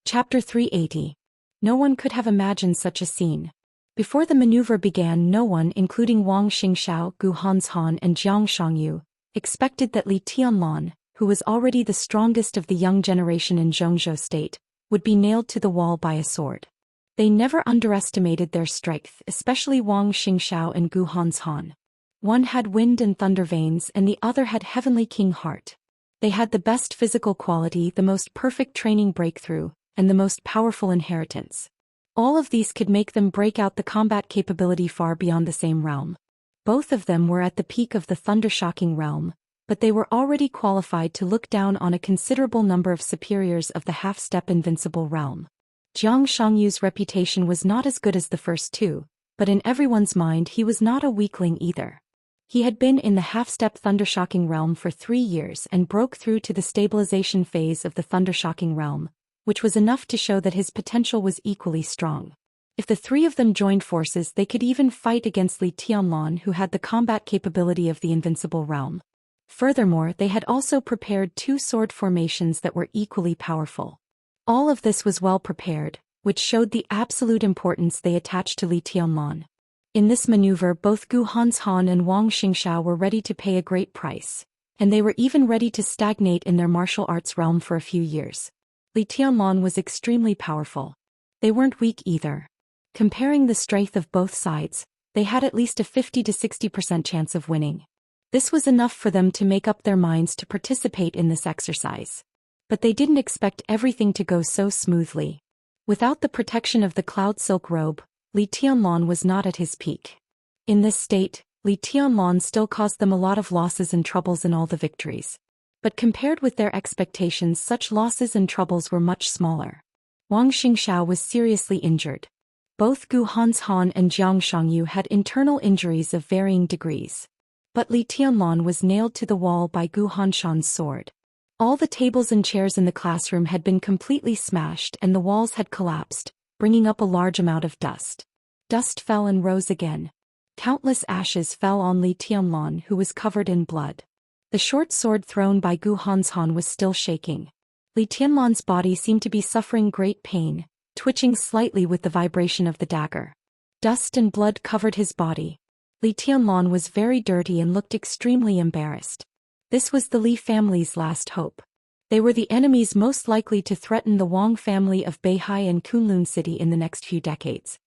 Chapter 380. No one could have imagined such a scene. Before the maneuver began, no one, including Wang Xingxiao, Gu Hanshan and Jiang Shangyu, expected that Li Tianlan, who was already the strongest of the young generation in Zhou state, would be nailed to the wall by a sword. They never underestimated their strength, especially Wang Xingxiao and Gu Hanshan. One had wind and thunder veins and the other had heavenly king heart. They had the best physical quality, the most perfect training breakthrough, and the most powerful inheritance. All of these could make them break out the combat capability far beyond the same realm. Both of them were at the peak of the thunder-shocking realm, but they were already qualified to look down on a considerable number of superiors of the half-step invincible realm. Jiang Shangyu's reputation was not as good as the first two, but in everyone's mind he was not a weakling either. He had been in the half-step thunder-shocking realm for 3 years and broke through to the stabilization phase of the thunder-shocking realm, which was enough to show that his potential was equally strong. If the three of them joined forces, they could even fight against Li Tianlan, who had the combat capability of the invincible realm. Furthermore, they had also prepared 2 sword formations that were equally powerful. All of this was well prepared, which showed the absolute importance they attached to Li Tianlan. In this maneuver, both Gu Hanshan and Wang Xingxiao were ready to pay a great price, and they were even ready to stagnate in their martial arts realm for a few years. Li Tianlan was extremely powerful. They weren't weak either. Comparing the strength of both sides, they had at least a 50 to 60% chance of winning. This was enough for them to make up their minds to participate in this exercise. But they didn't expect everything to go so smoothly. Without the protection of the cloud silk robe, Li Tianlan was not at his peak. In this state, Li Tianlan still caused them a lot of losses and troubles in all the victories. But compared with their expectations, such losses and troubles were much smaller. Wang Xingxiao was seriously injured. Both Gu Hanshan and Jiang Shangyu had internal injuries of varying degrees. But Li Tianlan was nailed to the wall by Gu Hanshan's sword. All the tables and chairs in the classroom had been completely smashed and the walls had collapsed, bringing up a large amount of dust. Dust fell and rose again. Countless ashes fell on Li Tianlan, who was covered in blood. The short sword thrown by Gu Hanshan was still shaking. Li Tianlan's body seemed to be suffering great pain, twitching slightly with the vibration of the dagger. Dust and blood covered his body. Li Tianlan was very dirty and looked extremely embarrassed. This was the Li family's last hope. They were the enemies most likely to threaten the Wang family of Beihai and Kunlun City in the next few decades.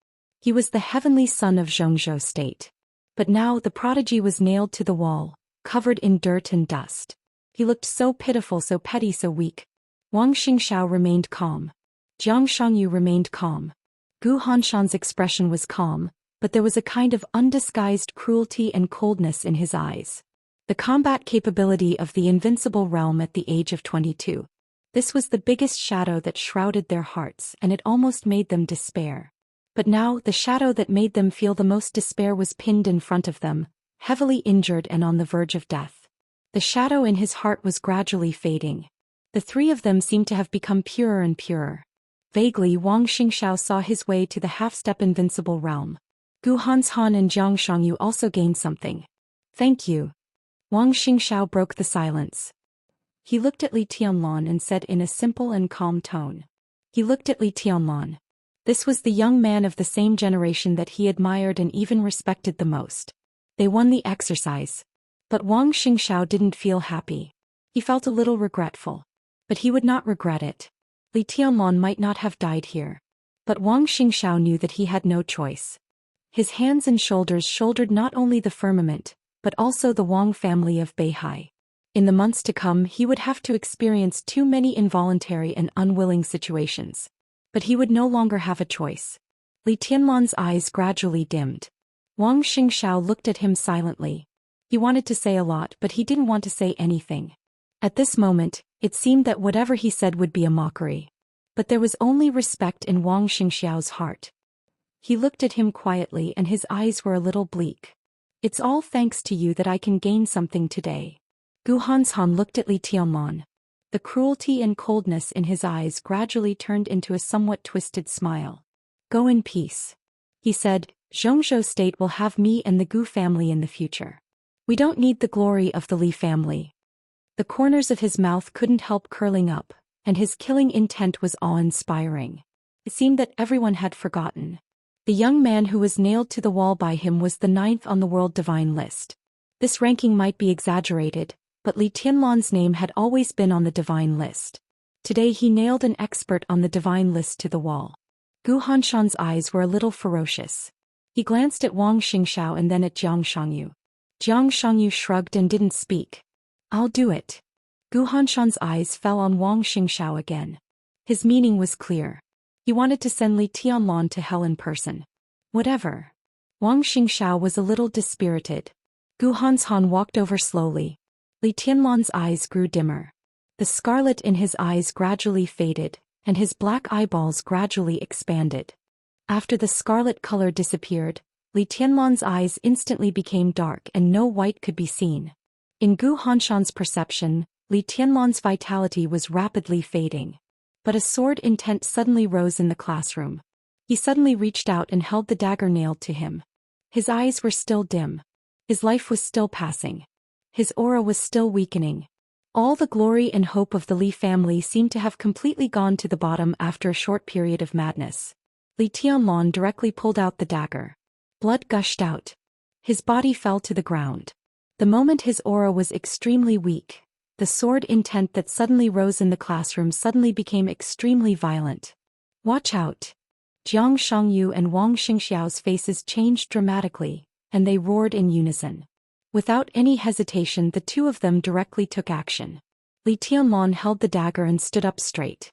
He was the heavenly son of Zhou state. But now the prodigy was nailed to the wall, covered in dirt and dust. He looked so pitiful, so petty, so weak. Wang Xingxiao remained calm. Jiang Shangyu remained calm. Gu Hanshan's expression was calm, but there was a kind of undisguised cruelty and coldness in his eyes. The combat capability of the invincible realm at the age of 22. This was the biggest shadow that shrouded their hearts, and it almost made them despair. But now the shadow that made them feel the most despair was pinned in front of them, heavily injured and on the verge of death. The shadow in his heart was gradually fading. The three of them seemed to have become purer and purer. Vaguely, Wang Xingxiao saw his way to the half-step invincible realm. Gu Hanshan and Jiang Shangyu also gained something. Thank you. Wang Xingxiao broke the silence. He looked at Li Tianlan and said in a simple and calm tone. He looked at Li Tianlan. This was the young man of the same generation that he admired and even respected the most. They won the exercise. But Wang Xingxiao didn't feel happy. He felt a little regretful. But he would not regret it. Li Tianlan might not have died here. But Wang Xingxiao knew that he had no choice. His hands and shoulders shouldered not only the firmament, but also the Wang family of Beihai. In the months to come, he would have to experience too many involuntary and unwilling situations. But he would no longer have a choice. Li Tianlan's eyes gradually dimmed. Wang Xingxiao looked at him silently. He wanted to say a lot, but he didn't want to say anything. At this moment, it seemed that whatever he said would be a mockery. But there was only respect in Wang Xingxiao's heart. He looked at him quietly and his eyes were a little bleak. It's all thanks to you that I can gain something today. Gu Hanshan looked at Li Tianlan. The cruelty and coldness in his eyes gradually turned into a somewhat twisted smile. Go in peace. He said, Zhou state will have me and the Gu family in the future. We don't need the glory of the Li family. The corners of his mouth couldn't help curling up, and his killing intent was awe-inspiring. It seemed that everyone had forgotten. The young man who was nailed to the wall by him was the 9th on the world divine list. This ranking might be exaggerated, but Li Tianlan's name had always been on the divine list. Today he nailed an expert on the divine list to the wall. Gu Hanshan's eyes were a little ferocious. He glanced at Wang Xingxiao and then at Jiang Shangyu. Jiang Shangyu shrugged and didn't speak. "I'll do it." Gu Hanshan's eyes fell on Wang Xingxiao again. His meaning was clear. He wanted to send Li Tianlan to hell in person. Whatever. Wang Xingxiao was a little dispirited. Gu Hanshan walked over slowly. Li Tianlan's eyes grew dimmer. The scarlet in his eyes gradually faded, and his black eyeballs gradually expanded. After the scarlet color disappeared, Li Tianlan's eyes instantly became dark and no white could be seen. In Gu Hanshan's perception, Li Tianlan's vitality was rapidly fading. But a sword intent suddenly rose in the classroom. He suddenly reached out and held the dagger nailed to him. His eyes were still dim. His life was still passing. His aura was still weakening. All the glory and hope of the Li family seemed to have completely gone to the bottom after a short period of madness. Li Tianlan directly pulled out the dagger. Blood gushed out. His body fell to the ground. The moment his aura was extremely weak, the sword intent that suddenly rose in the classroom suddenly became extremely violent. "Watch out!" Jiang Shangyu and Wang Xingxiao's faces changed dramatically, and they roared in unison. Without any hesitation, the two of them directly took action. Li Tianlan held the dagger and stood up straight.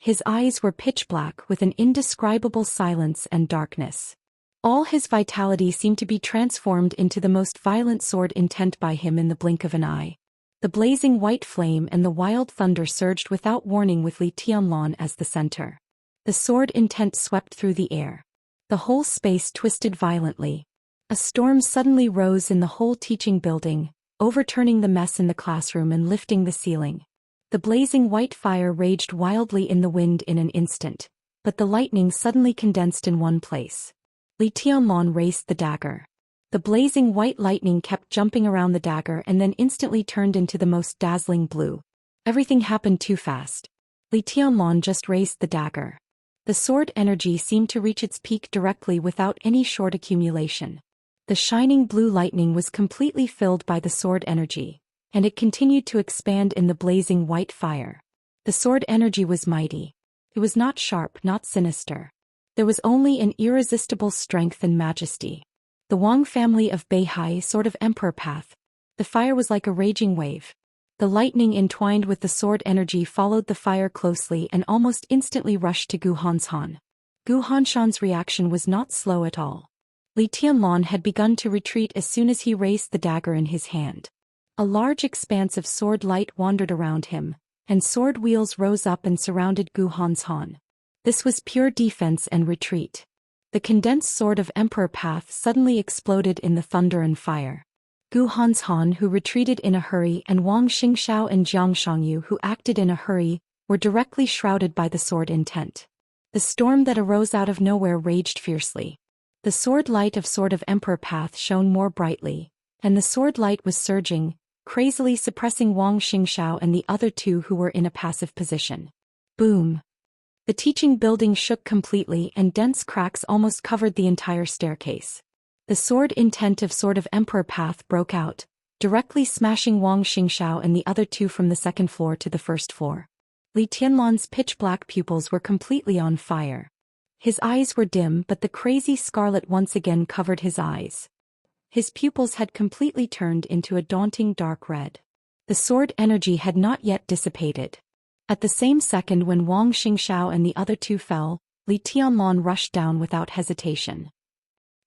His eyes were pitch black with an indescribable silence and darkness. All his vitality seemed to be transformed into the most violent sword intent by him in the blink of an eye. The blazing white flame and the wild thunder surged without warning with Li Tianlan as the center. The sword intent swept through the air. The whole space twisted violently. A storm suddenly rose in the whole teaching building, overturning the mess in the classroom and lifting the ceiling. The blazing white fire raged wildly in the wind in an instant, but the lightning suddenly condensed in one place. Li Tianlan raised the dagger. The blazing white lightning kept jumping around the dagger and then instantly turned into the most dazzling blue. Everything happened too fast. Li Tianlan just raised the dagger. The sword energy seemed to reach its peak directly without any short accumulation. The shining blue lightning was completely filled by the sword energy, and it continued to expand in the blazing white fire. The sword energy was mighty. It was not sharp, not sinister. There was only an irresistible strength and majesty. The Wang family of Beihai sort of emperor path. The fire was like a raging wave. The lightning entwined with the sword energy followed the fire closely and almost instantly rushed to Gu Hanshan. Gu Hanshan's reaction was not slow at all. Li Tianlan had begun to retreat as soon as he raised the dagger in his hand. A large expanse of sword light wandered around him, and sword wheels rose up and surrounded Gu Hanshan. This was pure defense and retreat. The condensed sword of Emperor Path suddenly exploded in the thunder and fire. Gu Hanshan, who retreated in a hurry, and Wang Xingxiao and Jiang Shangyu, who acted in a hurry, were directly shrouded by the sword intent. The storm that arose out of nowhere raged fiercely. The sword light of Sword of Emperor Path shone more brightly, and the sword light was surging, crazily suppressing Wang Xingxiao and the other two who were in a passive position. Boom! The teaching building shook completely and dense cracks almost covered the entire staircase. The sword intent of Sword of Emperor Path broke out, directly smashing Wang Xingxiao and the other two from the second floor to the first floor. Li Tianlan's pitch-black pupils were completely on fire. His eyes were dim, but the crazy scarlet once again covered his eyes. His pupils had completely turned into a daunting dark red. The sword energy had not yet dissipated. At the same second when Wang Xingxiao and the other two fell, Li Tianlan rushed down without hesitation.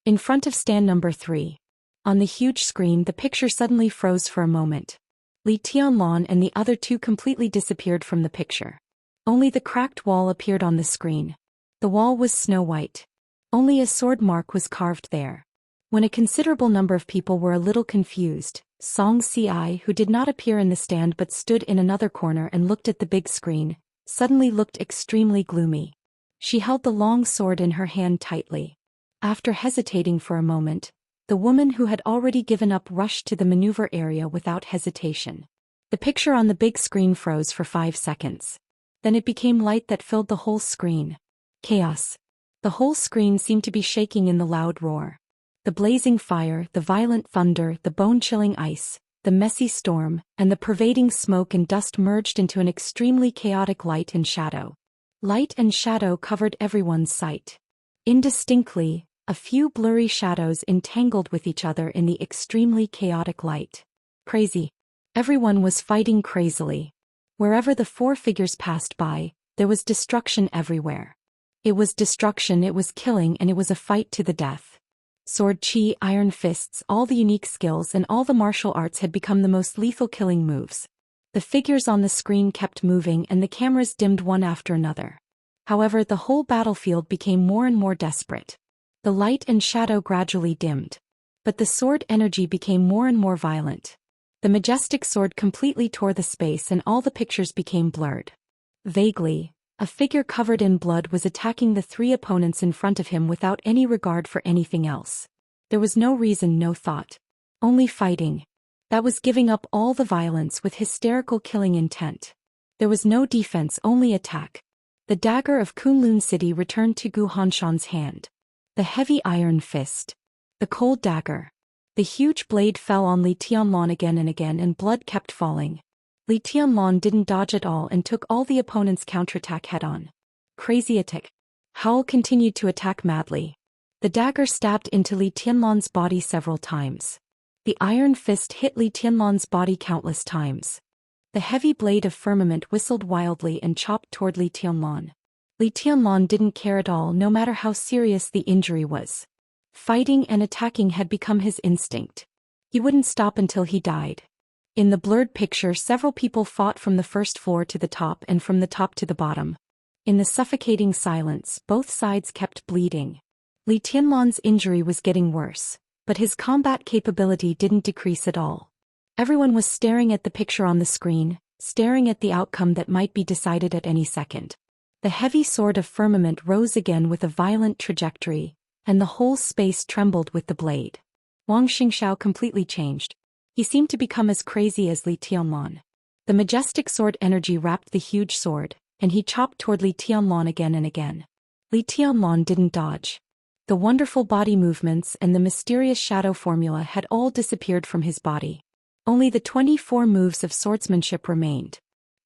In front of stand number 3. On the huge screen, the picture suddenly froze for a moment. Li Tianlan and the other two completely disappeared from the picture. Only the cracked wall appeared on the screen. The wall was snow white. Only a sword mark was carved there. When a considerable number of people were a little confused, Song Ci, who did not appear in the stand but stood in another corner and looked at the big screen, suddenly looked extremely gloomy. She held the long sword in her hand tightly. After hesitating for a moment, the woman who had already given up rushed to the maneuver area without hesitation. The picture on the big screen froze for 5 seconds. Then it became light that filled the whole screen. Chaos. The whole screen seemed to be shaking in the loud roar. The blazing fire, the violent thunder, the bone-chilling ice, the messy storm, and the pervading smoke and dust merged into an extremely chaotic light and shadow. Light and shadow covered everyone's sight. Indistinctly, a few blurry shadows entangled with each other in the extremely chaotic light. Crazy. Everyone was fighting crazily. Wherever the four figures passed by, there was destruction everywhere. It was destruction, it was killing, and it was a fight to the death. Sword chi, iron fists, all the unique skills and all the martial arts had become the most lethal killing moves. The figures on the screen kept moving and the cameras dimmed one after another. However, the whole battlefield became more and more desperate. The light and shadow gradually dimmed. But the sword energy became more and more violent. The majestic sword completely tore the space and all the pictures became blurred. Vaguely, a figure covered in blood was attacking the three opponents in front of him without any regard for anything else. There was no reason, no thought. Only fighting. That was giving up all the violence with hysterical killing intent. There was no defense, only attack. The dagger of Kunlun City returned to Gu Hanshan's hand. The heavy iron fist. The cold dagger. The huge blade fell on Li Tianlan again and again and blood kept falling. Li Tianlan didn't dodge at all and took all the opponent's counterattack head-on. Crazy attack. Howl continued to attack madly. The dagger stabbed into Li Tianlan's body several times. The iron fist hit Li Tianlan's body countless times. The heavy blade of firmament whistled wildly and chopped toward Li Tianlan. Li Tianlan didn't care at all, no matter how serious the injury was. Fighting and attacking had become his instinct. He wouldn't stop until he died. In the blurred picture, several people fought from the first floor to the top and from the top to the bottom. In the suffocating silence, both sides kept bleeding. Li Tianlan's injury was getting worse, but his combat capability didn't decrease at all. Everyone was staring at the picture on the screen, staring at the outcome that might be decided at any second. The heavy sword of firmament rose again with a violent trajectory, and the whole space trembled with the blade. Wang Xingxiao completely changed. He seemed to become as crazy as Li Tianlan. The majestic sword energy wrapped the huge sword, and he chopped toward Li Tianlan again and again. Li Tianlan didn't dodge. The wonderful body movements and the mysterious shadow formula had all disappeared from his body. Only the 24 moves of swordsmanship remained.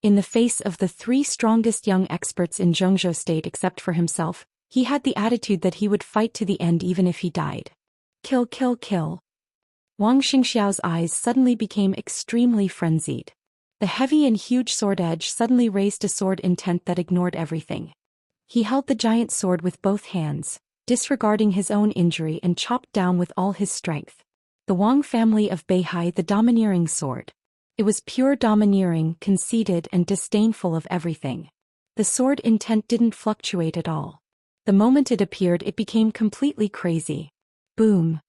In the face of the three strongest young experts in Zhengzhou state except for himself, he had the attitude that he would fight to the end even if he died. Kill, kill, kill. Wang Xingxiao's eyes suddenly became extremely frenzied. The heavy and huge sword edge suddenly raised a sword intent that ignored everything. He held the giant sword with both hands, disregarding his own injury, and chopped down with all his strength. The Wang family of Beihai, the domineering sword. It was pure domineering, conceited and disdainful of everything. The sword intent didn't fluctuate at all. The moment it appeared, it became completely crazy. Boom.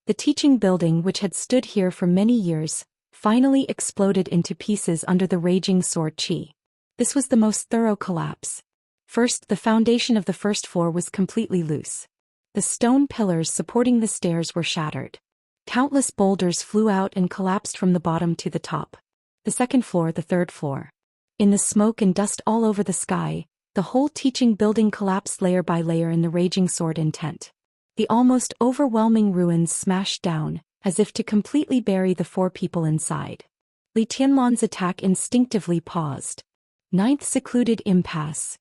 The teaching building, which had stood here for many years, finally exploded into pieces under the raging sword chi. This was the most thorough collapse. First, the foundation of the first floor was completely loose. The stone pillars supporting the stairs were shattered. Countless boulders flew out and collapsed from the bottom to the top. The second floor, the third floor. In the smoke and dust all over the sky, the whole teaching building collapsed layer by layer in the raging sword intent. The almost overwhelming ruins smashed down, as if to completely bury the four people inside. Li Tianlan's attack instinctively paused. Ninth secluded impasse.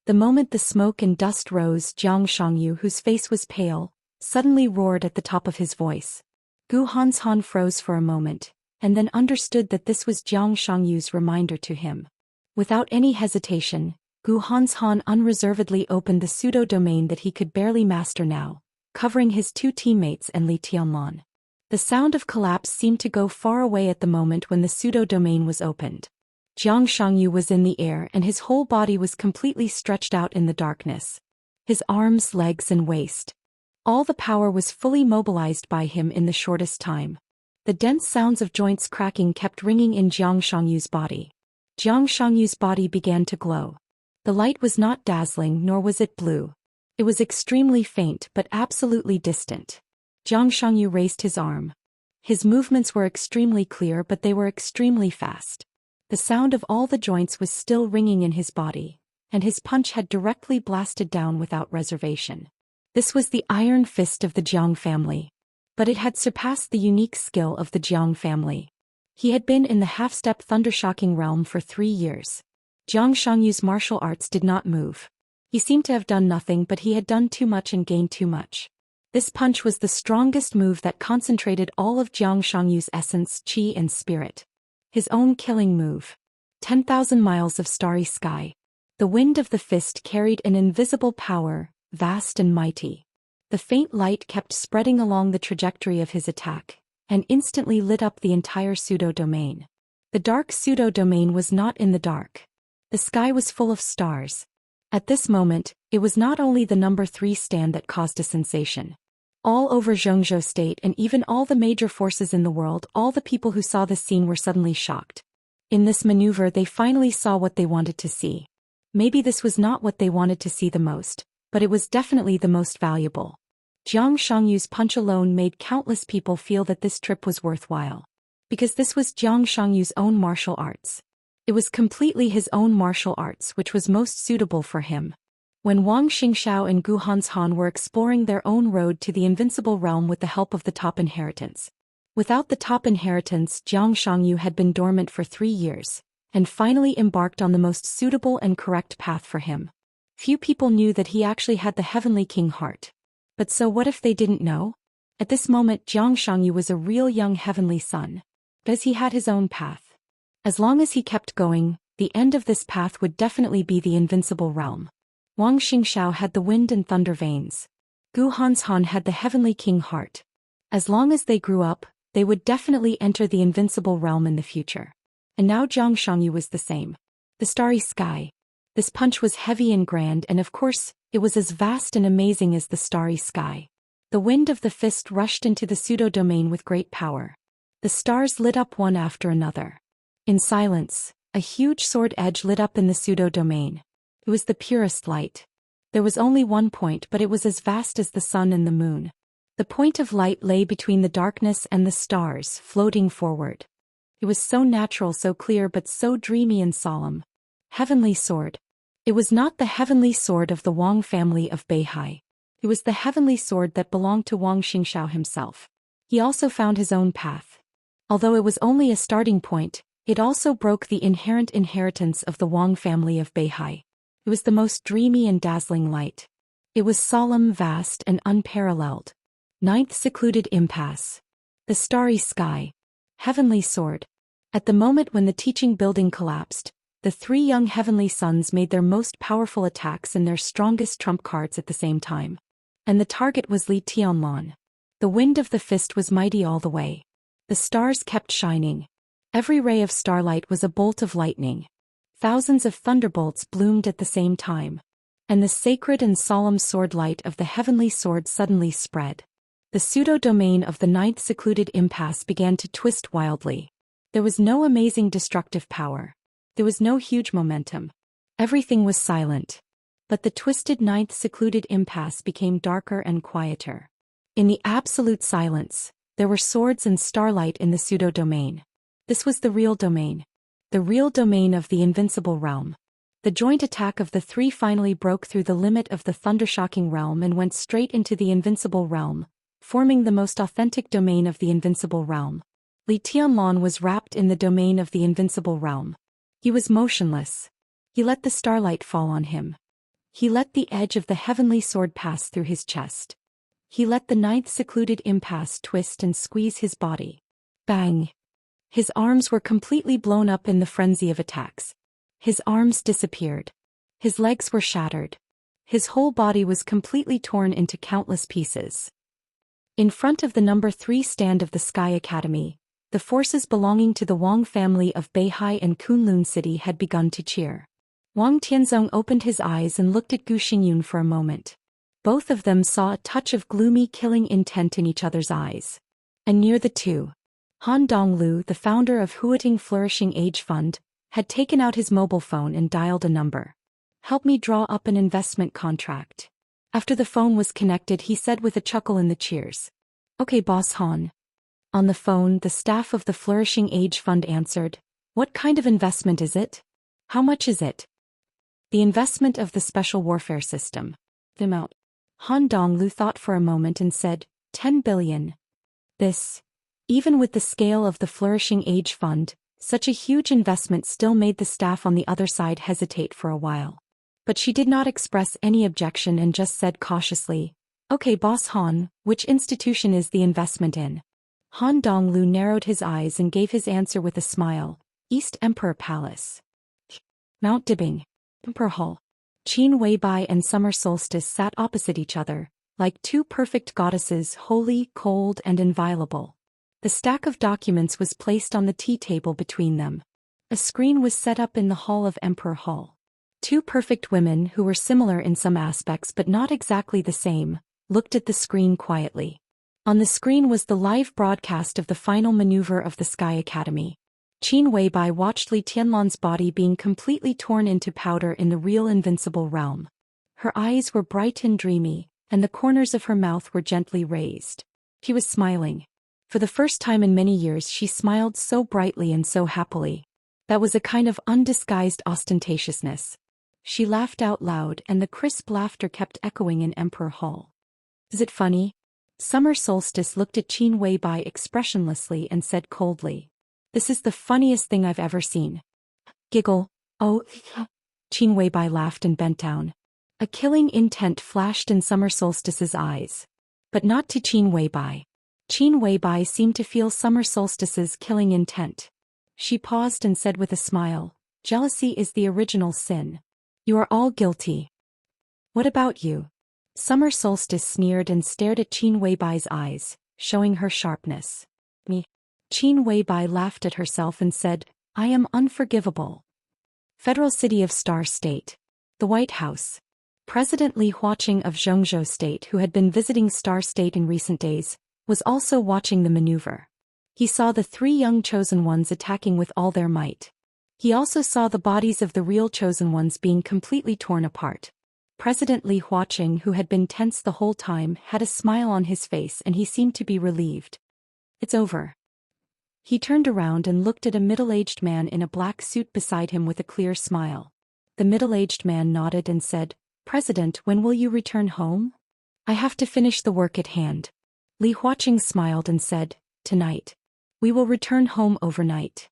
The moment the smoke and dust rose, Jiang Shangyu, whose face was pale, suddenly roared at the top of his voice. Gu Hanshan froze for a moment, and then understood that this was Jiang Shangyu's reminder to him. Without any hesitation, Gu Hanshan unreservedly opened the pseudo-domain that he could barely master now, covering his two teammates and Li Tianlan. The sound of collapse seemed to go far away at the moment when the pseudo-domain was opened. Jiang Shangyu was in the air and his whole body was completely stretched out in the darkness. His arms, legs and waist. All the power was fully mobilized by him in the shortest time. The dense sounds of joints cracking kept ringing in Jiang Shangyu's body. Jiang Shangyu's body began to glow. The light was not dazzling nor was it blue. It was extremely faint but absolutely distant. Jiang Shangyu raised his arm. His movements were extremely clear but they were extremely fast. The sound of all the joints was still ringing in his body, and his punch had directly blasted down without reservation. This was the iron fist of the Jiang family. But it had surpassed the unique skill of the Jiang family. He had been in the half-step thundershocking realm for 3 years. Jiang Shangyu's martial arts did not move. He seemed to have done nothing, but he had done too much and gained too much. This punch was the strongest move that concentrated all of Jiang Shangyu's essence, qi and spirit. His own killing move. 10,000 miles of starry sky. The wind of the fist carried an invisible power, vast and mighty. The faint light kept spreading along the trajectory of his attack, and instantly lit up the entire pseudo-domain. The dark pseudo-domain was not in the dark. The sky was full of stars. At this moment, it was not only the number 3 stand that caused a sensation. All over Zhongzhou state and even all the major forces in the world, all the people who saw this scene were suddenly shocked. In this maneuver they finally saw what they wanted to see. Maybe this was not what they wanted to see the most, but it was definitely the most valuable. Jiang Shangyu's punch alone made countless people feel that this trip was worthwhile. Because this was Jiang Shangyu's own martial arts. It was completely his own martial arts which was most suitable for him. When Wang Xingxiao and Gu Hanshan were exploring their own road to the invincible realm with the help of the top inheritance. Without the top inheritance, Jiang Shangyu had been dormant for 3 years, and finally embarked on the most suitable and correct path for him. Few people knew that he actually had the Heavenly King heart. But so what if they didn't know? At this moment Jiang Shangyu was a real young heavenly son. Because he had his own path. As long as he kept going, the end of this path would definitely be the invincible realm. Wang Xingxiao had the wind and thunder veins. Gu Hanshan had the Heavenly King heart. As long as they grew up, they would definitely enter the invincible realm in the future. And now Jiang Shangyu was the same. The starry sky. This punch was heavy and grand, and of course, it was as vast and amazing as the starry sky. The wind of the fist rushed into the pseudo-domain with great power. The stars lit up one after another. In silence, a huge sword edge lit up in the pseudo-domain. It was the purest light. There was only one point, but it was as vast as the sun and the moon. The point of light lay between the darkness and the stars, floating forward. It was so natural, so clear, but so dreamy and solemn. Heavenly sword. It was not the heavenly sword of the Wang family of Beihai. It was the heavenly sword that belonged to Wang Xingxiao himself. He also found his own path. Although it was only a starting point, it also broke the inherent inheritance of the Wang family of Beihai. It was the most dreamy and dazzling light. It was solemn, vast, and unparalleled. Ninth secluded impasse. The starry sky. Heavenly sword. At the moment when the teaching building collapsed, the 3 young heavenly sons made their most powerful attacks and their strongest trump cards at the same time. And the target was Li Tianlan. The wind of the fist was mighty all the way. The stars kept shining. Every ray of starlight was a bolt of lightning. Thousands of thunderbolts bloomed at the same time. And the sacred and solemn sword light of the heavenly sword suddenly spread. The pseudo-domain of the 9th secluded impasse began to twist wildly. There was no amazing destructive power. There was no huge momentum. Everything was silent. But the twisted 9th secluded impasse became darker and quieter. In the absolute silence, there were swords and starlight in the pseudo-domain. This was the real domain. The real domain of the invincible realm. The joint attack of the 3 finally broke through the limit of the thundershocking realm and went straight into the invincible realm, forming the most authentic domain of the invincible realm. Li Tianlan was wrapped in the domain of the invincible realm. He was motionless. He let the starlight fall on him. He let the edge of the heavenly sword pass through his chest. He let the 9th secluded impasse twist and squeeze his body. Bang! His arms were completely blown up in the frenzy of attacks. His arms disappeared. His legs were shattered. His whole body was completely torn into countless pieces. In front of the number 3 stand of the Sky Academy, the forces belonging to the Wang family of Beihai and Kunlun City had begun to cheer. Wang Tianzong opened his eyes and looked at Gu Xingyun for a moment. Both of them saw a touch of gloomy killing intent in each other's eyes. And near the two, Han Donglu, the founder of Huating Flourishing Age Fund, had taken out his mobile phone and dialed a number. "Help me draw up an investment contract." After the phone was connected, he said with a chuckle in the cheers. "Okay, boss Han." On the phone, the staff of the Flourishing Age Fund answered, What kind of investment is it? How much is it? The investment of the special warfare system. The amount. Han Donglu thought for a moment and said, 10 billion. This. Even with the scale of the Flourishing Age Fund, such a huge investment still made the staff on the other side hesitate for a while. But she did not express any objection and just said cautiously, "Okay, Boss Han, which institution is the investment in?" Han Donglu narrowed his eyes and gave his answer with a smile, "East Emperor Palace." Mount Dibing. Emperor Hall. Qin Weibai and Summer Solstice sat opposite each other, like two perfect goddesses, holy, cold, and inviolable. The stack of documents was placed on the tea table between them. A screen was set up in the hall of Emperor Hall. Two perfect women who were similar in some aspects but not exactly the same, looked at the screen quietly. On the screen was the live broadcast of the final maneuver of the Sky Academy. Qin Weibai watched Li Tianlan's body being completely torn into powder in the real invincible realm. Her eyes were bright and dreamy, and the corners of her mouth were gently raised. She was smiling. For the first time in many years she smiled so brightly and so happily. That was a kind of undisguised ostentatiousness. She laughed out loud and the crisp laughter kept echoing in Emperor Hall. "Is it funny?" Summer Solstice looked at Qin Weibai expressionlessly and said coldly, "This is the funniest thing I've ever seen." Giggle. "Oh." Qin Weibai laughed and bent down. A killing intent flashed in Summer Solstice's eyes. But not to Qin Weibai. Qin Weibai seemed to feel Summer Solstice's killing intent. She paused and said with a smile, "Jealousy is the original sin. You are all guilty." "What about you?" Summer Solstice sneered and stared at Qin Weibai's eyes, showing her sharpness. "Me." Qin Weibai laughed at herself and said, "I am unforgivable." Federal City of Star State. The White House. President Li Huaqing of Zhongzhou State, who had been visiting Star State in recent days, was also watching the maneuver. He saw the three young chosen ones attacking with all their might. He also saw the bodies of the real chosen ones being completely torn apart. President Li Huaqing, who had been tense the whole time, had a smile on his face and he seemed to be relieved. "It's over." He turned around and looked at a middle-aged man in a black suit beside him with a clear smile. The middle-aged man nodded and said, "President, when will you return home?" "I have to finish the work at hand." Li Huaqing smiled and said, "Tonight. We will return home overnight."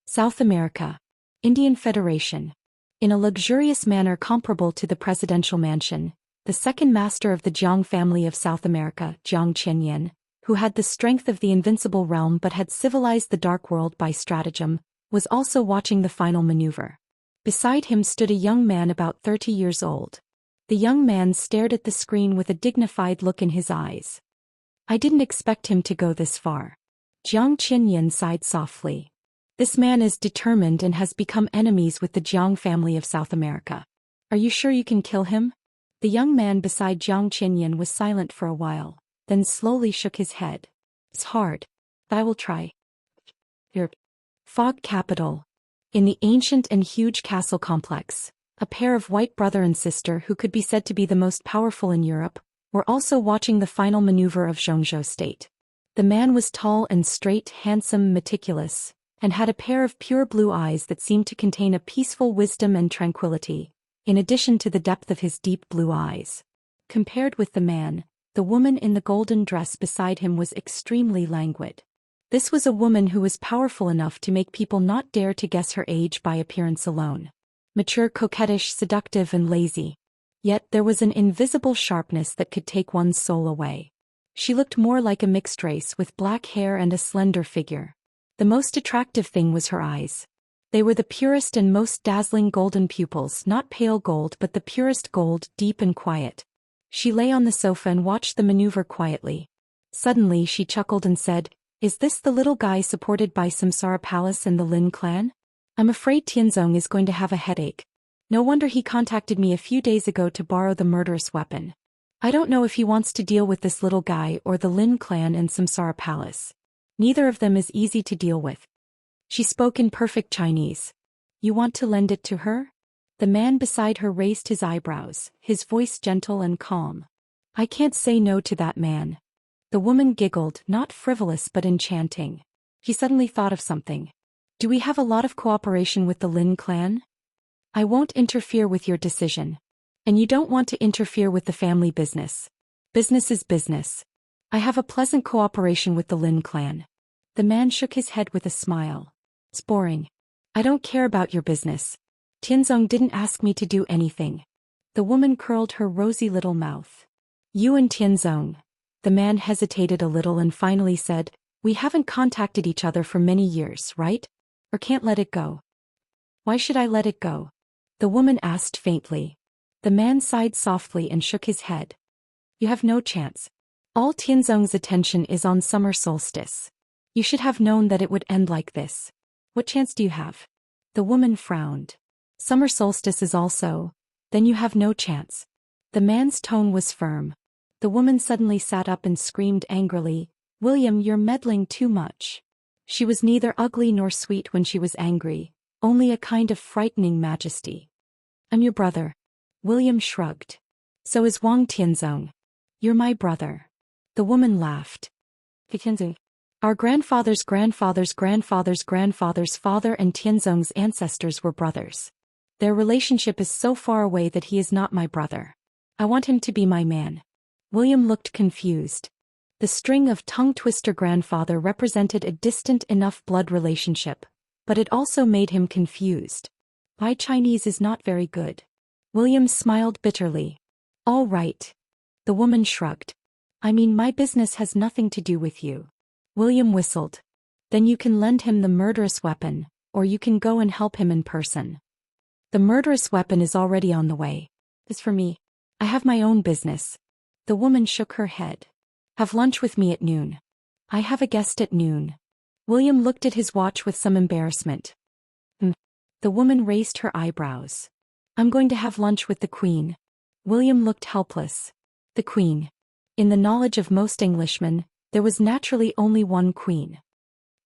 South America. Indian Federation. In a luxurious manner comparable to the presidential mansion, the second master of the Jiang family of South America, Jiang Qianyan, who had the strength of the invincible realm but had civilized the dark world by stratagem, was also watching the final maneuver. Beside him stood a young man about 30 years old. The young man stared at the screen with a dignified look in his eyes. "I didn't expect him to go this far." Jiang Qianyan sighed softly. "This man is determined and has become enemies with the Jiang family of South America. Are you sure you can kill him?" The young man beside Jiang Qianyan was silent for a while, then slowly shook his head. "It's hard. I will try." Your Fog Capital. In the ancient and huge castle complex, a pair of white brother and sister who could be said to be the most powerful in Europe, were also watching the final maneuver of Zhongzhou State. The man was tall and straight, handsome, meticulous, and had a pair of pure blue eyes that seemed to contain a peaceful wisdom and tranquility, in addition to the depth of his deep blue eyes. Compared with the man, the woman in the golden dress beside him was extremely languid. This was a woman who was powerful enough to make people not dare to guess her age by appearance alone. Mature, coquettish, seductive, and lazy. Yet there was an invisible sharpness that could take one's soul away. She looked more like a mixed race with black hair and a slender figure. The most attractive thing was her eyes. They were the purest and most dazzling golden pupils, not pale gold but the purest gold, deep and quiet. She lay on the sofa and watched the maneuver quietly. Suddenly she chuckled and said, "Is this the little guy supported by Samsara Palace and the Lin clan? I'm afraid Tianzong is going to have a headache. No wonder he contacted me a few days ago to borrow the murderous weapon. I don't know if he wants to deal with this little guy or the Lin clan and Samsara Palace. Neither of them is easy to deal with." She spoke in perfect Chinese. "You want to lend it to her?" The man beside her raised his eyebrows, his voice gentle and calm. "I can't say no to that man." The woman giggled, not frivolous but enchanting. He suddenly thought of something. Do we have a lot of cooperation with the Lin clan? I won't interfere with your decision. And you don't want to interfere with the family business. Business is business. I have a pleasant cooperation with the Lin clan. The man shook his head with a smile. It's boring. I don't care about your business. Tianzong didn't ask me to do anything. The woman curled her rosy little mouth. You and Tianzong. The man hesitated a little and finally said, we haven't contacted each other for many years, right? Or can't let it go? Why should I let it go? The woman asked faintly. The man sighed softly and shook his head. You have no chance. All Tianzong's attention is on summer solstice. You should have known that it would end like this. What chance do you have? The woman frowned. Summer solstice is also. Then you have no chance. The man's tone was firm. The woman suddenly sat up and screamed angrily, William, you're meddling too much. She was neither ugly nor sweet when she was angry, only a kind of frightening majesty. I'm your brother. William shrugged. So is Wang Tianzong. You're my brother. The woman laughed. Our grandfather's grandfather's grandfather's grandfather's father and Tianzong's ancestors were brothers. Their relationship is so far away that he is not my brother. I want him to be my man. William looked confused. The string of tongue-twister grandfather represented a distant enough blood relationship, but it also made him confused. My Chinese is not very good. William smiled bitterly. All right. The woman shrugged. I mean, my business has nothing to do with you. William whistled. Then you can lend him the murderous weapon, or you can go and help him in person. The murderous weapon is already on the way. As for me, I have my own business. The woman shook her head. Have lunch with me at noon. I have a guest at noon. William looked at his watch with some embarrassment. The woman raised her eyebrows. I'm going to have lunch with the Queen. William looked helpless. The Queen. In the knowledge of most Englishmen, there was naturally only one Queen.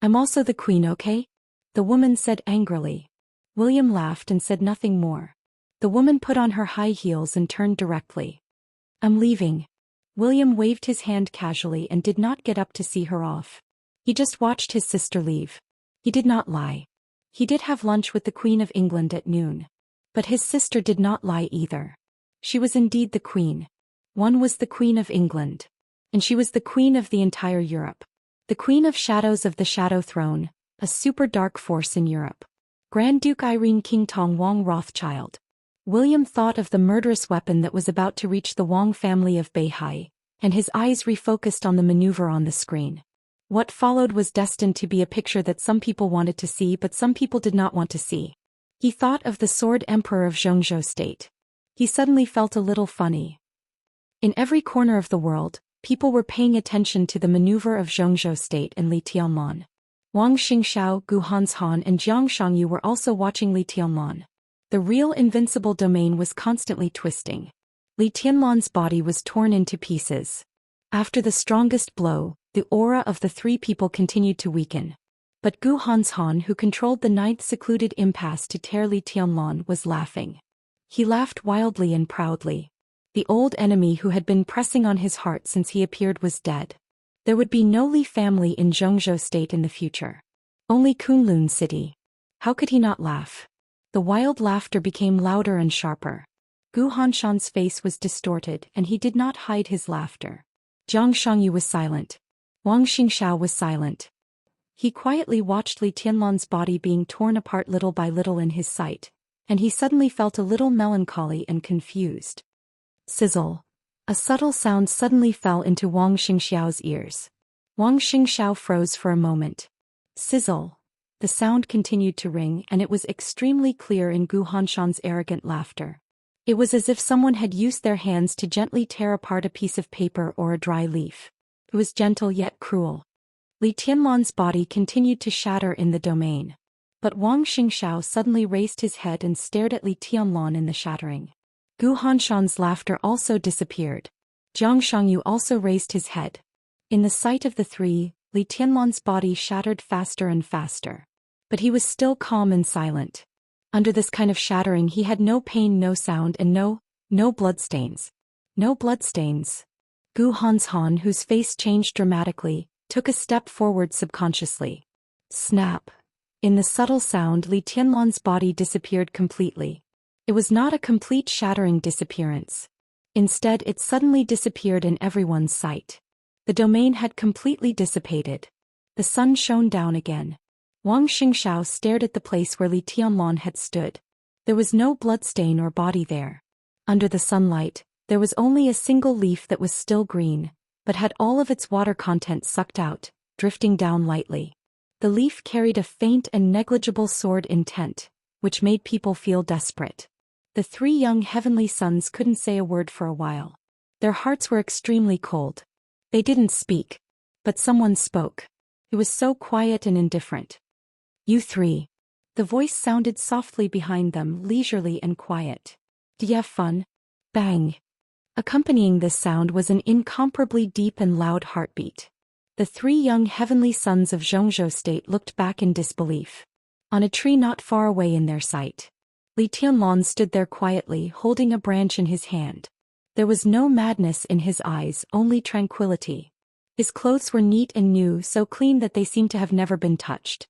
I'm also the Queen, okay? The woman said angrily. William laughed and said nothing more. The woman put on her high heels and turned directly. I'm leaving. William waved his hand casually and did not get up to see her off. He just watched his sister leave. He did not lie. He did have lunch with the Queen of England at noon. But his sister did not lie either. She was indeed the Queen. One was the Queen of England. And she was the Queen of the entire Europe. The Queen of Shadows of the Shadow Throne, a super dark force in Europe. Grand Duke Irene King Tong Wang Rothschild. William thought of the murderous weapon that was about to reach the Wang family of Beihai, and his eyes refocused on the maneuver on the screen. What followed was destined to be a picture that some people wanted to see but some people did not want to see. He thought of the Sword Emperor of Zhou State. He suddenly felt a little funny. In every corner of the world, people were paying attention to the maneuver of Zhou State and Li Tianlan. Wang Xingxiao, Gu Hanshan and Jiang Shangyu were also watching Li Tianlan. The real invincible domain was constantly twisting. Li Tianlan's body was torn into pieces. After the strongest blow, the aura of the three people continued to weaken. But Gu Hanshan, who controlled the ninth secluded impasse to tear Li Tianlan, was laughing. He laughed wildly and proudly. The old enemy who had been pressing on his heart since he appeared was dead. There would be no Li family in Zhou State in the future. Only Kunlun City. How could he not laugh? The wild laughter became louder and sharper. Gu Hanshan's face was distorted and he did not hide his laughter. Jiang Shangyu was silent. Wang Xingxiao was silent. He quietly watched Li Tianlan's body being torn apart little by little in his sight, and he suddenly felt a little melancholy and confused. Sizzle. A subtle sound suddenly fell into Wang Xingxiao's ears. Wang Xingxiao froze for a moment. Sizzle. The sound continued to ring and it was extremely clear in Gu Hanshan's arrogant laughter. It was as if someone had used their hands to gently tear apart a piece of paper or a dry leaf. It was gentle yet cruel. Li Tianlan's body continued to shatter in the domain. But Wang Xingxiao suddenly raised his head and stared at Li Tianlan in the shattering. Gu Hanshan's laughter also disappeared. Jiang Shangyu also raised his head. In the sight of the three, Li Tianlan's body shattered faster and faster. But he was still calm and silent. Under this kind of shattering he had no pain, no sound and no bloodstains. No bloodstains. Gu Hanshan, whose face changed dramatically, took a step forward subconsciously. Snap. In the subtle sound, Li Tianlan's body disappeared completely. It was not a complete shattering disappearance. Instead, it suddenly disappeared in everyone's sight. The domain had completely dissipated. The sun shone down again. Wang Xingxiao stared at the place where Li Tianlan had stood. There was no bloodstain or body there. Under the sunlight, there was only a single leaf that was still green, but had all of its water content sucked out, drifting down lightly. The leaf carried a faint and negligible sword intent, which made people feel desperate. The three young heavenly sons couldn't say a word for a while. Their hearts were extremely cold. They didn't speak. But someone spoke. It was so quiet and indifferent. "You three." The voice sounded softly behind them, leisurely and quiet. "Do you have fun?" Bang. Accompanying this sound was an incomparably deep and loud heartbeat. The three young heavenly sons of Zhongzhou State looked back in disbelief. On a tree not far away in their sight, Li Tianlan stood there quietly, holding a branch in his hand. There was no madness in his eyes, only tranquility. His clothes were neat and new, so clean that they seemed to have never been touched.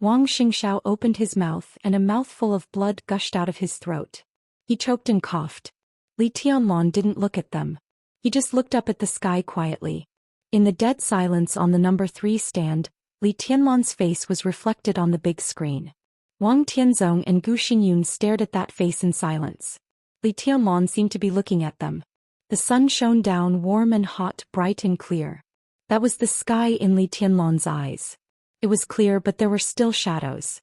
Wang Xingxiao opened his mouth and a mouthful of blood gushed out of his throat. He choked and coughed. Li Tianlan didn't look at them. He just looked up at the sky quietly. In the dead silence on the number 3 stand, Li Tianlan's face was reflected on the big screen. Wang Tianzong and Gu Xingyun stared at that face in silence. Li Tianlan seemed to be looking at them. The sun shone down warm and hot, bright and clear. That was the sky in Li Tianlan's eyes. It was clear, but there were still shadows.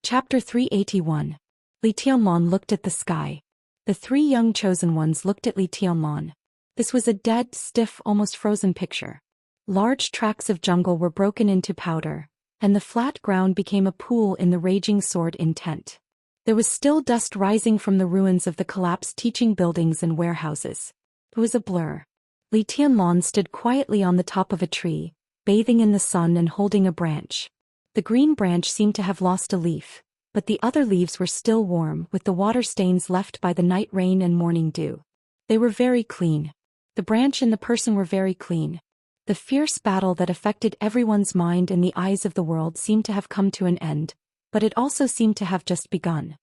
Chapter 381. Li Tianlan looked at the sky. The three young chosen ones looked at Li Tianlan. This was a dead, stiff, almost frozen picture. Large tracts of jungle were broken into powder, and the flat ground became a pool in the raging sword intent. There was still dust rising from the ruins of the collapsed teaching buildings and warehouses. It was a blur. Li Tianlan stood quietly on the top of a tree, bathing in the sun and holding a branch. The green branch seemed to have lost a leaf, but the other leaves were still warm, with the water stains left by the night rain and morning dew. They were very clean. The branch and the person were very clean. The fierce battle that affected everyone's mind and the eyes of the world seemed to have come to an end, but it also seemed to have just begun.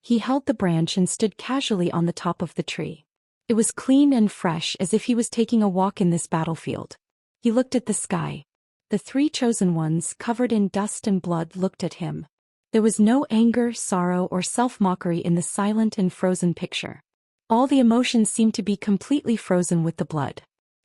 He held the branch and stood casually on the top of the tree. It was clean and fresh, as if he was taking a walk in this battlefield. He looked at the sky. The three chosen ones, covered in dust and blood, looked at him. There was no anger, sorrow, or self-mockery in the silent and frozen picture. All the emotions seemed to be completely frozen with the blood.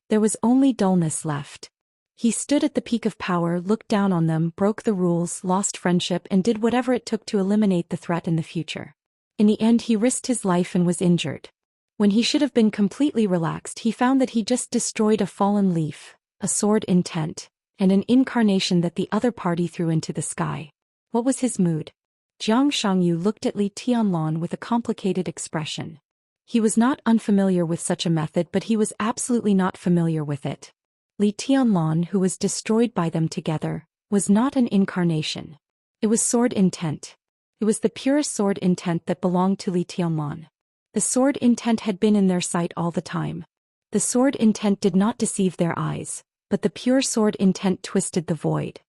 There was only dullness left. He stood at the peak of power, looked down on them, broke the rules, lost friendship, and did whatever it took to eliminate the threat in the future. In the end, he risked his life and was injured. When he should have been completely relaxed, he found that he just destroyed a fallen leaf, a sword intent, and an incarnation that the other party threw into the sky. What was his mood? Jiang Shangyu looked at Li Tianlan with a complicated expression. He was not unfamiliar with such a method, but he was absolutely not familiar with it. Li Tianlan, who was destroyed by them together, was not an incarnation. It was sword intent. It was the purest sword intent that belonged to Li Tianlan. The sword intent had been in their sight all the time. The sword intent did not deceive their eyes, but the pure sword intent twisted the void.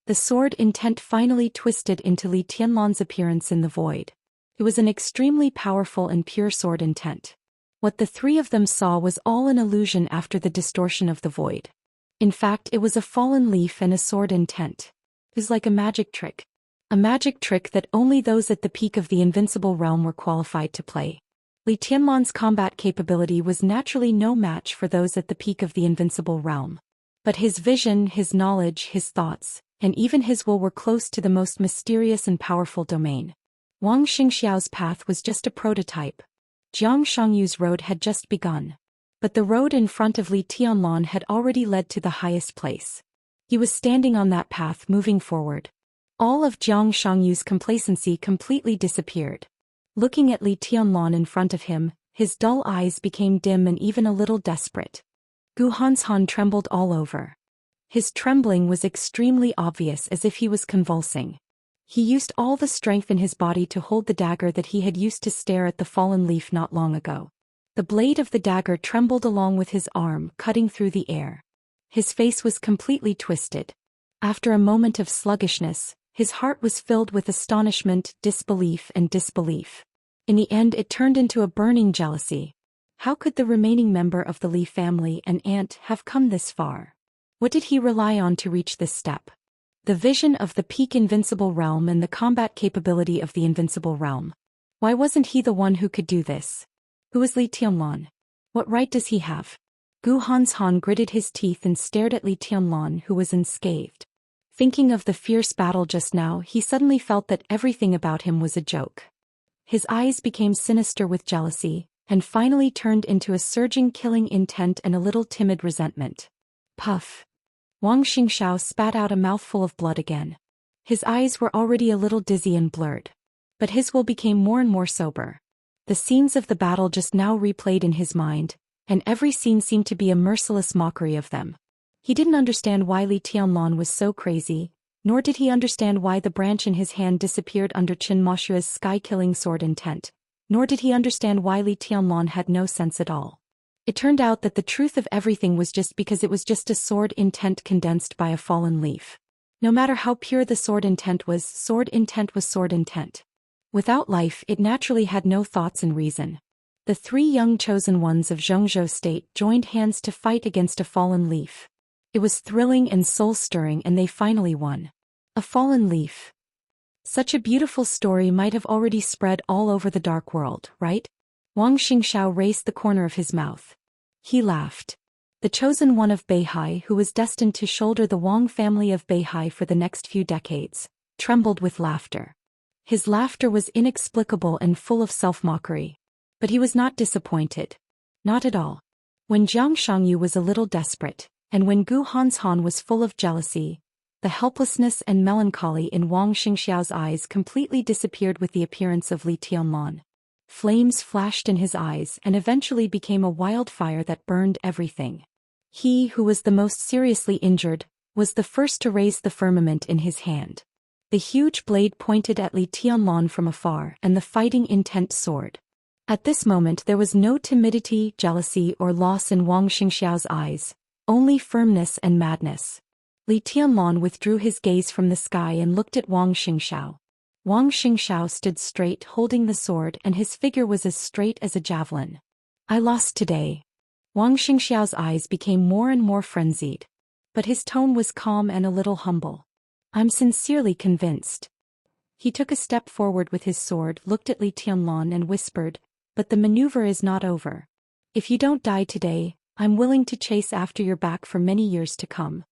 The sword intent finally twisted into Li Tianlan's appearance in the void. It was an extremely powerful and pure sword intent. What the three of them saw was all an illusion after the distortion of the void. In fact, it was a fallen leaf and a sword intent. It was like a magic trick. A magic trick that only those at the peak of the invincible realm were qualified to play. Li Tianlan's combat capability was naturally no match for those at the peak of the invincible realm. But his vision, his knowledge, his thoughts, and even his will were close to the most mysterious and powerful domain. Wang Xingxiao's path was just a prototype. Jiang Shangyu's road had just begun. But the road in front of Li Tianlan had already led to the highest place. He was standing on that path, moving forward. All of Jiang Shangyu's complacency completely disappeared. Looking at Li Tianlan in front of him, his dull eyes became dim and even a little desperate. Gu Hanshan trembled all over. His trembling was extremely obvious, as if he was convulsing. He used all the strength in his body to hold the dagger that he had used to stare at the fallen leaf not long ago. The blade of the dagger trembled along with his arm, cutting through the air. His face was completely twisted. After a moment of sluggishness, His heart was filled with astonishment, disbelief, and disbelief. In the end it turned into a burning jealousy. How could the remaining member of the Li family and aunt have come this far? What did he rely on to reach this step? The vision of the peak invincible realm and the combat capability of the invincible realm. Why wasn't he the one who could do this? Who was Li Tianlan? What right does he have? Gu Hanshan gritted his teeth and stared at Li Tianlan, who was unscathed. Thinking of the fierce battle just now, he suddenly felt that everything about him was a joke. His eyes became sinister with jealousy, and finally turned into a surging killing intent and a little timid resentment. Puff. Wang Xingxiao spat out a mouthful of blood again. His eyes were already a little dizzy and blurred. But his will became more and more sober. The scenes of the battle just now replayed in his mind, and every scene seemed to be a merciless mockery of them. He didn't understand why Li Tianlan was so crazy, nor did he understand why the branch in his hand disappeared under Qin Mashua's sky-killing sword intent, nor did he understand why Li Tianlan had no sense at all. It turned out that the truth of everything was just because it was just a sword intent condensed by a fallen leaf. No matter how pure the sword intent was sword intent. Without life, it naturally had no thoughts and reason. The three young chosen ones of Zhongzhou state joined hands to fight against a fallen leaf. It was thrilling and soul-stirring, and they finally won. A fallen leaf. Such a beautiful story might have already spread all over the dark world, right? Wang Xingxiao raised the corner of his mouth. He laughed. The chosen one of Beihai, who was destined to shoulder the Wang family of Beihai for the next few decades, trembled with laughter. His laughter was inexplicable and full of self-mockery. But he was not disappointed. Not at all. When Xianxia was a little desperate, and when Gu Hanshan was full of jealousy, the helplessness and melancholy in Wang Xingxiao's eyes completely disappeared with the appearance of Li Tianlan. Flames flashed in his eyes and eventually became a wildfire that burned everything. He, who was the most seriously injured, was the first to raise the firmament in his hand. The huge blade pointed at Li Tianlan from afar, and the fighting intent soared. At this moment there was no timidity, jealousy, or loss in Wang Xingxiao's eyes, only firmness and madness. Li Tianlan withdrew his gaze from the sky and looked at Wang Xingxiao. Wang Xingxiao stood straight holding the sword, and his figure was as straight as a javelin. I lost today. Wang Xingxiao's eyes became more and more frenzied. But his tone was calm and a little humble. I'm sincerely convinced. He took a step forward with his sword, looked at Li Tianlan and whispered, but the maneuver is not over. If you don't die today, I'm willing to chase after your back for many years to come.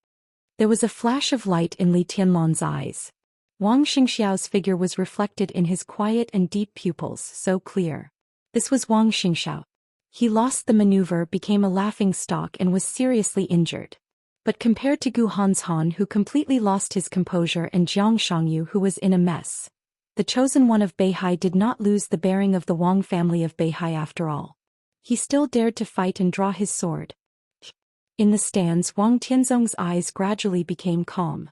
There was a flash of light in Li Tianlan's eyes. Wang Xingxiao's figure was reflected in his quiet and deep pupils, so clear. This was Wang Xingxiao. He lost the maneuver, became a laughingstock, and was seriously injured. But compared to Gu Hanshan, who completely lost his composure, and Xianxia, who was in a mess, the chosen one of Beihai did not lose the bearing of the Wang family of Beihai after all. He still dared to fight and draw his sword. In the stands, Wang Tianzong's eyes gradually became calm.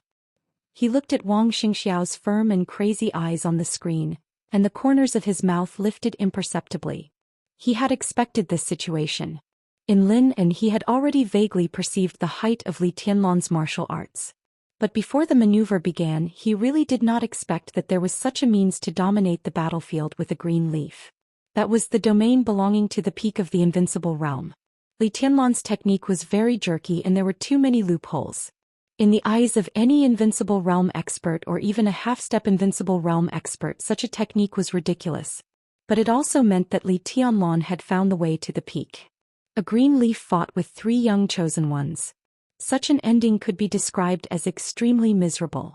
He looked at Wang Xingxiao's firm and crazy eyes on the screen, and the corners of his mouth lifted imperceptibly. He had expected this situation. In Lin and he had already vaguely perceived the height of Li Tianlan's martial arts. But before the maneuver began, he really did not expect that there was such a means to dominate the battlefield with a green leaf. That was the domain belonging to the peak of the invincible realm. Li Tianlan's technique was very jerky and there were too many loopholes. In the eyes of any invincible realm expert or even a half-step invincible realm expert, such a technique was ridiculous. But it also meant that Li Tianlan had found the way to the peak. A green leaf fought with three young chosen ones. Such an ending could be described as extremely miserable.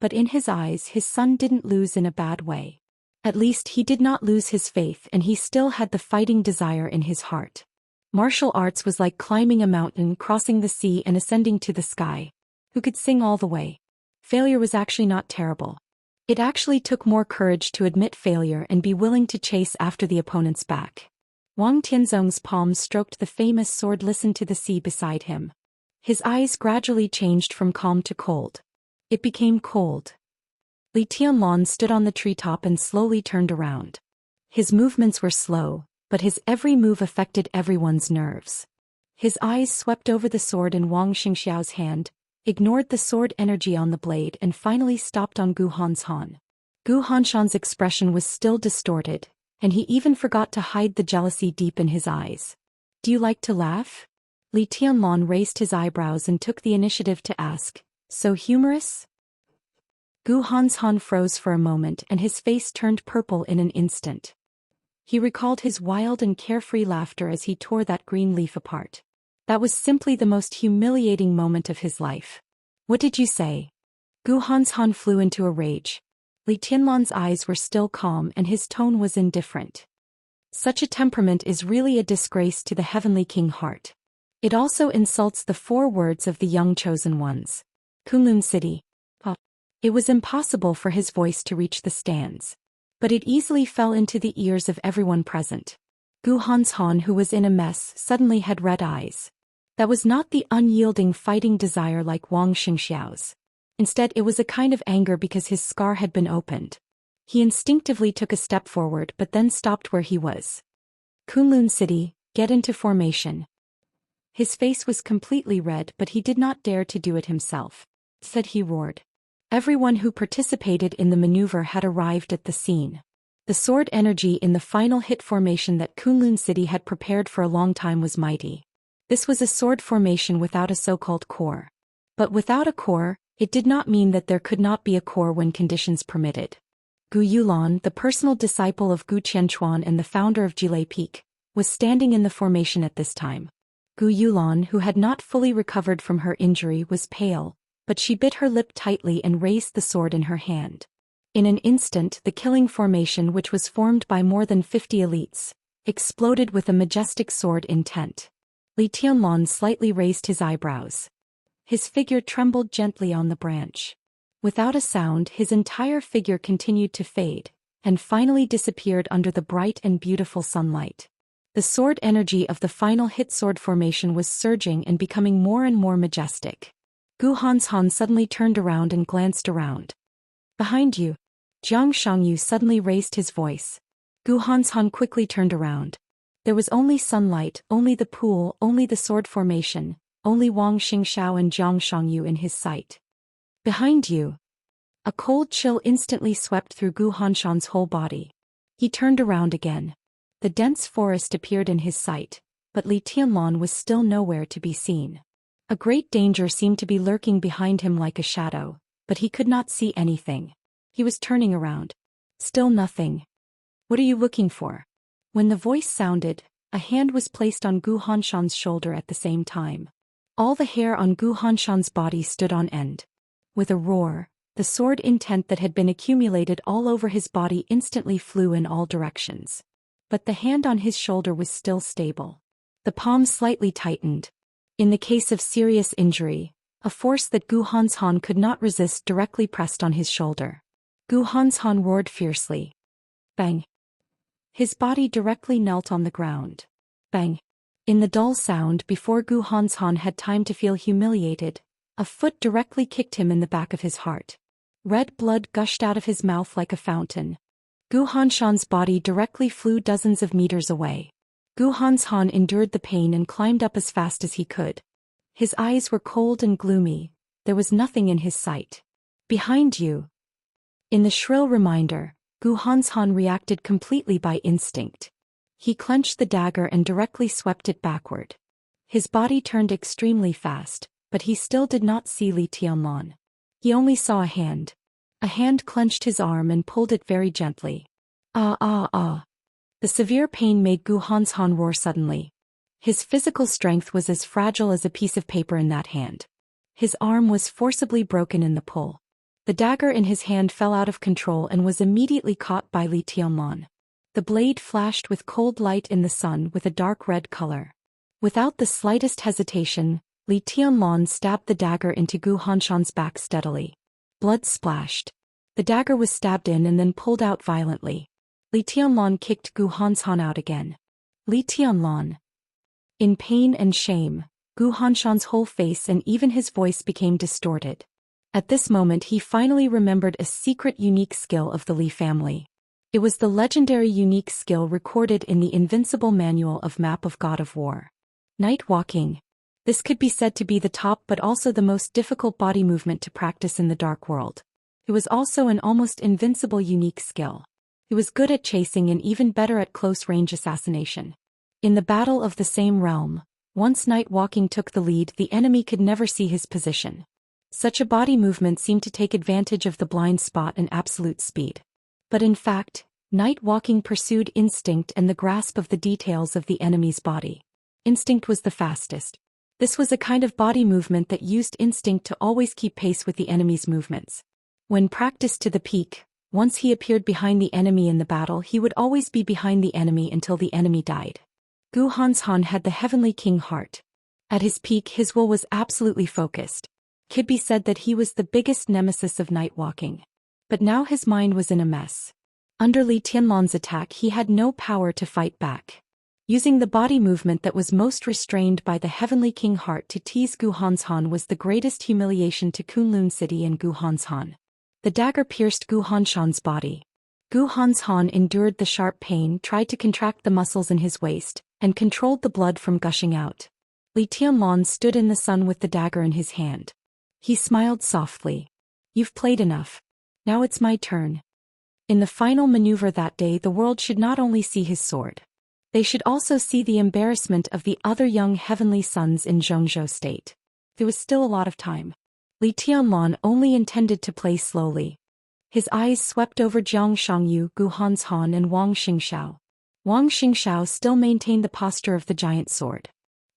But in his eyes, his son didn't lose in a bad way. At least he did not lose his faith, and he still had the fighting desire in his heart. Martial arts was like climbing a mountain, crossing the sea, and ascending to the sky. Who could sing all the way? Failure was actually not terrible. It actually took more courage to admit failure and be willing to chase after the opponent's back. Wang Tianzong's palms stroked the famous sword. Listened to the sea beside him. His eyes gradually changed from calm to cold. It became cold. Li Tianlan stood on the treetop and slowly turned around. His movements were slow, but his every move affected everyone's nerves. His eyes swept over the sword in Wang Xingxiao's hand, ignored the sword energy on the blade and finally stopped on Gu Hanshan. Gu Hanshan's expression was still distorted, and he even forgot to hide the jealousy deep in his eyes. Do you like to laugh? Li Tianlan raised his eyebrows and took the initiative to ask, so humorous? Gu Hanshan froze for a moment and his face turned purple in an instant. He recalled his wild and carefree laughter as he tore that green leaf apart. That was simply the most humiliating moment of his life. What did you say? Gu Hanshan flew into a rage. Li Tianlan's eyes were still calm and his tone was indifferent. Such a temperament is really a disgrace to the heavenly king heart. It also insults the 4 words of the young chosen ones. Kunlun City. It was impossible for his voice to reach the stands. But it easily fell into the ears of everyone present. Gu Hanshan, who was in a mess, suddenly had red eyes. That was not the unyielding fighting desire like Wang Xingxiao's. Instead, it was a kind of anger because his scar had been opened. He instinctively took a step forward but then stopped where he was. Kunlun City, get into formation. His face was completely red but he did not dare to do it himself. Said he roared. Everyone who participated in the maneuver had arrived at the scene. The sword energy in the final hit formation that Kunlun City had prepared for a long time was mighty. This was a sword formation without a so-called core. But without a core, it did not mean that there could not be a core when conditions permitted. Gu Yulan, the personal disciple of Gu Qianchuan and the founder of Jilei Peak, was standing in the formation at this time. Gu Yulan, who had not fully recovered from her injury, was pale, but she bit her lip tightly and raised the sword in her hand. In an instant, the killing formation, which was formed by more than 50 elites, exploded with a majestic sword intent. Li Tianlan slightly raised his eyebrows. His figure trembled gently on the branch. Without a sound, his entire figure continued to fade, and finally disappeared under the bright and beautiful sunlight. The sword energy of the final hit sword formation was surging and becoming more and more majestic. Gu Hanshan suddenly turned around and glanced around. Behind you. Jiang Shangyu suddenly raised his voice. Gu Hanshan quickly turned around. There was only sunlight, only the pool, only the sword formation, only Wang Xingxiao and Jiang Shangyu in his sight. Behind you. A cold chill instantly swept through Gu Hanshan's whole body. He turned around again. The dense forest appeared in his sight, but Li Tianlan was still nowhere to be seen. A great danger seemed to be lurking behind him like a shadow, but he could not see anything. He was turning around. Still nothing. What are you looking for? When the voice sounded, a hand was placed on Gu Hanshan's shoulder at the same time. All the hair on Gu Hanshan's body stood on end. With a roar, the sword intent that had been accumulated all over his body instantly flew in all directions. But the hand on his shoulder was still stable. The palm slightly tightened. In the case of serious injury, a force that Gu Hanshan could not resist directly pressed on his shoulder. Gu Hanshan roared fiercely. Bang! His body directly knelt on the ground. Bang! In the dull sound, before Gu Hanshan had time to feel humiliated, a foot directly kicked him in the back of his heart. Red blood gushed out of his mouth like a fountain. Gu Hanshan's body directly flew dozens of meters away. Gu Hanshan endured the pain and climbed up as fast as he could. His eyes were cold and gloomy, there was nothing in his sight. Behind you. In the shrill reminder, Gu Hanshan reacted completely by instinct. He clenched the dagger and directly swept it backward. His body turned extremely fast, but he still did not see Li Tianlan. He only saw a hand. A hand clenched his arm and pulled it very gently. Ah. The severe pain made Gu Hanshan roar suddenly. His physical strength was as fragile as a piece of paper in that hand. His arm was forcibly broken in the pull. The dagger in his hand fell out of control and was immediately caught by Li Tianlan. The blade flashed with cold light in the sun with a dark red color. Without the slightest hesitation, Li Tianlan stabbed the dagger into Gu Hanshan's back steadily. Blood splashed. The dagger was stabbed in and then pulled out violently. Li Tianlan kicked Gu Hanshan out again. Li Tianlan. In pain and shame, Gu Hanshan's whole face and even his voice became distorted. At this moment he finally remembered a secret unique skill of the Li family. It was the legendary unique skill recorded in the Invincible Manual of Map of God of War. Night walking. This could be said to be the top but also the most difficult body movement to practice in the dark world. It was also an almost invincible unique skill. He was good at chasing and even better at close-range assassination. In the battle of the same realm, once night walking took the lead, the enemy could never see his position. Such a body movement seemed to take advantage of the blind spot and absolute speed. But in fact, night walking pursued instinct and the grasp of the details of the enemy's body. Instinct was the fastest. This was a kind of body movement that used instinct to always keep pace with the enemy's movements. When practiced to the peak, once he appeared behind the enemy in the battle, he would always be behind the enemy until the enemy died. Gu Hanshan had the Heavenly King heart. At his peak, his will was absolutely focused. Could be said that he was the biggest nemesis of night walking. But now his mind was in a mess. Under Li Tianlan's attack, he had no power to fight back. Using the body movement that was most restrained by the Heavenly King heart to tease Gu Hanshan was the greatest humiliation to Kunlun City and Gu Hanshan. The dagger pierced Gu Hanshan's body. Gu Hanshan endured the sharp pain, tried to contract the muscles in his waist, and controlled the blood from gushing out. Li Tianlan stood in the sun with the dagger in his hand. He smiled softly. "You've played enough. Now it's my turn." In the final maneuver that day, the world should not only see his sword. They should also see the embarrassment of the other young heavenly sons in Zhou state. There was still a lot of time. Li Tianlan only intended to play slowly. His eyes swept over Jiang Shangyu, Gu Hanshan and Wang Xingxiao. Wang Xingxiao still maintained the posture of the giant sword.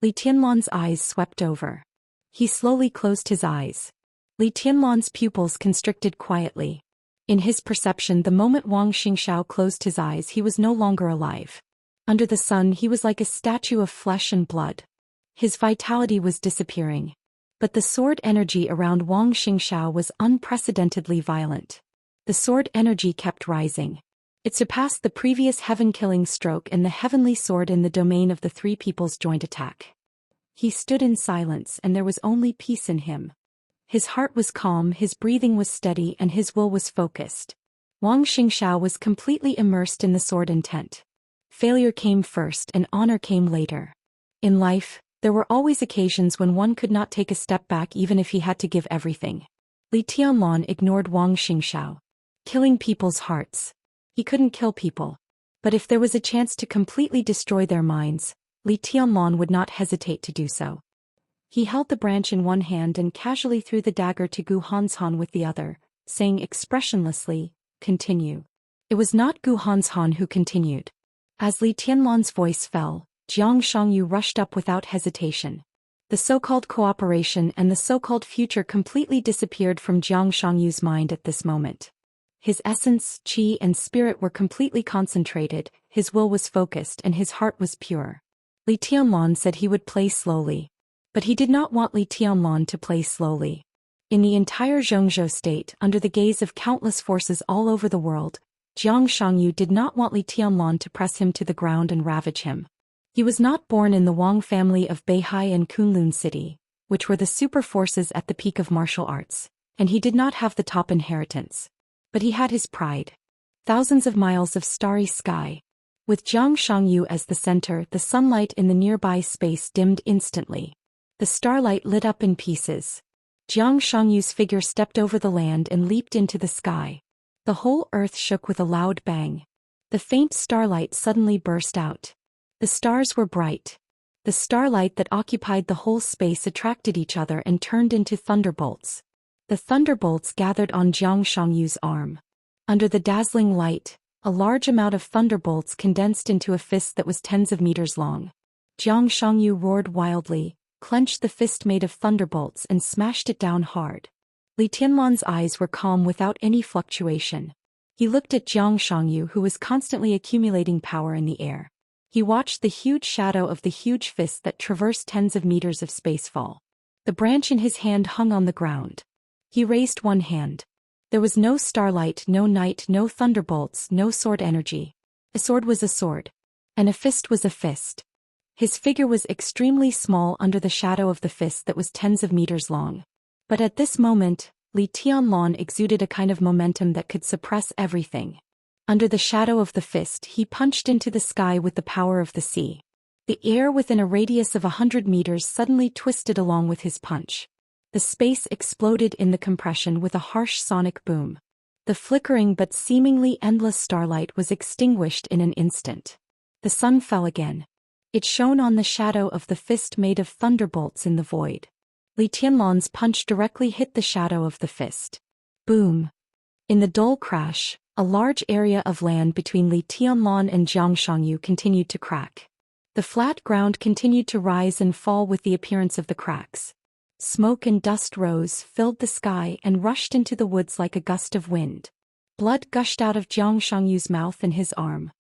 Li Tianlan's eyes swept over. He slowly closed his eyes. Li Tianlan's pupils constricted quietly. In his perception, the moment Wang Xingxiao closed his eyes, he was no longer alive. Under the sun, he was like a statue of flesh and blood. His vitality was disappearing. But the sword energy around Wang Xingxiao was unprecedentedly violent. The sword energy kept rising. It surpassed the previous heaven-killing stroke and the heavenly sword in the domain of the three people's joint attack. He stood in silence, and there was only peace in him. His heart was calm, his breathing was steady, and his will was focused. Wang Xingxiao was completely immersed in the sword intent. Failure came first and honor came later. In life, there were always occasions when one could not take a step back even if he had to give everything. Li Tianlan ignored Wang Xingxiao. Killing people's hearts. He couldn't kill people. But if there was a chance to completely destroy their minds, Li Tianlan would not hesitate to do so. He held the branch in one hand and casually threw the dagger to Gu Hanshan with the other, saying expressionlessly, "Continue." It was not Gu Hanshan who continued. As Li Tianlan's voice fell, Jiang Shangyu rushed up without hesitation. The so-called cooperation and the so-called future completely disappeared from Jiang Shangyu's mind at this moment. His essence, qi and spirit were completely concentrated, his will was focused and his heart was pure. Li Tianlan said he would play slowly. But he did not want Li Tianlan to play slowly. In the entire Zhou state, under the gaze of countless forces all over the world, Jiang Shangyu did not want Li Tianlan to press him to the ground and ravage him. He was not born in the Wang family of Beihai and Kunlun City, which were the super forces at the peak of martial arts, and he did not have the top inheritance. But he had his pride. Thousands of miles of starry sky. With Jiang Shangyu as the center, the sunlight in the nearby space dimmed instantly. The starlight lit up in pieces. Jiang Shangyu's figure stepped over the land and leaped into the sky. The whole earth shook with a loud bang. The faint starlight suddenly burst out. The stars were bright. The starlight that occupied the whole space attracted each other and turned into thunderbolts. The thunderbolts gathered on Jiang Shangyu's arm. Under the dazzling light, a large amount of thunderbolts condensed into a fist that was tens of meters long. Jiang Shangyu roared wildly, clenched the fist made of thunderbolts and smashed it down hard. Li Tianlan's eyes were calm without any fluctuation. He looked at Jiang Shangyu, who was constantly accumulating power in the air. He watched the huge shadow of the huge fist that traversed tens of meters of space fall. The branch in his hand hung on the ground. He raised one hand. There was no starlight, no night, no thunderbolts, no sword energy. A sword was a sword. And a fist was a fist. His figure was extremely small under the shadow of the fist that was tens of meters long. But at this moment, Li Tianlan exuded a kind of momentum that could suppress everything. Under the shadow of the fist, he punched into the sky with the power of the sea. The air within a radius of 100 meters suddenly twisted along with his punch. The space exploded in the compression with a harsh sonic boom. The flickering but seemingly endless starlight was extinguished in an instant. The sun fell again. It shone on the shadow of the fist made of thunderbolts in the void. Li Tianlan's punch directly hit the shadow of the fist. Boom! In the dull crash, a large area of land between Li Tianlan and Xianxia continued to crack. The flat ground continued to rise and fall with the appearance of the cracks. Smoke and dust rose, filled the sky, and rushed into the woods like a gust of wind. Blood gushed out of Xianxia's mouth and his arm.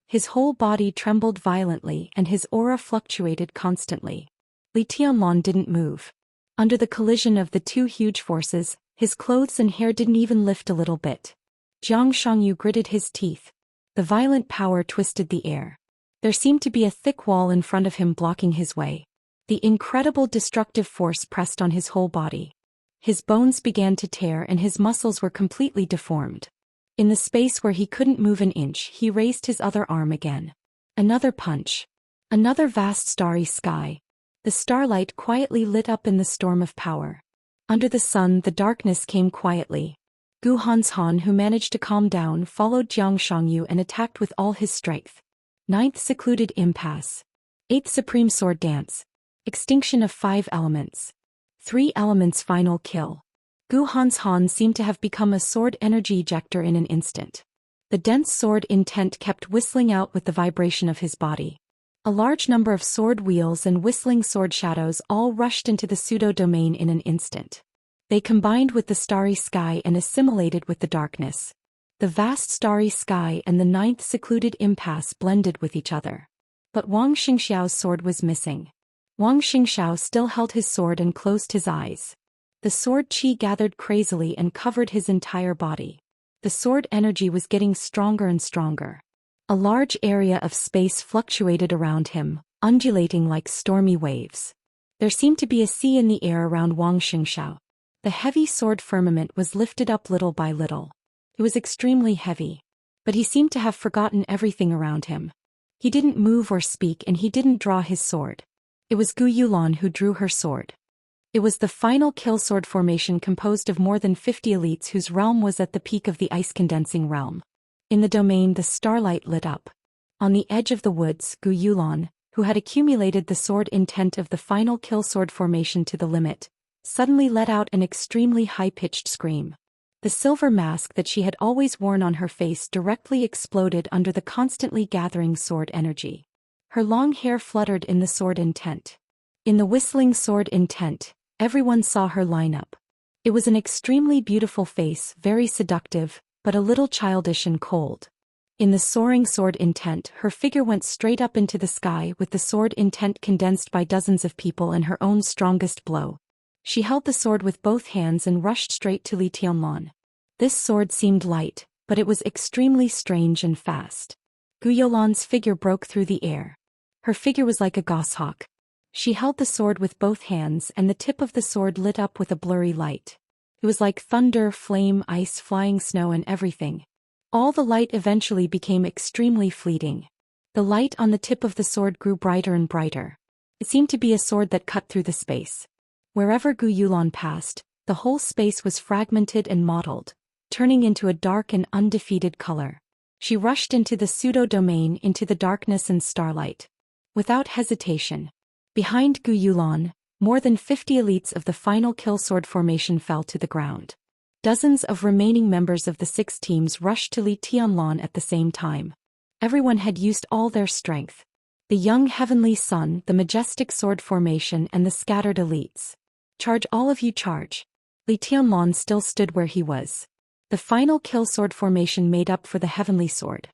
His whole body trembled violently and his aura fluctuated constantly. Li Tianlan didn't move. Under the collision of the two huge forces, his clothes and hair didn't even lift a little bit. Xianxia gritted his teeth. The violent power twisted the air. There seemed to be a thick wall in front of him blocking his way. The incredible destructive force pressed on his whole body. His bones began to tear and his muscles were completely deformed. In the space where he couldn't move an inch, he raised his other arm again. Another punch. Another vast starry sky. The starlight quietly lit up in the storm of power. Under the sun, the darkness came quietly. Gu Hanshan, who managed to calm down, followed Jiang Shangyu and attacked with all his strength. 9th Secluded Impasse. 8th Supreme Sword Dance. Extinction of 5 elements. 3 elements final kill. Gu Hanshan seemed to have become a sword energy ejector in an instant. The dense sword intent kept whistling out with the vibration of his body. A large number of sword wheels and whistling sword shadows all rushed into the pseudo-domain in an instant. They combined with the starry sky and assimilated with the darkness. The vast starry sky and the 9th Secluded Impasse blended with each other. But Wang Xingxiao's sword was missing. Wang Xingxiao still held his sword and closed his eyes. The sword qi gathered crazily and covered his entire body. The sword energy was getting stronger and stronger. A large area of space fluctuated around him, undulating like stormy waves. There seemed to be a sea in the air around Wang Xingxiao. The heavy sword firmament was lifted up little by little. It was extremely heavy. But he seemed to have forgotten everything around him. He didn't move or speak and he didn't draw his sword. It was Gu Yulan who drew her sword. It was the final kill sword formation composed of more than 50 elites whose realm was at the peak of the ice-condensing realm. In the domain the starlight lit up. On the edge of the woods, Gu Yulan, who had accumulated the sword intent of the final kill sword formation to the limit, suddenly let out an extremely high-pitched scream. The silver mask that she had always worn on her face directly exploded under the constantly gathering sword energy. Her long hair fluttered in the sword intent. In the whistling sword intent, everyone saw her line up. It was an extremely beautiful face, very seductive, but a little childish and cold. In the soaring sword intent, her figure went straight up into the sky with the sword intent condensed by dozens of people and her own strongest blow. She held the sword with both hands and rushed straight to Li Tianlan. This sword seemed light, but it was extremely strange and fast. Gu Yulan's figure broke through the air. Her figure was like a goshawk. She held the sword with both hands and the tip of the sword lit up with a blurry light. It was like thunder, flame, ice, flying snow and everything. All the light eventually became extremely fleeting. The light on the tip of the sword grew brighter and brighter. It seemed to be a sword that cut through the space. Wherever Gu Yulan passed, the whole space was fragmented and mottled, turning into a dark and undefeated color. She rushed into the pseudo-domain into the darkness and starlight. Without hesitation. Behind Gu Yulan, more than 50 elites of the final kill sword formation fell to the ground. Dozens of remaining members of the 6 teams rushed to Li Tianlan at the same time. Everyone had used all their strength. The young heavenly sun, the majestic sword formation and the scattered elites. Charge all of you, charge. Li Tianlan still stood where he was. The final kill sword formation made up for the heavenly sword.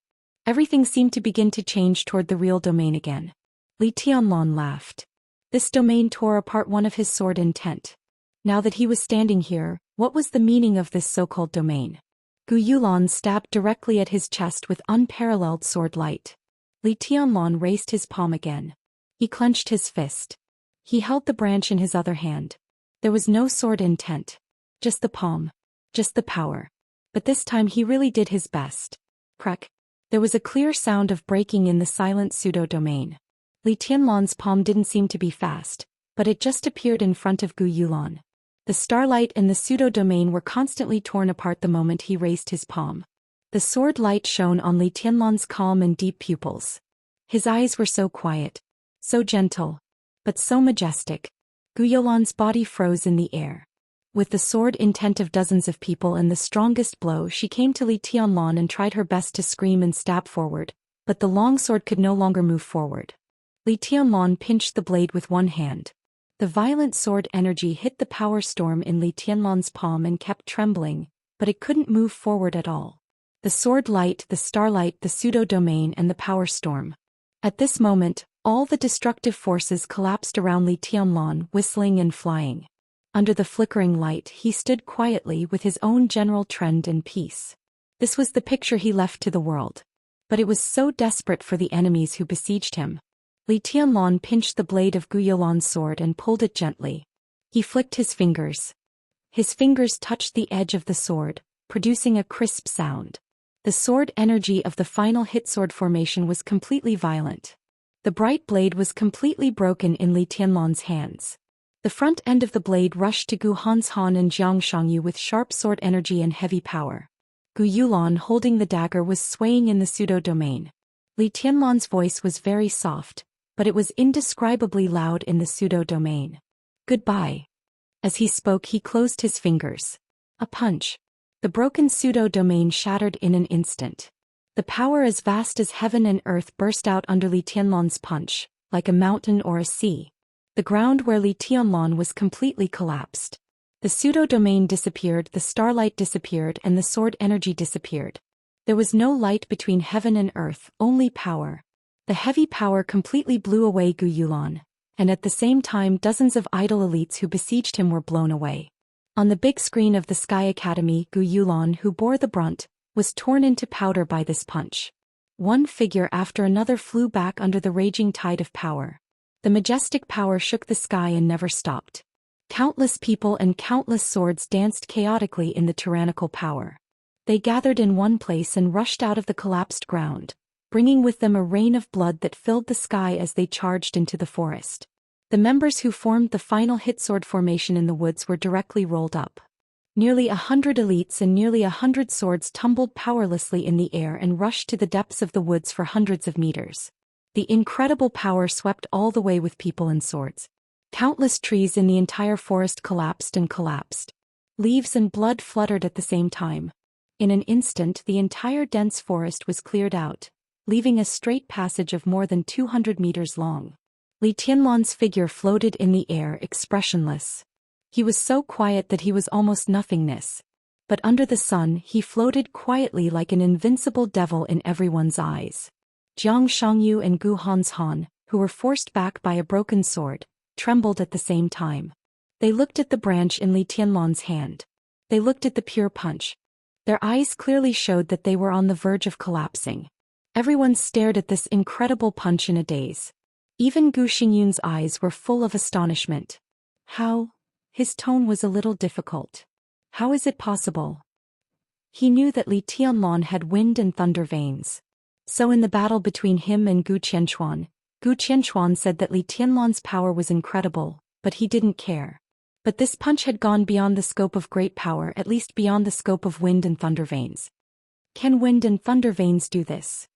Everything seemed to begin to change toward the real domain again. Li Tianlan laughed. This domain tore apart one of his sword intent. Now that he was standing here, what was the meaning of this so-called domain? Gu Yulan stabbed directly at his chest with unparalleled sword light. Li Tianlan raised his palm again. He clenched his fist. He held the branch in his other hand. There was no sword intent. Just the palm. Just the power. But this time he really did his best. Crack. There was a clear sound of breaking in the silent pseudo-domain. Li Tianlan's palm didn't seem to be fast, but it just appeared in front of Gu Yulan. The starlight and the pseudo-domain were constantly torn apart the moment he raised his palm. The sword light shone on Li Tianlan's calm and deep pupils. His eyes were so quiet, so gentle, but so majestic. Gu Yulan's body froze in the air. With the sword intent of dozens of people and the strongest blow, she came to Li Tianlan and tried her best to scream and stab forward, but the long sword could no longer move forward. Li Tianlan pinched the blade with one hand. The violent sword energy hit the power storm in Li Tianlan's palm and kept trembling, but it couldn't move forward at all. The sword light, the starlight, the pseudo-domain and the power storm. At this moment, all the destructive forces collapsed around Li Tianlan, whistling and flying. Under the flickering light, he stood quietly with his own general trend and peace. This was the picture he left to the world. But it was so desperate for the enemies who besieged him. Li Tianlan pinched the blade of Gu Yulan's sword and pulled it gently. He flicked his fingers. His fingers touched the edge of the sword, producing a crisp sound. The sword energy of the final hit sword formation was completely violent. The bright blade was completely broken in Li Tianlan's hands. The front end of the blade rushed to Gu Hanshan and Xianxia with sharp sword energy and heavy power. Gu Yulan, holding the dagger, was swaying in the pseudo-domain. Li Tianlan's voice was very soft, but it was indescribably loud in the pseudo-domain. Goodbye. As he spoke, he closed his fingers. A punch. The broken pseudo-domain shattered in an instant. The power as vast as heaven and earth burst out under Li Tianlan's punch, like a mountain or a sea. The ground where Li Tianlan was completely collapsed. The pseudo-domain disappeared, the starlight disappeared, and the sword energy disappeared. There was no light between heaven and earth, only power. The heavy power completely blew away Gu Yulan, and at the same time dozens of idol elites who besieged him were blown away. On the big screen of the Sky Academy, Gu Yulan, who bore the brunt, was torn into powder by this punch. One figure after another flew back under the raging tide of power. The majestic power shook the sky and never stopped. Countless people and countless swords danced chaotically in the tyrannical power. They gathered in one place and rushed out of the collapsed ground, bringing with them a rain of blood that filled the sky as they charged into the forest. The members who formed the final hit sword formation in the woods were directly rolled up. Nearly 100 elites and nearly 100 swords tumbled powerlessly in the air and rushed to the depths of the woods for hundreds of meters. The incredible power swept all the way with people and swords. Countless trees in the entire forest collapsed and collapsed. Leaves and blood fluttered at the same time. In an instant, the entire dense forest was cleared out, leaving a straight passage of more than 200 meters long. Li Tianlan's figure floated in the air, expressionless. He was so quiet that he was almost nothingness. But under the sun, he floated quietly like an invincible devil in everyone's eyes. Jiang Shangyu and Gu Hanshan, who were forced back by a broken sword, trembled at the same time. They looked at the branch in Li Tianlan's hand. They looked at the pure punch. Their eyes clearly showed that they were on the verge of collapsing. Everyone stared at this incredible punch in a daze. Even Gu Xingyun's eyes were full of astonishment. How? His tone was a little difficult. How is it possible? He knew that Li Tianlan had wind and thunder veins. So in the battle between him and Gu Qianchuan said that Li Tianlan's power was incredible, but he didn't care. But this punch had gone beyond the scope of great power, at least beyond the scope of wind and thunder veins. Can wind and thunder veins do this?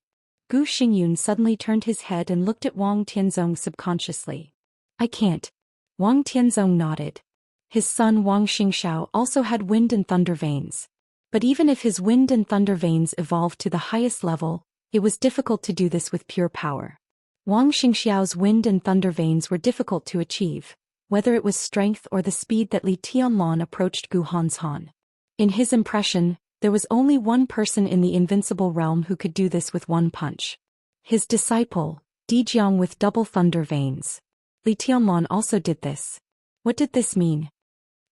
Gu Xingyun suddenly turned his head and looked at Wang Tianzong subconsciously. I can't. Wang Tianzong nodded. His son Wang Xingxiao also had wind and thunder veins. But even if his wind and thunder veins evolved to the highest level, it was difficult to do this with pure power. Wang Xingxiao's wind and thunder veins were difficult to achieve, whether it was strength or the speed that Li Tianlan approached Gu Hanshan. In his impression, there was only one person in the invincible realm who could do this with one punch. His disciple, Dijiang with double thunder veins. Li Tianlan also did this. What did this mean?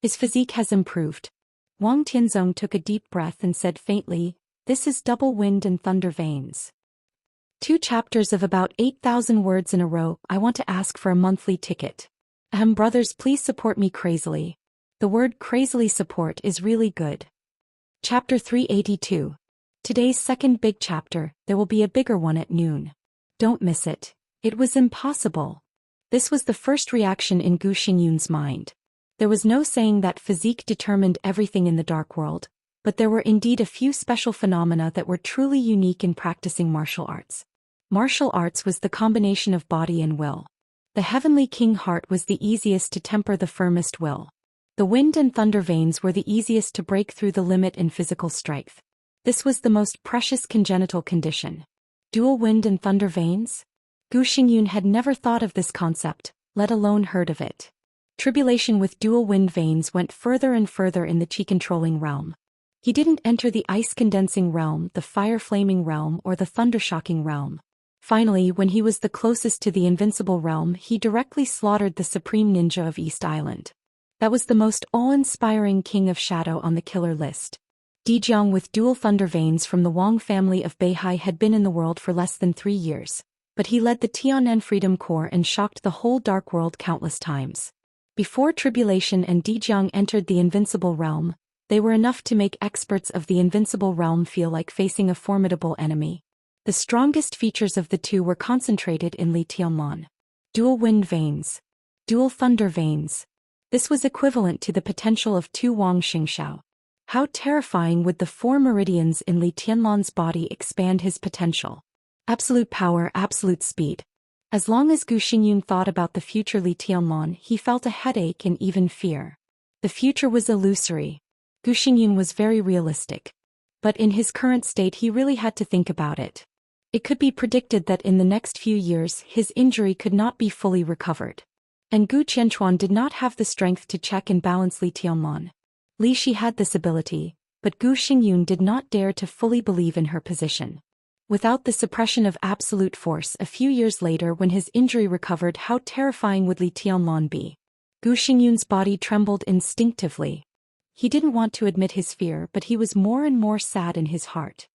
His physique has improved. Wang Tianzong took a deep breath and said faintly, this is double wind and thunder veins. 2 chapters of about 8,000 words in a row. I want to ask for a monthly ticket. Brothers, please support me crazily. The word crazily support is really good. Chapter 382. Today's second big chapter, there will be a bigger one at noon. Don't miss it. It was impossible. This was the first reaction in Gu Xingyun's mind. There was no saying that physique determined everything in the dark world, but there were indeed a few special phenomena that were truly unique in practicing martial arts. Martial arts was the combination of body and will. The heavenly king heart was the easiest to temper the firmest will. The wind and thunder veins were the easiest to break through the limit in physical strength. This was the most precious congenital condition. Dual wind and thunder veins? Gu Xingyun had never thought of this concept, let alone heard of it. Tribulation with dual wind veins went further and further in the chi-controlling realm. He didn't enter the ice-condensing realm, the fire-flaming realm, or the thunder-shocking realm. Finally, when he was the closest to the invincible realm, he directly slaughtered the supreme ninja of East Island. That was the most awe-inspiring king of shadow on the killer list. Dijiang with dual thunder veins from the Wang family of Beihai had been in the world for less than 3 years, but he led the Tianan Freedom Corps and shocked the whole dark world countless times. Before Tribulation and Dijiang entered the invincible realm, they were enough to make experts of the invincible realm feel like facing a formidable enemy. The strongest features of the two were concentrated in Li Tianlan. Dual wind veins. Dual thunder veins. This was equivalent to the potential of 2 Wang Xingxiao. How terrifying would the 4 meridians in Li Tianlan's body expand his potential? Absolute power, absolute speed. As long as Gu Xingyun thought about the future Li Tianlan, he felt a headache and even fear. The future was illusory. Gu Xingyun was very realistic. But in his current state he really had to think about it. It could be predicted that in the next few years his injury could not be fully recovered. And Gu Qianchuan did not have the strength to check and balance Li Tianlan. Li Shi had this ability, but Gu Xingyun did not dare to fully believe in her position. Without the suppression of absolute force a few years later when his injury recovered, how terrifying would Li Tianlan be? Gu Xingyun's body trembled instinctively. He didn't want to admit his fear, but he was more and more sad in his heart.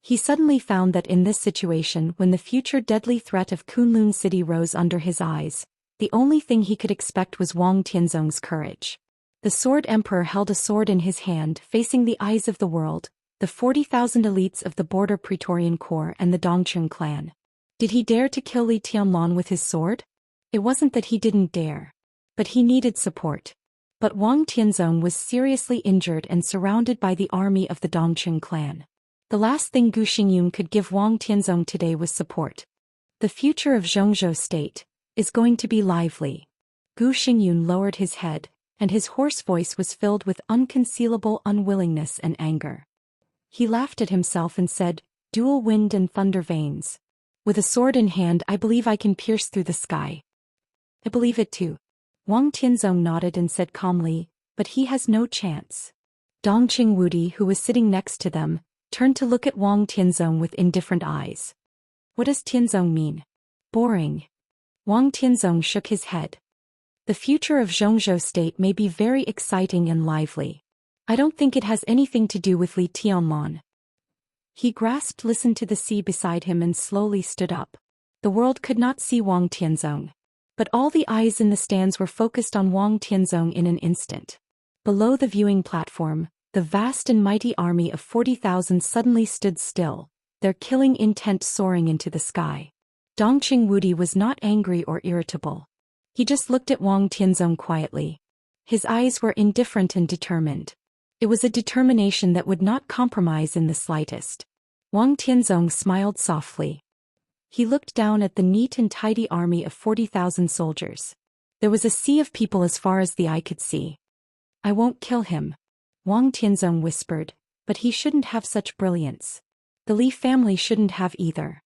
He suddenly found that in this situation, when the future deadly threat of Kunlun City rose under his eyes, the only thing he could expect was Wang Tianzong's courage. The Sword Emperor held a sword in his hand, facing the eyes of the world, the 40,000 elites of the Border Praetorian Corps and the Dongcheng clan. Did he dare to kill Li Tianlan with his sword? It wasn't that he didn't dare. But he needed support. But Wang Tianzong was seriously injured and surrounded by the army of the Dongcheng clan. The last thing Gu Xingyun could give Wang Tianzong today was support. The future of Zhongzhou state is going to be lively. Gu Xingyun lowered his head, and his hoarse voice was filled with unconcealable unwillingness and anger. He laughed at himself and said, "Dual wind and thunder veins. With a sword in hand, I believe I can pierce through the sky." "I believe it too." Wang Tianzong nodded and said calmly, "But he has no chance." Dongqing Wudi, who was sitting next to them, turned to look at Wang Tianzong with indifferent eyes. "What does Tianzong mean?" "Boring." Wang Tianzong shook his head. "The future of Zhongzhou state may be very exciting and lively. I don't think it has anything to do with Li Tianlan." He grasped, listened to the sea beside him and slowly stood up. The world could not see Wang Tianzong. But all the eyes in the stands were focused on Wang Tianzong in an instant. Below the viewing platform, the vast and mighty army of 40,000 suddenly stood still, their killing intent soaring into the sky. Dongqing Wudi was not angry or irritable. He just looked at Wang Tianzong quietly. His eyes were indifferent and determined. It was a determination that would not compromise in the slightest. Wang Tianzong smiled softly. He looked down at the neat and tidy army of 40,000 soldiers. There was a sea of people as far as the eye could see. "I won't kill him," Wang Tianzong whispered, "but he shouldn't have such brilliance. The Li family shouldn't have either."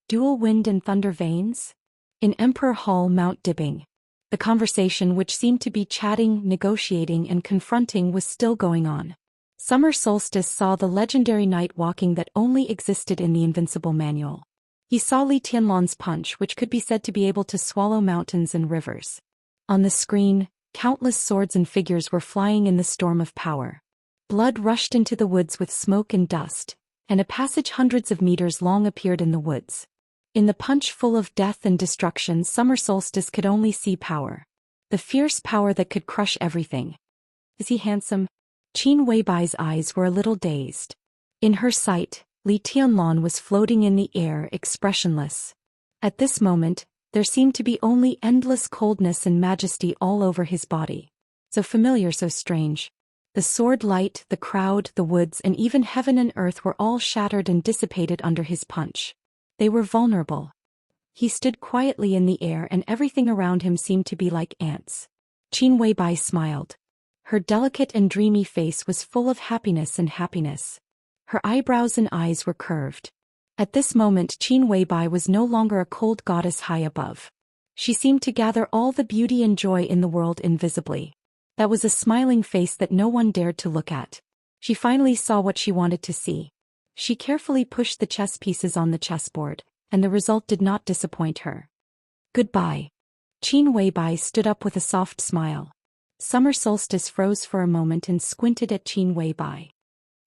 Dual wind and thunder veins? In Emperor Hall Mount Dibbing. The conversation, which seemed to be chatting, negotiating and confronting, was still going on. Summer Solstice saw the legendary night walking that only existed in the Invincible Manual. He saw Li Tianlan's punch, which could be said to be able to swallow mountains and rivers. On the screen, countless swords and figures were flying in the storm of power. Blood rushed into the woods with smoke and dust, and a passage hundreds of meters long appeared in the woods. In the punch full of death and destruction, Summer Solstice could only see power. The fierce power that could crush everything. "Is he handsome?" Qin Weibai's eyes were a little dazed. In her sight, Li Tianlan was floating in the air, expressionless. At this moment, there seemed to be only endless coldness and majesty all over his body. So familiar, so strange. The sword light, the crowd, the woods, and even heaven and earth were all shattered and dissipated under his punch. They were vulnerable. He stood quietly in the air and everything around him seemed to be like ants. Qin Weibai smiled. Her delicate and dreamy face was full of happiness and happiness. Her eyebrows and eyes were curved. At this moment Qin Weibai was no longer a cold goddess high above. She seemed to gather all the beauty and joy in the world invisibly. That was a smiling face that no one dared to look at. She finally saw what she wanted to see. She carefully pushed the chess pieces on the chessboard, and the result did not disappoint her. Goodbye. Qin Weibai stood up with a soft smile. Summer Solstice froze for a moment and squinted at Qin Weibai.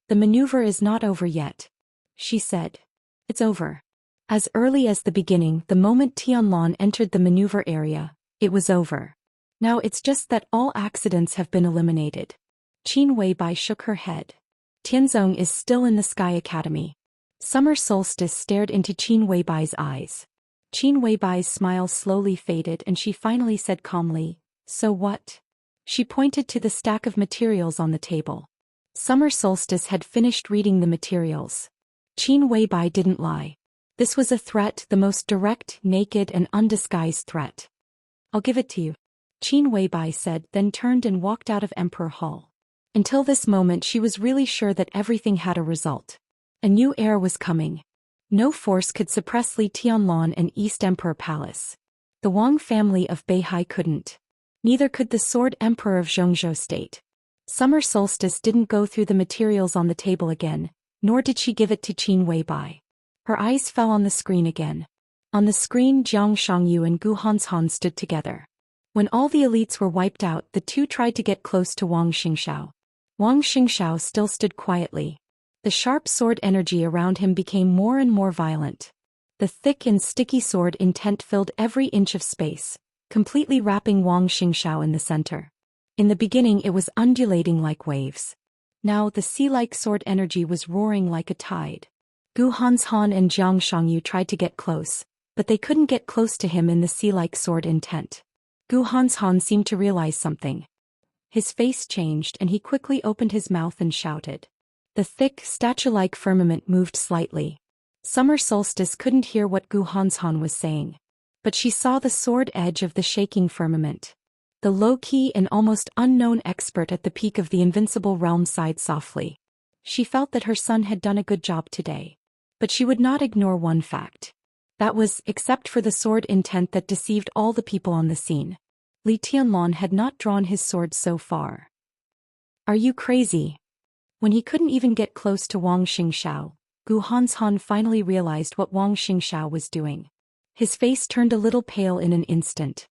The maneuver is not over yet, she said. It's over. As early as the beginning, the moment Tianlan entered the maneuver area, it was over. Now it's just that all accidents have been eliminated. Qin Weibai shook her head. Tianzong is still in the Sky Academy. Summer Solstice stared into Qin Weibai's eyes. Qin Weibai's smile slowly faded and she finally said calmly, "So what?" She pointed to the stack of materials on the table. Summer Solstice had finished reading the materials. Qin Weibai didn't lie. This was a threat, the most direct, naked and undisguised threat. "I'll give it to you," Qin Weibai said, then turned and walked out of Emperor Hall. Until this moment she was really sure that everything had a result. A new era was coming. No force could suppress Li Tianlan and East Emperor Palace. The Wang family of Beihai couldn't. Neither could the Sword Emperor of Zhongzhou State. Summer Solstice didn't go through the materials on the table again, nor did she give it to Qin Weibai. Her eyes fell on the screen again. On the screen Jiang Shangyu and Gu Hanshan stood together. When all the elites were wiped out, the two tried to get close to Wang Xingxiao. Wang Xingxiao still stood quietly. The sharp sword energy around him became more and more violent. The thick and sticky sword intent filled every inch of space, completely wrapping Wang Xingxiao in the center. In the beginning it was undulating like waves. Now the sea-like sword energy was roaring like a tide. Gu Hanshan and Jiang Shangyu tried to get close, but they couldn't get close to him in the sea-like sword intent. Gu Hanshan seemed to realize something. His face changed and he quickly opened his mouth and shouted. The thick, statue-like firmament moved slightly. Summer Solstice couldn't hear what Gu Hanshan was saying. But she saw the sword edge of the shaking firmament. The low-key and almost unknown expert at the peak of the invincible realm sighed softly. She felt that her son had done a good job today. But she would not ignore one fact. That was, except for the sword intent that deceived all the people on the scene, Li Tianlan had not drawn his sword so far. "Are you crazy?" When he couldn't even get close to Wang Xingxiao, Gu Hanshan finally realized what Wang Xingxiao was doing. His face turned a little pale in an instant.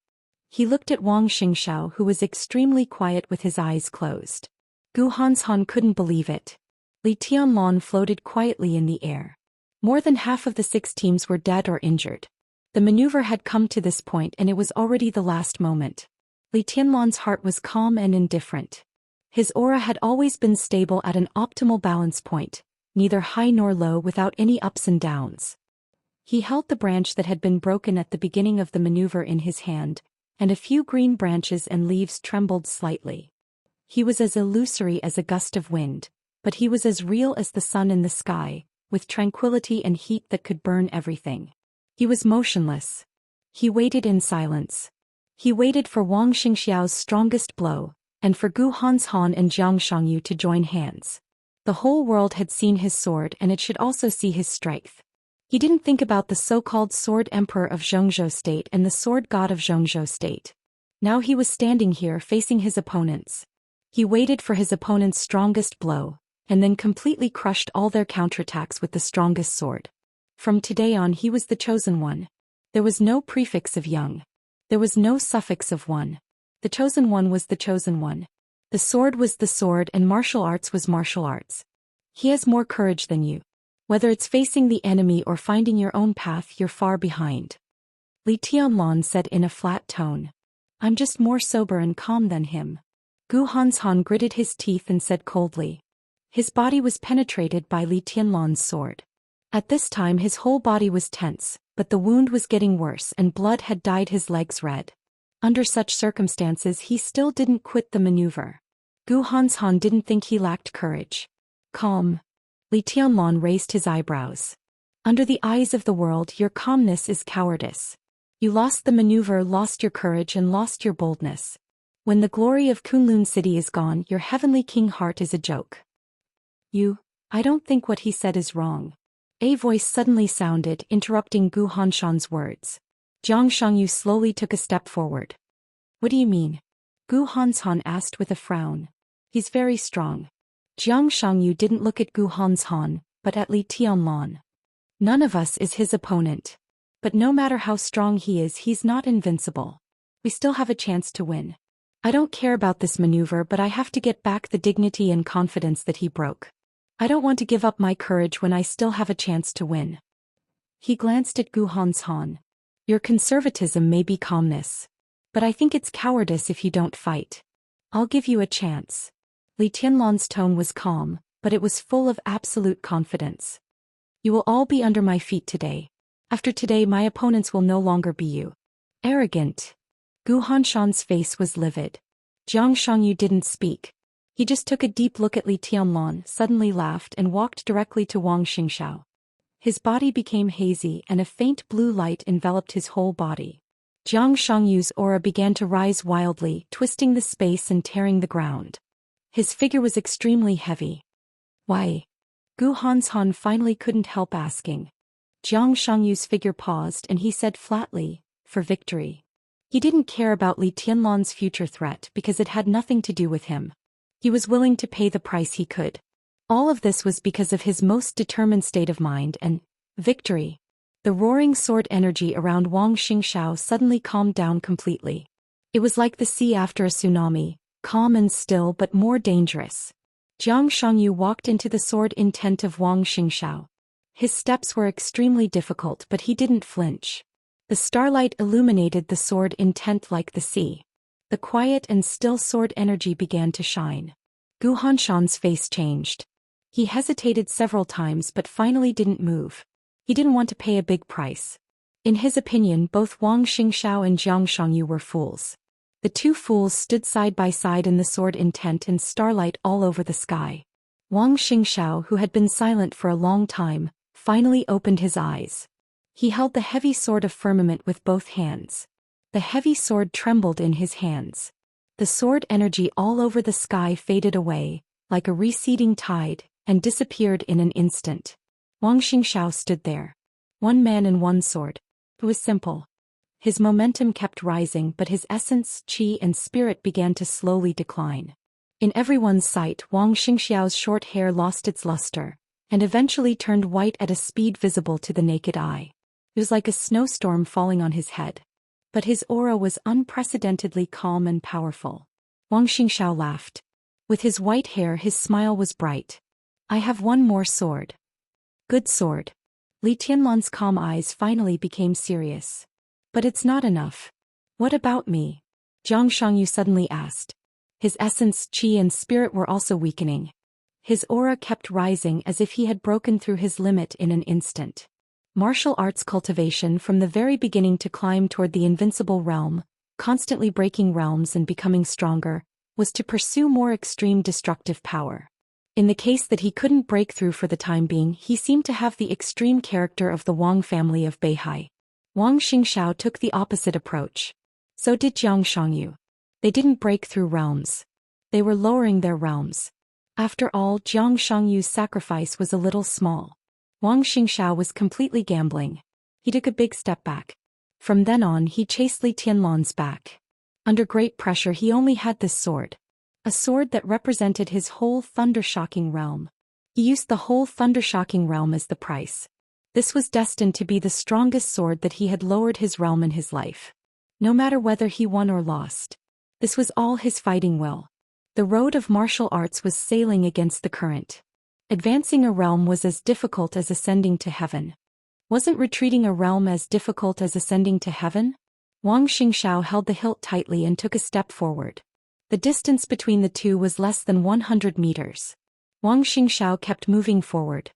He looked at Wang Xingxiao, who was extremely quiet with his eyes closed. Gu Hanshan couldn't believe it. Li Tianlan floated quietly in the air. More than half of the 6 teams were dead or injured. The maneuver had come to this point and it was already the last moment. Li Tianlan's heart was calm and indifferent. His aura had always been stable at an optimal balance point, neither high nor low, without any ups and downs. He held the branch that had been broken at the beginning of the maneuver in his hand, and a few green branches and leaves trembled slightly. He was as illusory as a gust of wind, but he was as real as the sun in the sky, with tranquility and heat that could burn everything. He was motionless. He waited in silence. He waited for Wang Xingxiao's strongest blow, and for Gu Hanshan and Jiang Shangyu to join hands. The whole world had seen his sword and it should also see his strength. He didn't think about the so-called Sword Emperor of Zhongzhou State and the Sword God of Zhongzhou State. Now he was standing here facing his opponents. He waited for his opponent's strongest blow, and then completely crushed all their counterattacks with the strongest sword. From today on he was the chosen one. There was no prefix of young. There was no suffix of one. The chosen one was the chosen one. The sword was the sword and martial arts was martial arts. He has more courage than you. Whether it's facing the enemy or finding your own path, you're far behind. Li Tianlan said in a flat tone. I'm just more sober and calm than him. Gu Hanshan gritted his teeth and said coldly. His body was penetrated by Li Tianlan's sword. At this time his whole body was tense, but the wound was getting worse and blood had dyed his legs red. Under such circumstances he still didn't quit the maneuver. Gu Hanshan didn't think he lacked courage. Calm. Li Tianlan raised his eyebrows. Under the eyes of the world your calmness is cowardice. You lost the maneuver, lost your courage and lost your boldness. When the glory of Kunlun City is gone, your heavenly king heart is a joke. I don't think what he said is wrong. A voice suddenly sounded, interrupting Gu Hanshan's words. Jiang Shangyu slowly took a step forward. What do you mean? Gu Hanshan asked with a frown. He's very strong. Jiang Shangyu didn't look at Gu Hanshan, but at Li Tianlan. None of us is his opponent. But no matter how strong he is, he's not invincible. We still have a chance to win. I don't care about this maneuver, but I have to get back the dignity and confidence that he broke. I don't want to give up my courage when I still have a chance to win. He glanced at Gu Hanshan. Your conservatism may be calmness. But I think it's cowardice if you don't fight. I'll give you a chance. Li Tianlan's tone was calm, but it was full of absolute confidence. You will all be under my feet today. After today my opponents will no longer be you. Arrogant. Gu Hanshan's face was livid. Jiang Shangyu didn't speak. He just took a deep look at Li Tianlan, suddenly laughed and walked directly to Wang Xingxiao. His body became hazy and a faint blue light enveloped his whole body. Jiang Shangyu's aura began to rise wildly, twisting the space and tearing the ground. His figure was extremely heavy. Why? Gu Hanshan finally couldn't help asking. Jiang Shangyu's figure paused and he said flatly, for victory. He didn't care about Li Tianlan's future threat because it had nothing to do with him. He was willing to pay the price he could. All of this was because of his most determined state of mind and victory. The roaring sword energy around Wang Xingxiao suddenly calmed down completely. It was like the sea after a tsunami, calm and still but more dangerous. Jiang Shangyu walked into the sword intent of Wang Xingxiao. His steps were extremely difficult but he didn't flinch. The starlight illuminated the sword intent like the sea. The quiet and still sword energy began to shine. Gu Hanshan's face changed. He hesitated several times but finally didn't move. He didn't want to pay a big price. In his opinion, both Wang Xingxiao and Jiang Shangyu were fools. The two fools stood side by side in the sword intent and starlight all over the sky. Wang Xingxiao, who had been silent for a long time, finally opened his eyes. He held the heavy sword of firmament with both hands. The heavy sword trembled in his hands. The sword energy all over the sky faded away, like a receding tide, and disappeared in an instant. Wang Xingxiao stood there. One man and one sword. It was simple. His momentum kept rising but his essence, qi and spirit began to slowly decline. In everyone's sight, Wang Xingxiao's short hair lost its luster, and eventually turned white at a speed visible to the naked eye. It was like a snowstorm falling on his head. But his aura was unprecedentedly calm and powerful. Wang Xingxiao laughed. With his white hair his smile was bright. I have one more sword. Good sword. Li Tianlan's calm eyes finally became serious. But it's not enough. What about me? Jiang Shangyu suddenly asked. His essence, qi and spirit were also weakening. His aura kept rising as if he had broken through his limit in an instant. Martial arts cultivation from the very beginning to climb toward the invincible realm, constantly breaking realms and becoming stronger, was to pursue more extreme destructive power. In the case that he couldn't break through for the time being, he seemed to have the extreme character of the Wang family of Beihai. Wang Xingxiao took the opposite approach. So did Jiang Shangyu. They didn't break through realms. They were lowering their realms. After all, Jiang Shangyu's sacrifice was a little small. Wang Xingxiao was completely gambling. He took a big step back. From then on he chased Li Tianlan's back. Under great pressure he only had this sword. A sword that represented his whole thunder-shocking realm. He used the whole thunder-shocking realm as the price. This was destined to be the strongest sword that he had lowered his realm in his life. No matter whether he won or lost. This was all his fighting will. The road of martial arts was sailing against the current. Advancing a realm was as difficult as ascending to heaven. Wasn't retreating a realm as difficult as ascending to heaven? Wang Xingxiao held the hilt tightly and took a step forward. The distance between the two was less than 100 meters. Wang Xingxiao kept moving forward.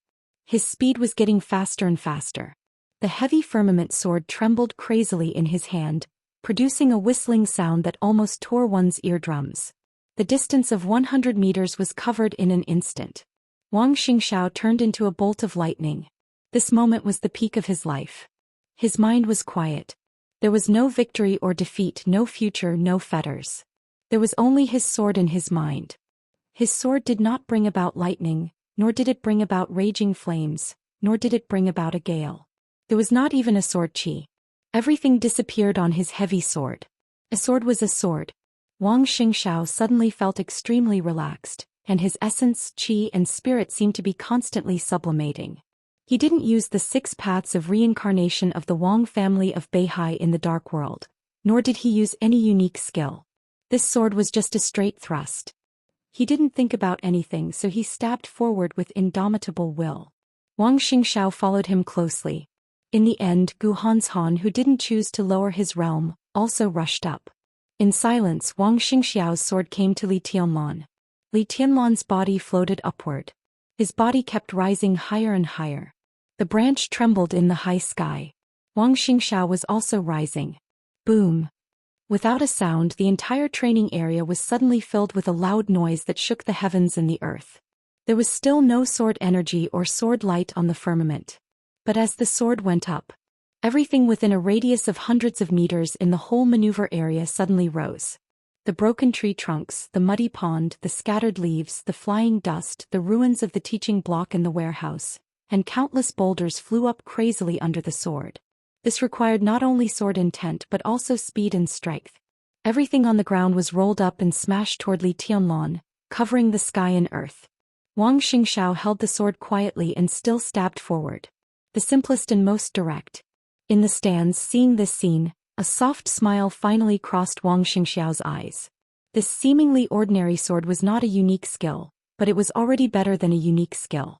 His speed was getting faster and faster. The heavy firmament sword trembled crazily in his hand, producing a whistling sound that almost tore one's eardrums. The distance of 100 meters was covered in an instant. Wang Xingxiao turned into a bolt of lightning. This moment was the peak of his life. His mind was quiet. There was no victory or defeat, no future, no fetters. There was only his sword in his mind. His sword did not bring about lightning, nor did it bring about raging flames, nor did it bring about a gale. There was not even a sword qi. Everything disappeared on his heavy sword. A sword was a sword. Wang Xingxiao suddenly felt extremely relaxed, and his essence, qi and spirit seemed to be constantly sublimating. He didn't use the 6 paths of reincarnation of the Wang family of Beihai in the dark world, nor did he use any unique skill. This sword was just a straight thrust. He didn't think about anything, so he stabbed forward with indomitable will. Wang Xingxiao followed him closely. In the end, Gu Hanshan, who didn't choose to lower his realm, also rushed up. In silence, Wang Xingxiao's sword came to Li Tianlan. Li Tianlan's body floated upward. His body kept rising higher and higher. The branch trembled in the high sky. Wang Xingxiao was also rising. Boom! Without a sound, the entire training area was suddenly filled with a loud noise that shook the heavens and the earth. There was still no sword energy or sword light on the firmament. But as the sword went up, everything within a radius of hundreds of meters in the whole maneuver area suddenly rose. The broken tree trunks, the muddy pond, the scattered leaves, the flying dust, the ruins of the teaching block in the warehouse, and countless boulders flew up crazily under the sword. This required not only sword intent but also speed and strength. Everything on the ground was rolled up and smashed toward Li Tianlan, covering the sky and earth. Wang Xingxiao held the sword quietly and still stabbed forward. The simplest and most direct. In the stands, seeing this scene, a soft smile finally crossed Wang Xingxiao's eyes. This seemingly ordinary sword was not a unique skill, but it was already better than a unique skill.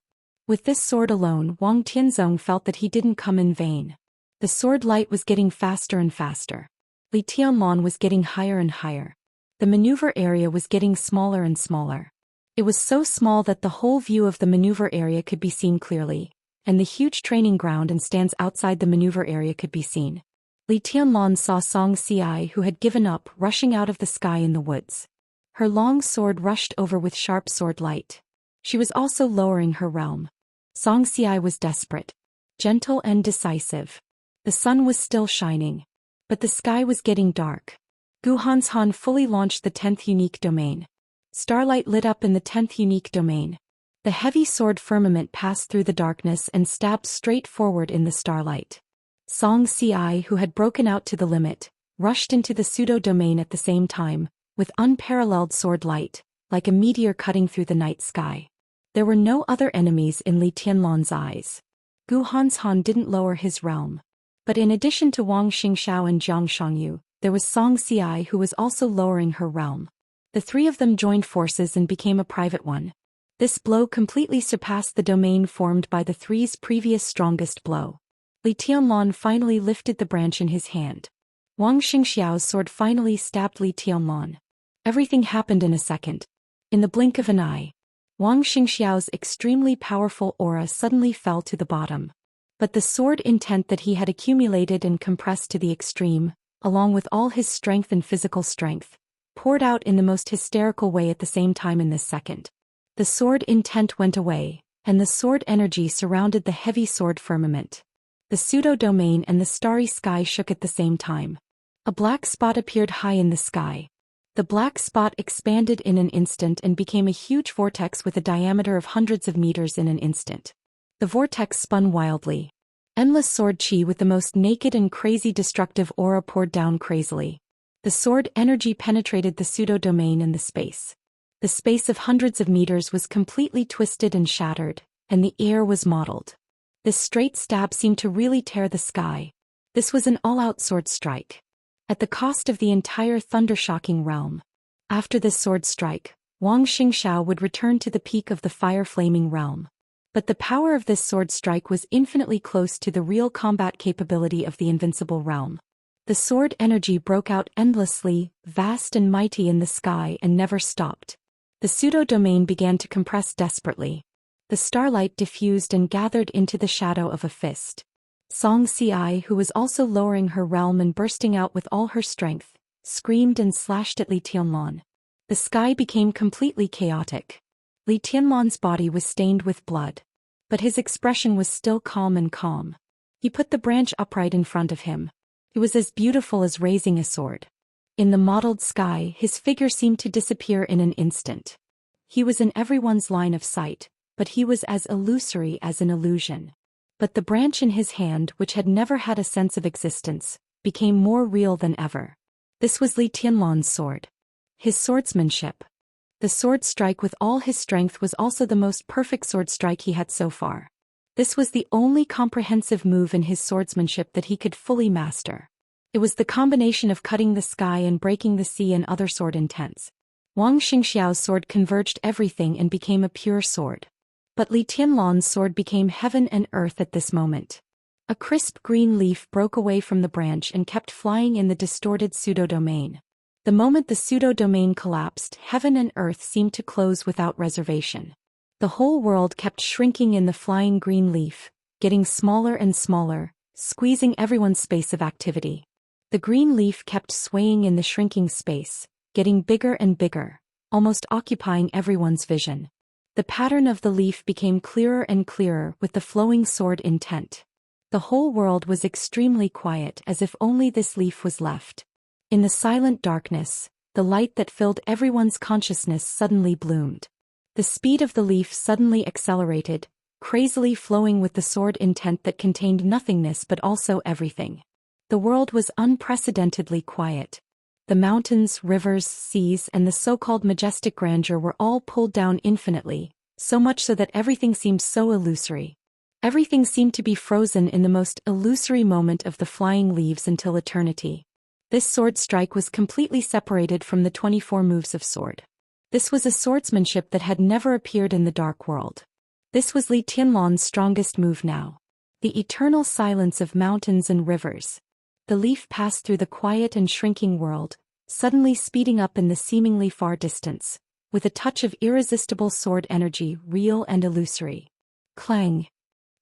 With this sword alone, Wang Tianzong felt that he didn't come in vain. The sword light was getting faster and faster. Li Tianlan was getting higher and higher. The maneuver area was getting smaller and smaller. It was so small that the whole view of the maneuver area could be seen clearly, and the huge training ground and stands outside the maneuver area could be seen. Li Tianlan saw Xianxia, who had given up, rushing out of the sky in the woods. Her long sword rushed over with sharp sword light. She was also lowering her realm. Xianxia was desperate, gentle and decisive. The sun was still shining, but the sky was getting dark. Gu Hanshan fully launched the 10th unique domain. Starlight lit up in the 10th unique domain. The heavy sword firmament passed through the darkness and stabbed straight forward in the starlight. Xianxia, who had broken out to the limit, rushed into the pseudo-domain at the same time, with unparalleled sword light, like a meteor cutting through the night sky. There were no other enemies in Li Tianlan's eyes. Gu Hanshan didn't lower his realm. But in addition to Wang Xingxiao and Jiang Shangyu, there was Xianxia, who was also lowering her realm. The 3 of them joined forces and became a private one. This blow completely surpassed the domain formed by the 3's previous strongest blow. Li Tianlan finally lifted the branch in his hand. Wang Xingxiao's sword finally stabbed Li Tianlan. Everything happened in a second. In the blink of an eye, Wang Xingxiao's extremely powerful aura suddenly fell to the bottom. But the sword intent that he had accumulated and compressed to the extreme, along with all his strength and physical strength, poured out in the most hysterical way at the same time in this second. The sword intent went away, and the sword energy surrounded the heavy sword firmament. The pseudo-domain and the starry sky shook at the same time. A black spot appeared high in the sky. The black spot expanded in an instant and became a huge vortex with a diameter of hundreds of meters in an instant. The vortex spun wildly. Endless sword chi with the most naked and crazy destructive aura poured down crazily. The sword energy penetrated the pseudo-domain and the space. The space of hundreds of meters was completely twisted and shattered, and the air was mottled. This straight stab seemed to really tear the sky. This was an all-out sword strike. At the cost of the entire thunder-shocking realm. After this sword strike, Wang Xingxiao would return to the peak of the fire-flaming realm. But the power of this sword strike was infinitely close to the real combat capability of the invincible realm. The sword energy broke out endlessly, vast and mighty in the sky and never stopped. The pseudo-domain began to compress desperately. The starlight diffused and gathered into the shadow of a fist. Xianxia, who was also lowering her realm and bursting out with all her strength, screamed and slashed at Li Tianlan. The sky became completely chaotic. Li Tianlan's body was stained with blood. But his expression was still calm and calm. He put the branch upright in front of him. It was as beautiful as raising a sword. In the mottled sky, his figure seemed to disappear in an instant. He was in everyone's line of sight, but he was as illusory as an illusion. But the branch in his hand, which had never had a sense of existence, became more real than ever. This was Li Tianlan's sword. His swordsmanship. The sword strike with all his strength was also the most perfect sword strike he had so far. This was the only comprehensive move in his swordsmanship that he could fully master. It was the combination of cutting the sky and breaking the sea and other sword intents. Wang Xingxiao's sword converged everything and became a pure sword. But Li Tianlan's sword became heaven and earth at this moment. A crisp green leaf broke away from the branch and kept flying in the distorted pseudo-domain. The moment the pseudo-domain collapsed, heaven and earth seemed to close without reservation. The whole world kept shrinking in the flying green leaf, getting smaller and smaller, squeezing everyone's space of activity. The green leaf kept swaying in the shrinking space, getting bigger and bigger, almost occupying everyone's vision. The pattern of the leaf became clearer and clearer with the flowing sword intent. The whole world was extremely quiet, as if only this leaf was left. In the silent darkness, the light that filled everyone's consciousness suddenly bloomed. The speed of the leaf suddenly accelerated, crazily flowing with the sword intent that contained nothingness but also everything. The world was unprecedentedly quiet. The mountains, rivers, seas, and the so-called majestic grandeur were all pulled down infinitely, so much so that everything seemed so illusory. Everything seemed to be frozen in the most illusory moment of the flying leaves until eternity. This sword strike was completely separated from the 24 moves of sword. This was a swordsmanship that had never appeared in the dark world. This was Li Tianlan's strongest move now. The eternal silence of mountains and rivers. The leaf passed through the quiet and shrinking world, suddenly speeding up in the seemingly far distance, with a touch of irresistible sword energy, real and illusory. Clang!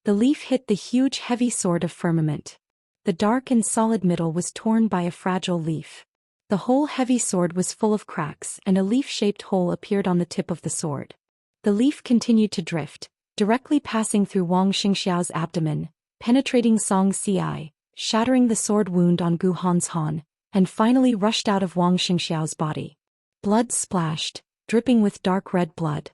The leaf hit the huge heavy sword of firmament. The dark and solid middle was torn by a fragile leaf. The whole heavy sword was full of cracks and a leaf-shaped hole appeared on the tip of the sword. The leaf continued to drift, directly passing through Wang Xingxiao's abdomen, penetrating Xianxia, shattering the sword wound on Gu Han's Han, and finally rushed out of Wang Xingxiao's body. Blood splashed, dripping with dark red blood.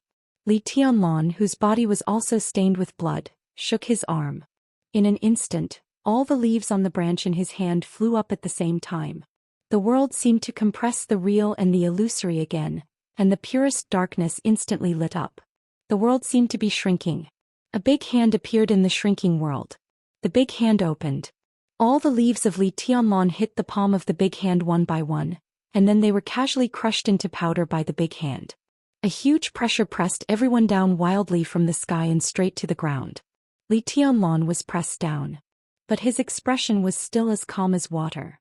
Li Tianlan, whose body was also stained with blood, shook his arm. In an instant, all the leaves on the branch in his hand flew up at the same time. The world seemed to compress the real and the illusory again, and the purest darkness instantly lit up. The world seemed to be shrinking. A big hand appeared in the shrinking world. The big hand opened. All the leaves of Li Tianlan hit the palm of the big hand one by one, and then they were casually crushed into powder by the big hand. A huge pressure pressed everyone down wildly from the sky and straight to the ground. Li Tianlan was pressed down. But his expression was still as calm as water.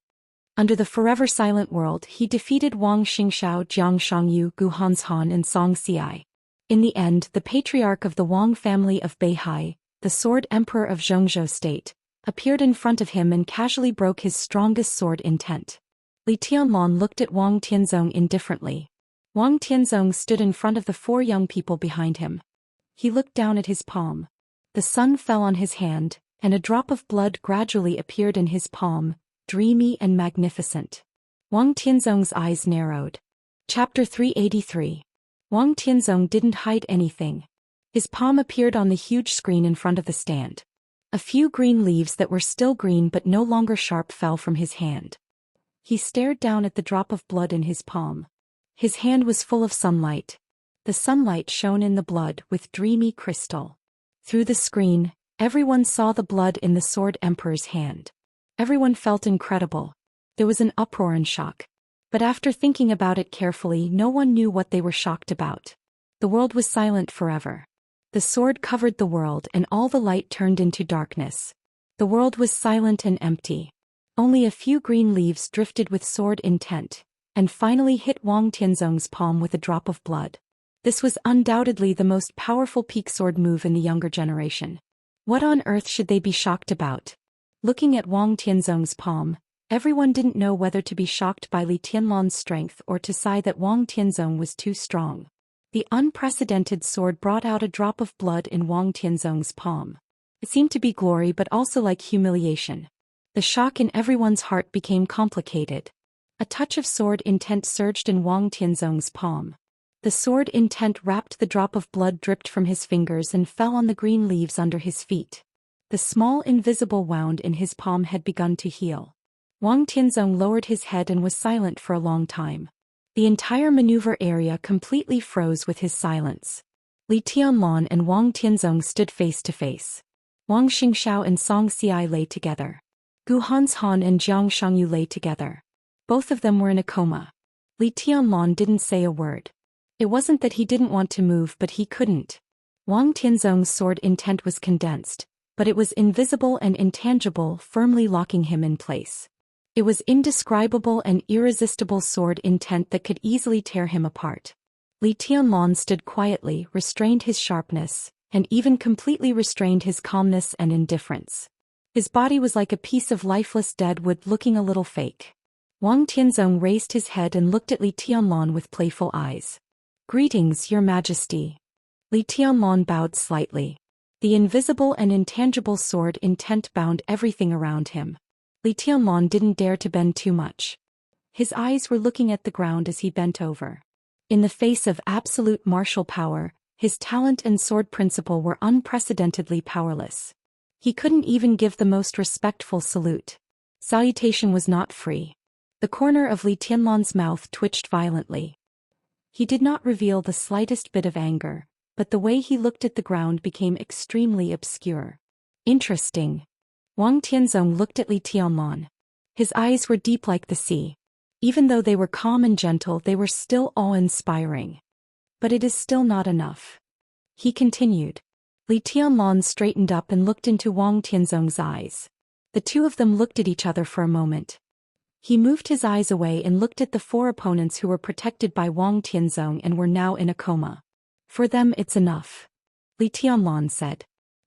Under the forever silent world, he defeated Wang Xingxiao, Jiang Shangyu, Gu Han's Han, and Song Xi. In the end, the patriarch of the Wang family of Beihai, the sword emperor of Zhongzhou state, appeared in front of him and casually broke his strongest sword intent. Li Tianlan looked at Wang Tianzong indifferently. Wang Tianzong stood in front of the 4 young people behind him. He looked down at his palm. The sun fell on his hand, and a drop of blood gradually appeared in his palm, dreamy and magnificent. Wang Tianzong's eyes narrowed. Chapter 383. Wang Tianzong didn't hide anything. His palm appeared on the huge screen in front of the stand. A few green leaves that were still green but no longer sharp fell from his hand. He stared down at the drop of blood in his palm. His hand was full of sunlight. The sunlight shone in the blood with dreamy crystal. Through the screen, everyone saw the blood in the sword emperor's hand. Everyone felt incredible. There was an uproar and shock. But after thinking about it carefully, no one knew what they were shocked about. The world was silent forever. The sword covered the world and all the light turned into darkness. The world was silent and empty. Only a few green leaves drifted with sword intent, and finally hit Wang Tianzong's palm with a drop of blood. This was undoubtedly the most powerful peak sword move in the younger generation. What on earth should they be shocked about? Looking at Wang Tianzong's palm, everyone didn't know whether to be shocked by Li Tianlan's strength or to sigh that Wang Tianzong was too strong. The unprecedented sword brought out a drop of blood in Wang Tianzong's palm. It seemed to be glory but also like humiliation. The shock in everyone's heart became complicated. A touch of sword intent surged in Wang Tianzong's palm. The sword intent wrapped the drop of blood dripped from his fingers and fell on the green leaves under his feet. The small invisible wound in his palm had begun to heal. Wang Tianzong lowered his head and was silent for a long time. The entire maneuver area completely froze with his silence. Li Tianlan and Wang Tianzong stood face to face. Wang Xingxiao and Xianxia lay together. Gu Hanshan and Jiang Shangyu lay together. Both of them were in a coma. Li Tianlan didn't say a word. It wasn't that he didn't want to move but he couldn't. Wang Tianzong's sword intent was condensed, but it was invisible and intangible, firmly locking him in place. It was indescribable and irresistible sword intent that could easily tear him apart. Li Tianlan stood quietly, restrained his sharpness, and even completely restrained his calmness and indifference. His body was like a piece of lifeless dead wood looking a little fake. Wang Tianzong raised his head and looked at Li Tianlan with playful eyes. "Greetings, Your Majesty." Li Tianlan bowed slightly. The invisible and intangible sword intent bound everything around him. Li Tianlan didn't dare to bend too much. His eyes were looking at the ground as he bent over. In the face of absolute martial power, his talent and sword principle were unprecedentedly powerless. He couldn't even give the most respectful salute. Salutation was not free. The corner of Li Tianlan's mouth twitched violently. He did not reveal the slightest bit of anger, but the way he looked at the ground became extremely obscure. Interesting. Wang Tianzong looked at Li Tianlan. His eyes were deep like the sea. Even though they were calm and gentle, they were still awe-inspiring. But it is still not enough. He continued. Li Tianlan straightened up and looked into Wang Tianzong's eyes. The two of them looked at each other for a moment. He moved his eyes away and looked at the four opponents who were protected by Wang Tianzong and were now in a coma. "For them it's enough," Li Tianlan said.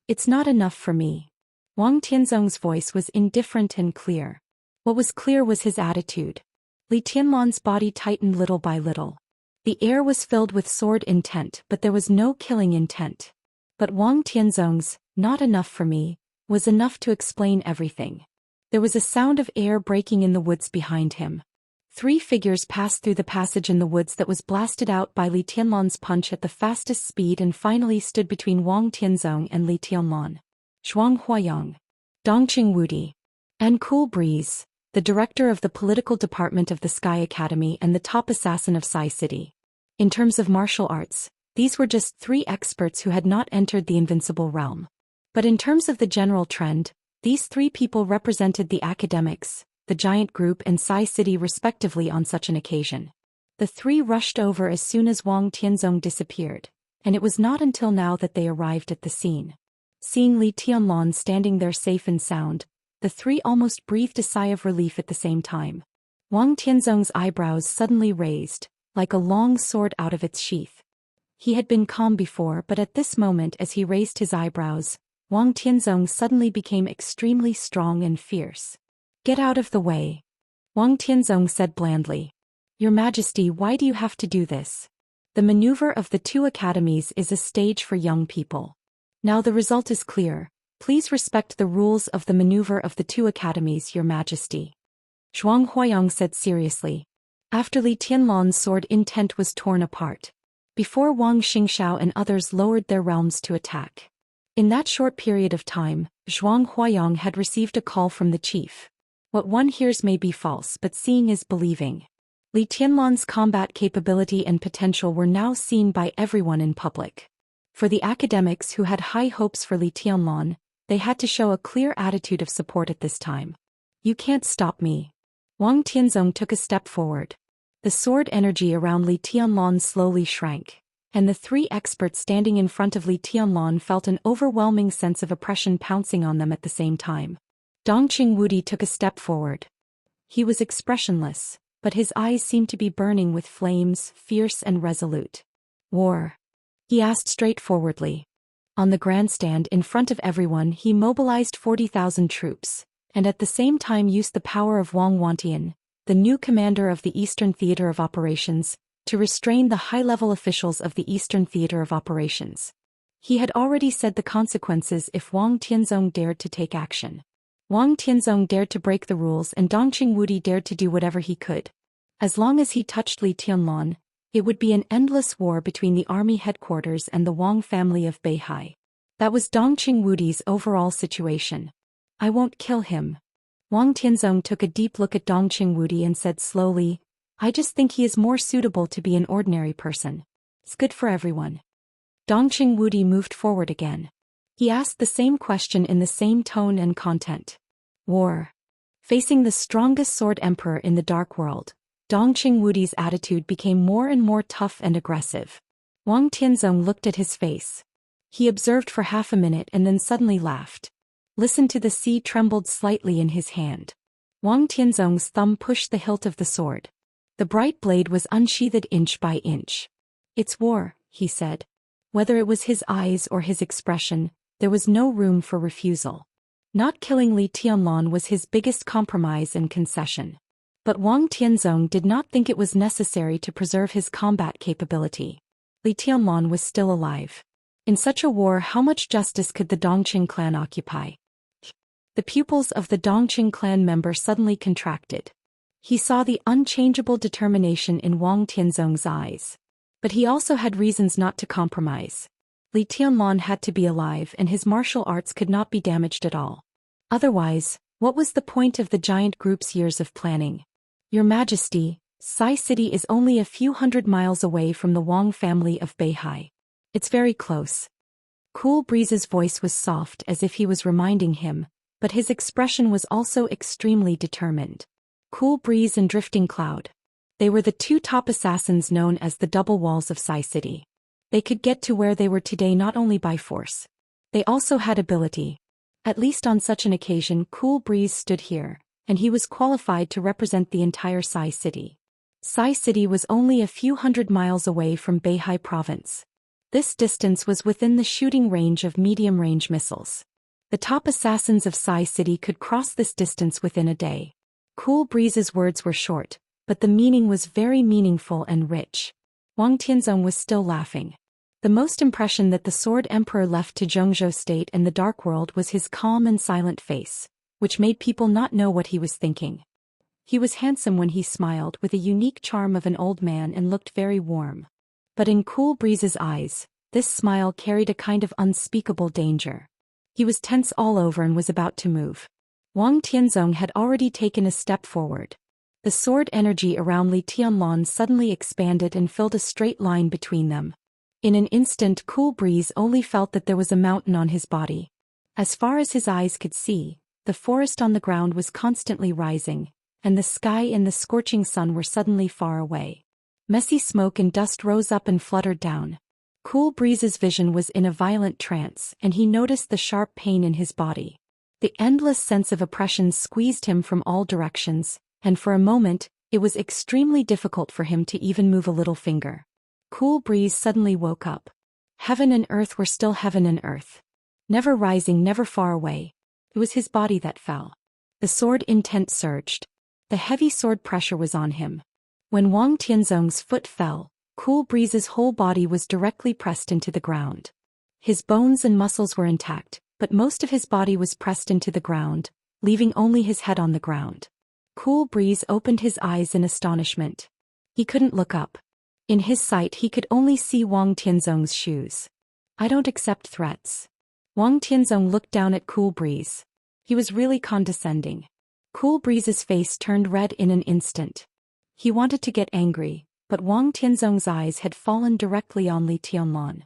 "It's not enough for me." Wang Tianzong's voice was indifferent and clear. What was clear was his attitude. Li Tianlan's body tightened little by little. The air was filled with sword intent, but there was no killing intent. But Wang Tianzong's, "not enough for me," was enough to explain everything. There was a sound of air breaking in the woods behind him. Three figures passed through the passage in the woods that was blasted out by Li Tianlan's punch at the fastest speed and finally stood between Wang Tianzong and Li Tianlan. Zhuang Huayang, Dongqing Wudi, and Cool Breeze, the director of the political department of the Sky Academy and the top assassin of Sai City. In terms of martial arts, these were just three experts who had not entered the invincible realm. But in terms of the general trend, these three people represented the academics, the giant group and Sai City respectively on such an occasion. The three rushed over as soon as Wang Tianzong disappeared, and it was not until now that they arrived at the scene. Seeing Li Tianlan standing there safe and sound, the three almost breathed a sigh of relief at the same time. Wang Tianzong's eyebrows suddenly raised, like a long sword out of its sheath. He had been calm before, but at this moment as he raised his eyebrows, Wang Tianzong suddenly became extremely strong and fierce. "Get out of the way," Wang Tianzong said blandly. "Your Majesty, why do you have to do this? The maneuver of the two academies is a stage for young people. Now the result is clear. Please respect the rules of the maneuver of the two academies, Your Majesty," Zhuang Huayang said seriously. After Li Tianlan's sword intent was torn apart. Before Wang Xingxiao and others lowered their realms to attack. In that short period of time, Zhuang Huayang had received a call from the chief. What one hears may be false, but seeing is believing. Li Tianlan's combat capability and potential were now seen by everyone in public. For the academics who had high hopes for Li Tianlan, they had to show a clear attitude of support at this time. "You can't stop me." Wang Tianzong took a step forward. The sword energy around Li Tianlan slowly shrank, and the three experts standing in front of Li Tianlan felt an overwhelming sense of oppression pouncing on them at the same time. Dongqing Wudi took a step forward. He was expressionless, but his eyes seemed to be burning with flames, fierce and resolute. War? He asked straightforwardly. On the grandstand in front of everyone he mobilized 40,000 troops, and at the same time used the power of Wang Wantian, the new commander of the Eastern Theater of Operations, to restrain the high-level officials of the Eastern Theater of Operations. He had already said the consequences if Wang Tianzong dared to take action. Wang Tianzong dared to break the rules and Dongqing Wudi dared to do whatever he could. As long as he touched Li Tianlan, it would be an endless war between the army headquarters and the Wang family of Beihai. That was Dongqing Wudi's overall situation. I won't kill him. Wang Tianzong took a deep look at Dongqing Wudi and said slowly, I just think he is more suitable to be an ordinary person. It's good for everyone. Dongqing Wudi moved forward again. He asked the same question in the same tone and content. War. Facing the strongest sword emperor in the dark world, Dongqing Wudi's attitude became more and more tough and aggressive. Wang Tianzong looked at his face. He observed for half a minute and then suddenly laughed. Listen to the sea trembled slightly in his hand. Wang Tianzong's thumb pushed the hilt of the sword. The bright blade was unsheathed inch by inch. It's war, he said. Whether it was his eyes or his expression, there was no room for refusal. Not killing Li Tianlan was his biggest compromise and concession. But Wang Tianzong did not think it was necessary to preserve his combat capability. Li Tianlan was still alive. In such a war, how much justice could the Dongqing clan occupy? The pupils of the Dongqing clan member suddenly contracted. He saw the unchangeable determination in Wang Tianzong's eyes. But he also had reasons not to compromise. Li Tianlan had to be alive and his martial arts could not be damaged at all. Otherwise, what was the point of the giant group's years of planning? Your Majesty, Sai City is only a few hundred miles away from the Wang family of Beihai. It's very close. Cool Breeze's voice was soft as if he was reminding him, but his expression was also extremely determined. Cool Breeze and Drifting Cloud. They were the two top assassins known as the Double Walls of Sai City. They could get to where they were today not only by force. They also had ability. At least on such an occasion Cool Breeze stood here, and he was qualified to represent the entire Sai City. Sai City was only a few hundred miles away from Beihai Province. This distance was within the shooting range of medium-range missiles. The top assassins of Sai City could cross this distance within a day. Cool Breeze's words were short, but the meaning was very meaningful and rich. Wang Tianzong was still laughing. The most impression that the Sword Emperor left to Zhongzhou State and the Dark World was his calm and silent face, which made people not know what he was thinking. He was handsome when he smiled with a unique charm of an old man and looked very warm. But in Cool Breeze's eyes, this smile carried a kind of unspeakable danger. He was tense all over and was about to move. Wang Tianzong had already taken a step forward. The sword energy around Li Tianlan suddenly expanded and filled a straight line between them. In an instant Cool Breeze only felt that there was a mountain on his body. As far as his eyes could see, the forest on the ground was constantly rising, and the sky and the scorching sun were suddenly far away. Messy smoke and dust rose up and fluttered down. Cool Breeze's vision was in a violent trance and he noticed the sharp pain in his body. The endless sense of oppression squeezed him from all directions, and for a moment, it was extremely difficult for him to even move a little finger. Cool Breeze suddenly woke up. Heaven and earth were still heaven and earth. Never rising, never far away. It was his body that fell. The sword intent surged. The heavy sword pressure was on him. When Wang Tianzong's foot fell, Cool Breeze's whole body was directly pressed into the ground. His bones and muscles were intact, but most of his body was pressed into the ground, leaving only his head on the ground. Cool Breeze opened his eyes in astonishment. He couldn't look up. In his sight he could only see Wang Tianzong's shoes. I don't accept threats. Wang Tianzong looked down at Cool Breeze. He was really condescending. Cool Breeze's face turned red in an instant. He wanted to get angry, but Wang Tianzong's eyes had fallen directly on Li Tianlan.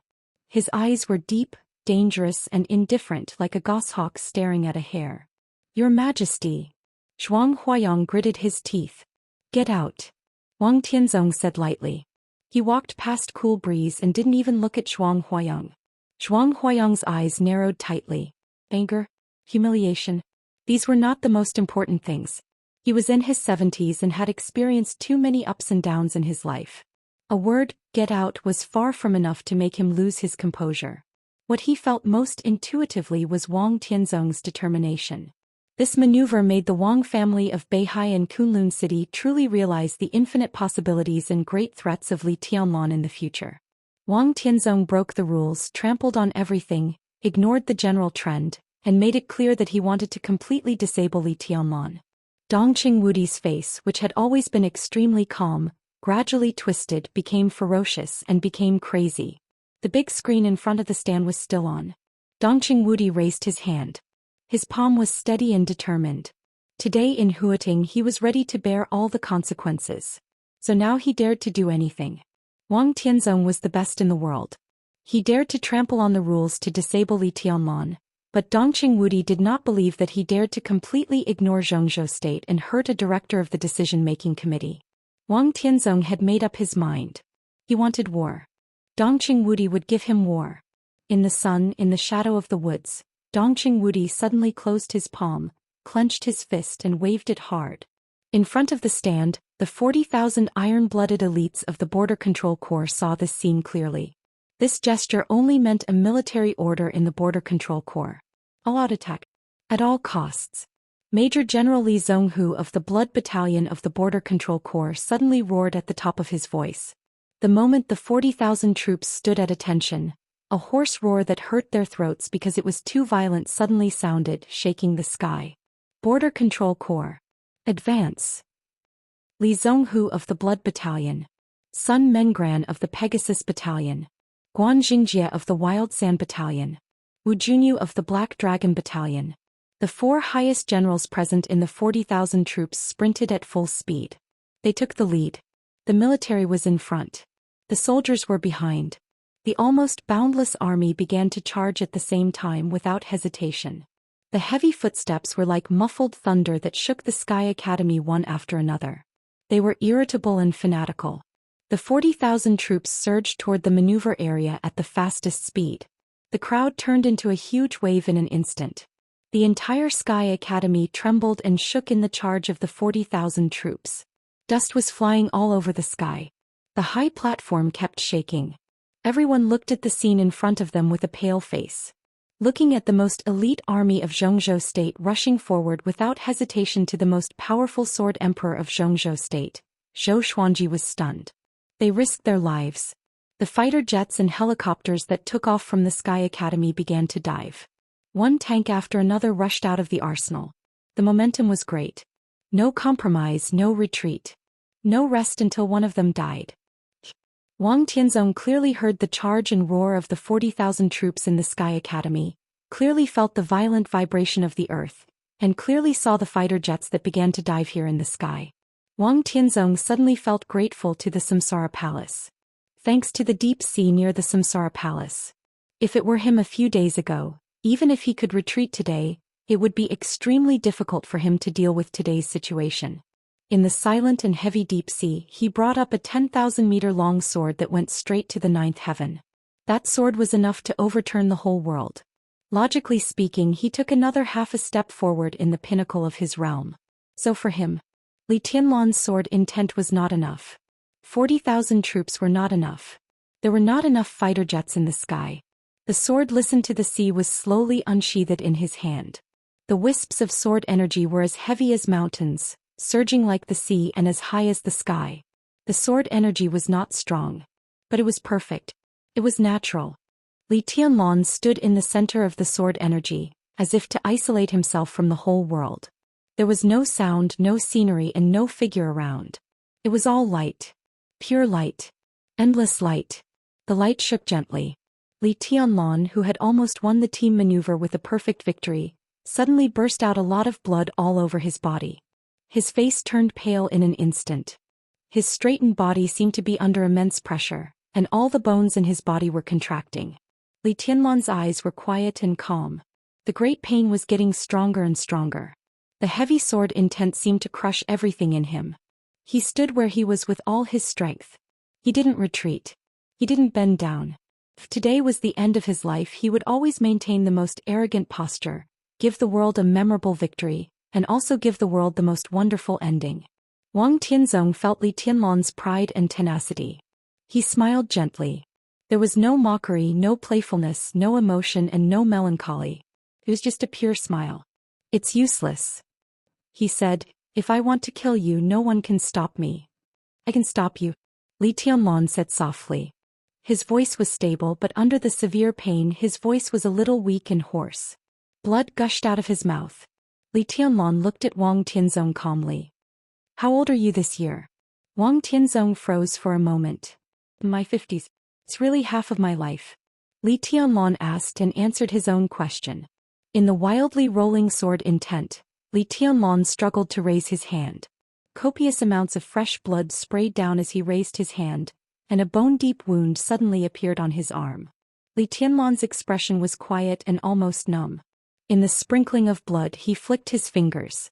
His eyes were deep, dangerous and indifferent like a goshawk staring at a hare. Your Majesty. Zhuang Huayang gritted his teeth. Get out. Wang Tianzong said lightly. He walked past Cool Breeze and didn't even look at Zhuang Huayang. Zhuang Huayang's eyes narrowed tightly. Anger? Humiliation? These were not the most important things. He was in his 70s and had experienced too many ups and downs in his life. A word, "get out," was far from enough to make him lose his composure. What he felt most intuitively was Wang Tianzong's determination. This maneuver made the Wang family of Beihai and Kunlun City truly realize the infinite possibilities and great threats of Li Tianlan in the future. Wang Tianzong broke the rules, trampled on everything, ignored the general trend, and made it clear that he wanted to completely disable Li Tianlan. Dongqing Wudi's face, which had always been extremely calm, gradually twisted, became ferocious, and became crazy. The big screen in front of the stand was still on. Dongqing Wudi raised his hand. His palm was steady and determined. Today in Huating he was ready to bear all the consequences. So now he dared to do anything. Wang Tianzong was the best in the world. He dared to trample on the rules to disable Li Tianlan, but Dongqing Wudi did not believe that he dared to completely ignore Zhou State and hurt a director of the decision-making committee. Wang Tianzong had made up his mind. He wanted war. Dongqing Wudi would give him war. In the sun, in the shadow of the woods, Dongqing Wudi suddenly closed his palm, clenched his fist and waved it hard. In front of the stand, the 40,000 iron-blooded elites of the Border Control Corps saw this scene clearly. This gesture only meant a military order in the Border Control Corps. All-out attack. At all costs. Major General Li Zhonghu of the Blood Battalion of the Border Control Corps suddenly roared at the top of his voice. The moment the 40,000 troops stood at attention, a hoarse roar that hurt their throats because it was too violent suddenly sounded, shaking the sky. Border Control Corps. Advance. Li Zhonghu of the Blood Battalion. Sun Mengran of the Pegasus Battalion. Guan Xingjie of the Wild Sand Battalion. Wu Junyu of the Black Dragon Battalion. The four highest generals present in the 40,000 troops sprinted at full speed. They took the lead. The military was in front. The soldiers were behind. The almost boundless army began to charge at the same time without hesitation. The heavy footsteps were like muffled thunder that shook the Sky Academy one after another. They were irritable and fanatical. The 40,000 troops surged toward the maneuver area at the fastest speed. The crowd turned into a huge wave in an instant. The entire Sky Academy trembled and shook in the charge of the 40,000 troops. Dust was flying all over the sky. The high platform kept shaking. Everyone looked at the scene in front of them with a pale face. Looking at the most elite army of Zhou State rushing forward without hesitation to the most powerful sword emperor of Zhou State, Zhou Xuanji was stunned. They risked their lives. The fighter jets and helicopters that took off from the Sky Academy began to dive. One tank after another rushed out of the arsenal. The momentum was great. No compromise, no retreat. No rest until one of them died. Wang Tianzong clearly heard the charge and roar of the 40,000 troops in the Sky Academy, clearly felt the violent vibration of the earth, and clearly saw the fighter jets that began to dive here in the sky. Wang Tianzong suddenly felt grateful to the Samsara Palace. Thanks to the deep sea near the Samsara Palace. If it were him a few days ago, even if he could retreat today, it would be extremely difficult for him to deal with today's situation. In the silent and heavy deep sea, he brought up a 10,000-meter-long sword that went straight to the ninth heaven. That sword was enough to overturn the whole world. Logically speaking, he took another half a step forward in the pinnacle of his realm. So for him, Li Tianlan's sword intent was not enough. 40,000 troops were not enough. There were not enough fighter jets in the sky. The sword listened to the sea was slowly unsheathed in his hand. The wisps of sword energy were as heavy as mountains, surging like the sea and as high as the sky. The sword energy was not strong. But it was perfect. It was natural. Li Tianlan stood in the center of the sword energy, as if to isolate himself from the whole world. There was no sound, no scenery and no figure around. It was all light. Pure light. Endless light. The light shook gently. Li Tianlan, who had almost won the team maneuver with a perfect victory, suddenly burst out a lot of blood all over his body. His face turned pale in an instant. His straightened body seemed to be under immense pressure, and all the bones in his body were contracting. Li Tianlan's eyes were quiet and calm. The great pain was getting stronger and stronger. The heavy sword intent seemed to crush everything in him. He stood where he was with all his strength. He didn't retreat. He didn't bend down. If today was the end of his life, he would always maintain the most arrogant posture, give the world a memorable victory, and also give the world the most wonderful ending. Wang Tianzong felt Li Tianlan's pride and tenacity. He smiled gently. There was no mockery, no playfulness, no emotion, and no melancholy. It was just a pure smile. It's useless, he said. If I want to kill you, no one can stop me. I can stop you, Li Tianlan said softly. His voice was stable, but under the severe pain his voice was a little weak and hoarse. Blood gushed out of his mouth. Li Tianlan looked at Wang Tianzong calmly. How old are you this year? Wang Tianzong froze for a moment. My 50s. It's really half of my life. Li Tianlan asked and answered his own question. In the wildly rolling sword intent, Li Tianlan struggled to raise his hand. Copious amounts of fresh blood sprayed down as he raised his hand, and a bone-deep wound suddenly appeared on his arm. Li Tianlan's expression was quiet and almost numb. In the sprinkling of blood he flicked his fingers.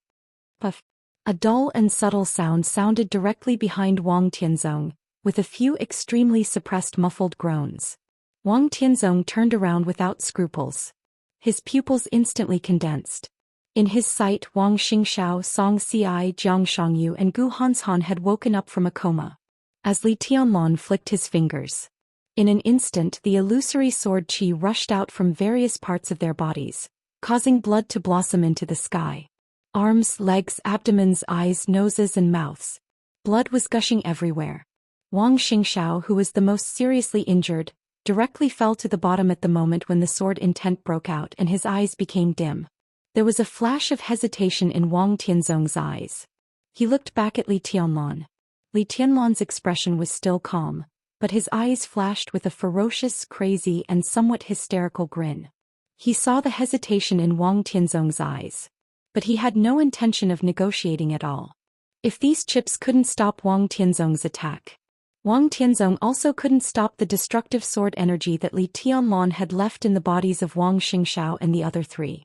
Puff. A dull and subtle sound sounded directly behind Wang Tianzong, with a few extremely suppressed muffled groans. Wang Tianzong turned around without scruples. His pupils instantly condensed. In his sight, Wang Xingxiao, Song Ci, Xianxia, and Gu Hanshan had woken up from a coma. As Li Tianlan flicked his fingers, in an instant the illusory sword qi rushed out from various parts of their bodies, causing blood to blossom into the sky. Arms, legs, abdomens, eyes, noses, and mouths. Blood was gushing everywhere. Wang Xingxiao, who was the most seriously injured, directly fell to the bottom at the moment when the sword intent broke out and his eyes became dim. There was a flash of hesitation in Wang Tianzong's eyes. He looked back at Li Tianlan. Li Tianlan's expression was still calm, but his eyes flashed with a ferocious, crazy, and somewhat hysterical grin. He saw the hesitation in Wang Tianzong's eyes. But he had no intention of negotiating at all. If these chips couldn't stop Wang Tianzong's attack, Wang Tianzong also couldn't stop the destructive sword energy that Li Tianlan had left in the bodies of Wang Xingxiao and the other three.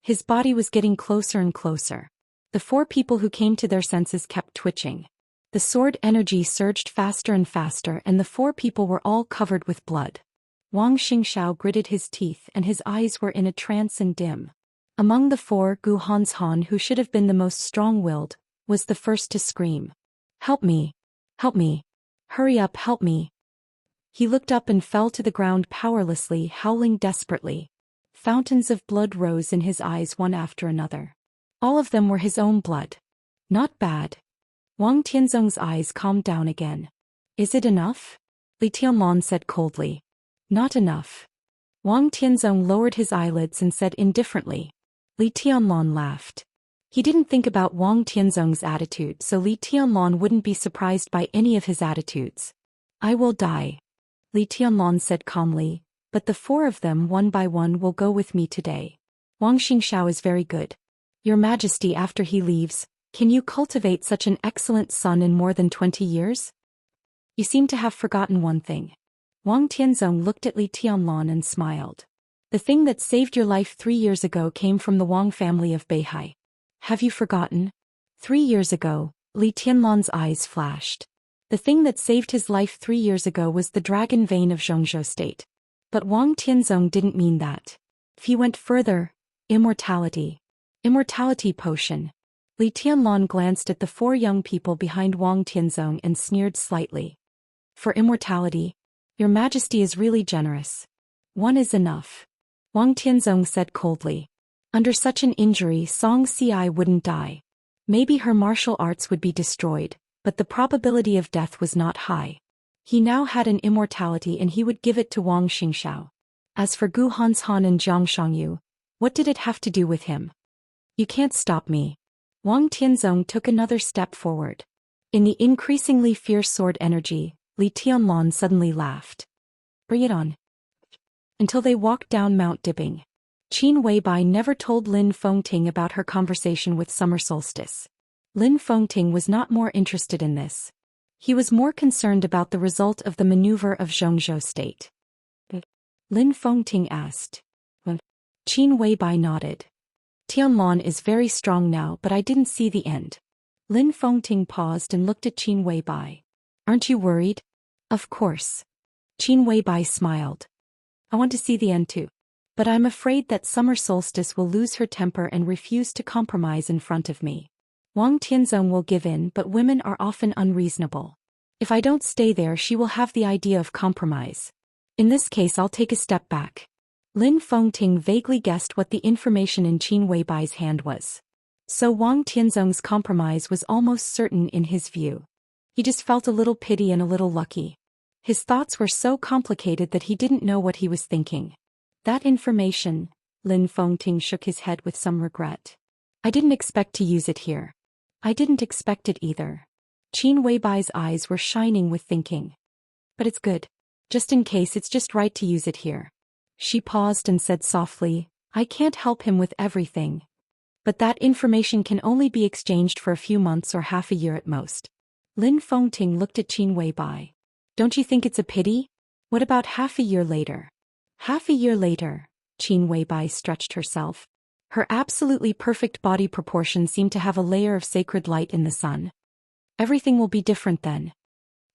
His body was getting closer and closer. The four people who came to their senses kept twitching. The sword energy surged faster and faster, and the four people were all covered with blood. Wang Xingxiao gritted his teeth and his eyes were in a trance and dim. Among the four, Gu Hanshan, who should have been the most strong-willed, was the first to scream. Help me! Help me! Hurry up, help me! He looked up and fell to the ground powerlessly, howling desperately. Fountains of blood rose in his eyes one after another. All of them were his own blood. Not bad. Wang Tianzong's eyes calmed down again. Is it enough? Li Tianlan said coldly. Not enough. Wang Tianzong lowered his eyelids and said indifferently. Li Tianlan laughed. He didn't think about Wang Tianzong's attitude, so Li Tianlan wouldn't be surprised by any of his attitudes. I will die, Li Tianlan said calmly, but the four of them one by one will go with me today. Wang Xingxiao is very good. Your Majesty, after he leaves, can you cultivate such an excellent son in more than 20 years? You seem to have forgotten one thing. Wang Tianzong looked at Li Tianlan and smiled. The thing that saved your life 3 years ago came from the Wang family of Beihai. Have you forgotten? 3 years ago, Li Tianlan's eyes flashed. The thing that saved his life 3 years ago was the dragon vein of Zhongzhou state. But Wang Tianzong didn't mean that. If he went further, immortality. Immortality potion. Li Tianlan glanced at the four young people behind Wang Tianzong and sneered slightly. For immortality? Your Majesty is really generous. One is enough. Wang Tianzong said coldly. Under such an injury, Song Ci wouldn't die. Maybe her martial arts would be destroyed, but the probability of death was not high. He now had an immortality and he would give it to Wang Xingxiao. As for Gu Hanshan and Xianxia, what did it have to do with him? You can't stop me. Wang Tianzong took another step forward. In the increasingly fierce sword energy, Li Tianlan suddenly laughed. Bring it on. Until they walked down Mount Dipping. Qin Weibai never told Lin Fengting about her conversation with Summer Solstice. Lin Fengting was not more interested in this. He was more concerned about the result of the maneuver of Zhongzhou state. Lin Fengting asked. Qin Weibai nodded. Tianlan is very strong now, but I didn't see the end. Lin Fengting paused and looked at Qin Weibai. Aren't you worried? Of course. Qin Weibai smiled. I want to see the end too. But I'm afraid that Summer Solstice will lose her temper and refuse to compromise in front of me. Wang Tianzong will give in, but women are often unreasonable. If I don't stay there, she will have the idea of compromise. In this case, I'll take a step back. Lin Fengting vaguely guessed what the information in Qin Weibai's hand was. So Wang Tianzong's compromise was almost certain in his view. He just felt a little pity and a little lucky. His thoughts were so complicated that he didn't know what he was thinking. That information, Lin Fengting shook his head with some regret. I didn't expect to use it here. I didn't expect it either. Qin Weibai's eyes were shining with thinking. But it's good. Just in case, it's just right to use it here. She paused and said softly, I can't help him with everything. But that information can only be exchanged for a few months or half a year at most. Lin Fengting looked at Qin Weibai. Don't you think it's a pity? What about half a year later? Half a year later, Qin Weibai stretched herself. Her absolutely perfect body proportion seemed to have a layer of sacred light in the sun. Everything will be different then.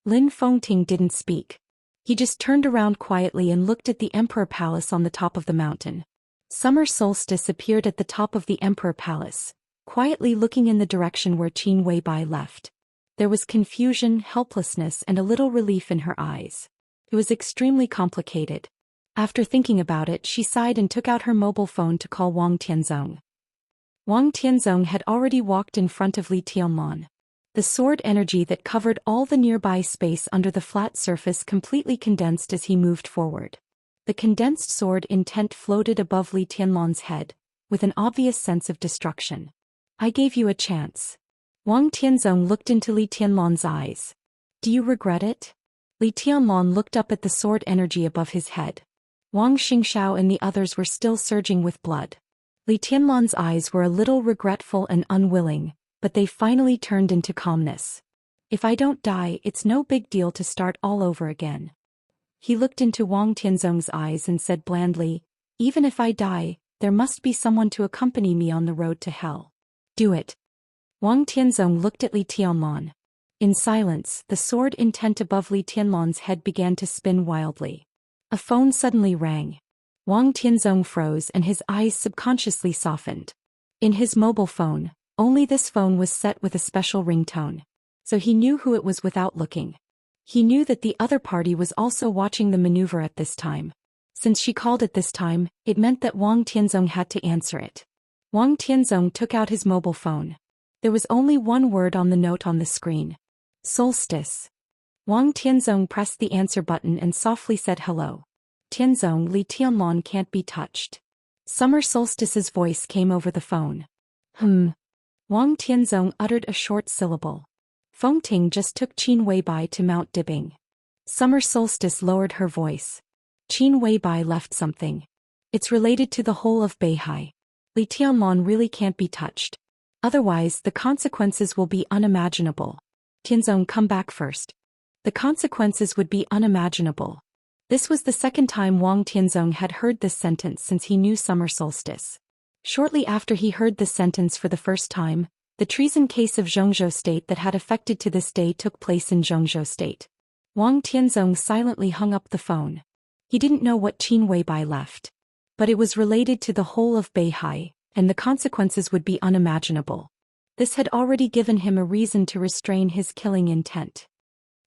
Lin Fengting didn't speak. He just turned around quietly and looked at the Emperor Palace on the top of the mountain. Summer solstice appeared at the top of the Emperor Palace, quietly looking in the direction where Qin Weibai left. There was confusion, helplessness, and a little relief in her eyes. It was extremely complicated. After thinking about it, she sighed and took out her mobile phone to call Wang Tianzong. Wang Tianzong had already walked in front of Li Tianlan. The sword energy that covered all the nearby space under the flat surface completely condensed as he moved forward. The condensed sword intent floated above Li Tianlan's head, with an obvious sense of destruction. I gave you a chance. Wang Tianzong looked into Li Tianlan's eyes. Do you regret it? Li Tianlan looked up at the sword energy above his head. Wang Xingxiao and the others were still surging with blood. Li Tianlan's eyes were a little regretful and unwilling, but they finally turned into calmness. If I don't die, it's no big deal to start all over again. He looked into Wang Tianzong's eyes and said blandly, even if I die, there must be someone to accompany me on the road to hell. Do it. Wang Tianzong looked at Li Tianlan. In silence, the sword intent above Li Tianlan's head began to spin wildly. A phone suddenly rang. Wang Tianzong froze and his eyes subconsciously softened. In his mobile phone, only this phone was set with a special ringtone. So he knew who it was without looking. He knew that the other party was also watching the maneuver at this time. Since she called at this time, it meant that Wang Tianzong had to answer it. Wang Tianzong took out his mobile phone. There was only one word on the note on the screen. Solstice. Wang Tianzong pressed the answer button and softly said hello. Tianzong, Li Tianlan can't be touched. Summer Solstice's voice came over the phone. Wang Tianzong uttered a short syllable. Fengting just took Qin Weibai to Mount Dibing. Summer Solstice lowered her voice. Qin Weibai left something. It's related to the whole of Beihai. Li Tianlan really can't be touched. Otherwise, the consequences will be unimaginable. Tianzong, come back first. The consequences would be unimaginable. This was the second time Wang Tianzong had heard this sentence since he knew Summer Solstice. Shortly after he heard this sentence for the first time, the treason case of Zhongzhou State that had affected to this day took place in Zhongzhou State. Wang Tianzong silently hung up the phone. He didn't know what Qin Weibai left. But it was related to the whole of Beihai, and the consequences would be unimaginable. This had already given him a reason to restrain his killing intent.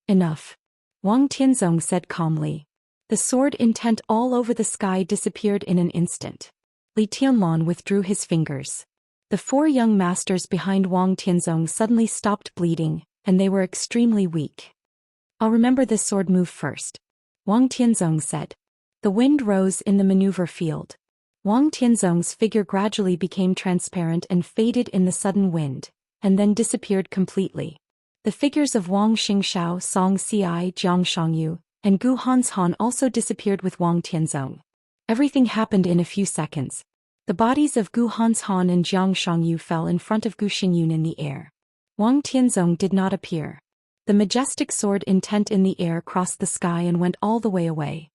Enough. Wang Tianzong said calmly. The sword intent all over the sky disappeared in an instant. Li Tianlan withdrew his fingers. The four young masters behind Wang Tianzong suddenly stopped bleeding, and they were extremely weak. I'll remember this sword move first. Wang Tianzong said. The wind rose in the maneuver field. Wang Tianzong's figure gradually became transparent and faded in the sudden wind, and then disappeared completely. The figures of Wang Xingxiao, Song Ci, Jiang Shangyu, and Gu Hanshan also disappeared with Wang Tianzong. Everything happened in a few seconds. The bodies of Gu Hanshan and Jiang Shangyu fell in front of Gu Xingyun in the air. Wang Tianzong did not appear. The majestic sword intent in the air crossed the sky and went all the way away.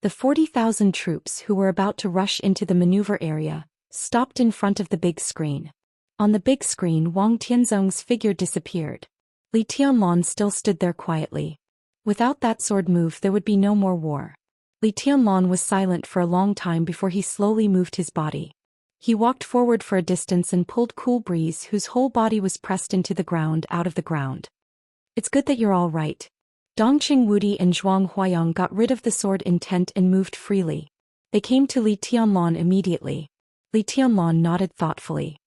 The 40,000 troops who were about to rush into the maneuver area stopped in front of the big screen. On the big screen, Wang Tianzong's figure disappeared. Li Tianlan still stood there quietly. Without that sword move, there would be no more war. Li Tianlan was silent for a long time before he slowly moved his body. He walked forward for a distance and pulled cool breeze whose whole body was pressed into the ground out of the ground. It's good that you're all right. Dongqing Wudi and Zhuang Huayang got rid of the sword intent and moved freely. They came to Li Tianlan immediately. Li Tianlan nodded thoughtfully.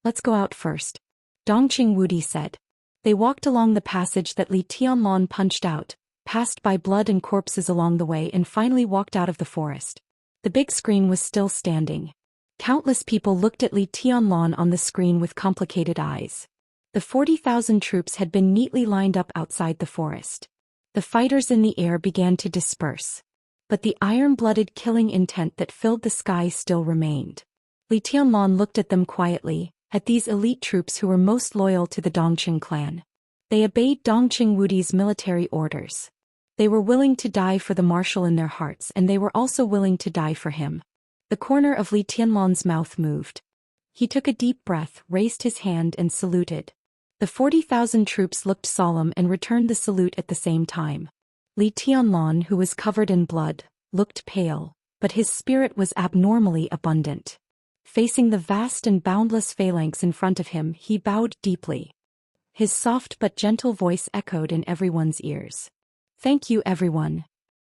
Let's go out first. Dongqing Wudi said. They walked along the passage that Li Tianlan punched out, passed by blood and corpses along the way and finally walked out of the forest. The big screen was still standing. Countless people looked at Li Tianlan on the screen with complicated eyes. The 40,000 troops had been neatly lined up outside the forest. The fighters in the air began to disperse. But the iron-blooded killing intent that filled the sky still remained. Li Tianlan looked at them quietly, at these elite troops who were most loyal to the Dongqing clan. They obeyed Dongqing Wudi's military orders. They were willing to die for the marshal in their hearts and they were also willing to die for him. The corner of Li Tianlan's mouth moved. He took a deep breath, raised his hand and saluted. The 40,000 troops looked solemn and returned the salute at the same time. Li Tianlan, who was covered in blood, looked pale, but his spirit was abnormally abundant. Facing the vast and boundless phalanx in front of him, he bowed deeply. His soft but gentle voice echoed in everyone's ears. Thank you, everyone.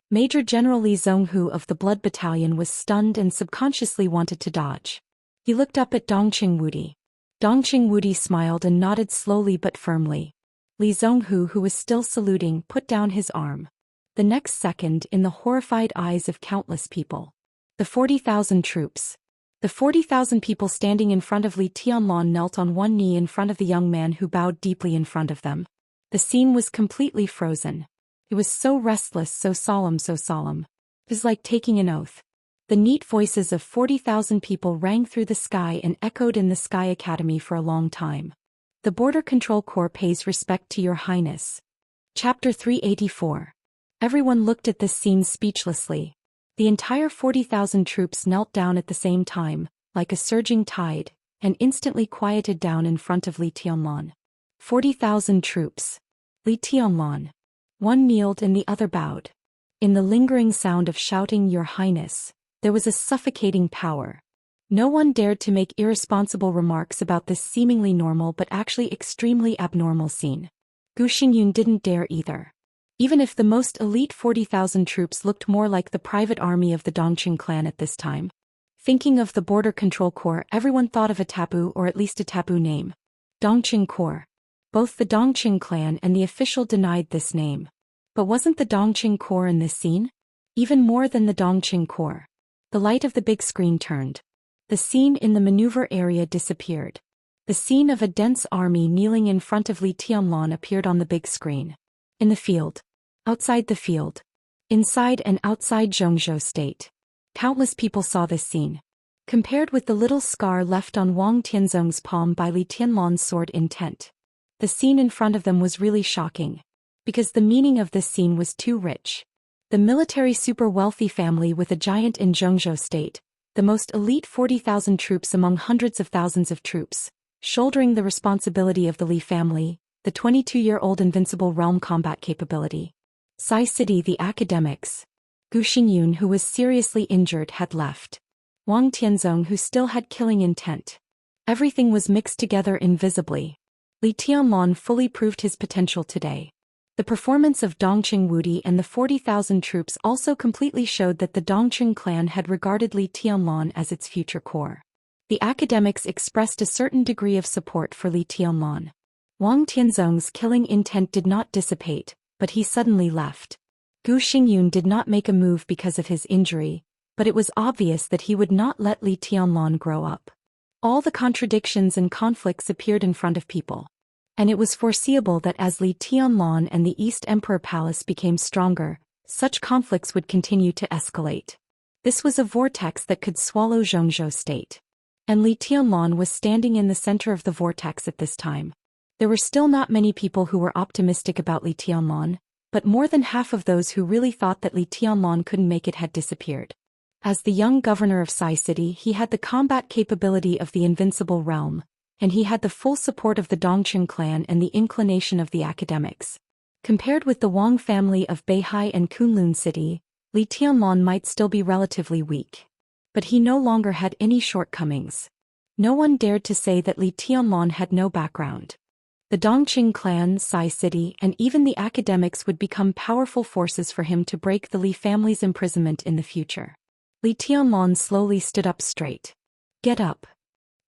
Major General Li Zhonghu of the Blood Battalion was stunned and subconsciously wanted to dodge. He looked up at Dongqing Wudi. Dongqing Wudi smiled and nodded slowly but firmly. Li Zhonghu, who was still saluting, put down his arm. The next second, in the horrified eyes of countless people. The 40,000 troops. The 40,000 people standing in front of Li Tianlan knelt on one knee in front of the young man who bowed deeply in front of them. The scene was completely frozen. It was so restless, so solemn, so solemn. It was like taking an oath. The neat voices of 40,000 people rang through the sky and echoed in the Sky Academy for a long time. The Border Control Corps pays respect to Your Highness. Chapter 384. Everyone looked at this scene speechlessly. The entire 40,000 troops knelt down at the same time, like a surging tide, and instantly quieted down in front of Li Tianlan. 40,000 troops. Li Tianlan. One kneeled and the other bowed. In the lingering sound of shouting Your Highness, there was a suffocating power. No one dared to make irresponsible remarks about this seemingly normal but actually extremely abnormal scene. Gu Xingyun didn't dare either. Even if the most elite 40,000 troops looked more like the private army of the Dongqing clan at this time. Thinking of the Border Control Corps, everyone thought of a taboo or at least a taboo name. Dongqing Corps. Both the Dongqing clan and the official denied this name. But wasn't the Dongqing Corps in this scene? Even more than the Dongqing Corps. The light of the big screen turned. The scene in the maneuver area disappeared. The scene of a dense army kneeling in front of Li Tianlan appeared on the big screen. In the field. Outside the field. Inside and outside Zhongzhou State. Countless people saw this scene. Compared with the little scar left on Wang Tianzong's palm by Li Tianlan's sword intent. The scene in front of them was really shocking. Because the meaning of this scene was too rich. The military super wealthy family with a giant in Zhongzhou State, the most elite 40,000 troops among hundreds of thousands of troops, shouldering the responsibility of the Li family, the 22-year-old invincible realm combat capability. Sai City, the academics. Gu Xingyun, who was seriously injured, had left. Wang Tianzong, who still had killing intent. Everything was mixed together invisibly. Li Tianlan fully proved his potential today. The performance of Dongqing Wudi and the 40,000 troops also completely showed that the Dongqing clan had regarded Li Tianlan as its future core. The academics expressed a certain degree of support for Li Tianlan. Wang Tianzong's killing intent did not dissipate, but he suddenly left. Gu Xingyun did not make a move because of his injury, but it was obvious that he would not let Li Tianlan grow up. All the contradictions and conflicts appeared in front of people. And it was foreseeable that as Li Tianlan and the East Emperor Palace became stronger, such conflicts would continue to escalate. This was a vortex that could swallow Zhongzhou State. And Li Tianlan was standing in the center of the vortex at this time. There were still not many people who were optimistic about Li Tianlan, but more than half of those who really thought that Li Tianlan couldn't make it had disappeared. As the young governor of Sai City, he had the combat capability of the invincible realm, and he had the full support of the Dongqing clan and the inclination of the academics. Compared with the Wang family of Beihai and Kunlun City, Li Tianlan might still be relatively weak. But he no longer had any shortcomings. No one dared to say that Li Tianlan had no background. The Dongqing clan, Sai City, and even the academics would become powerful forces for him to break the Li family's imprisonment in the future. Li Tianlong slowly stood up straight. Get up.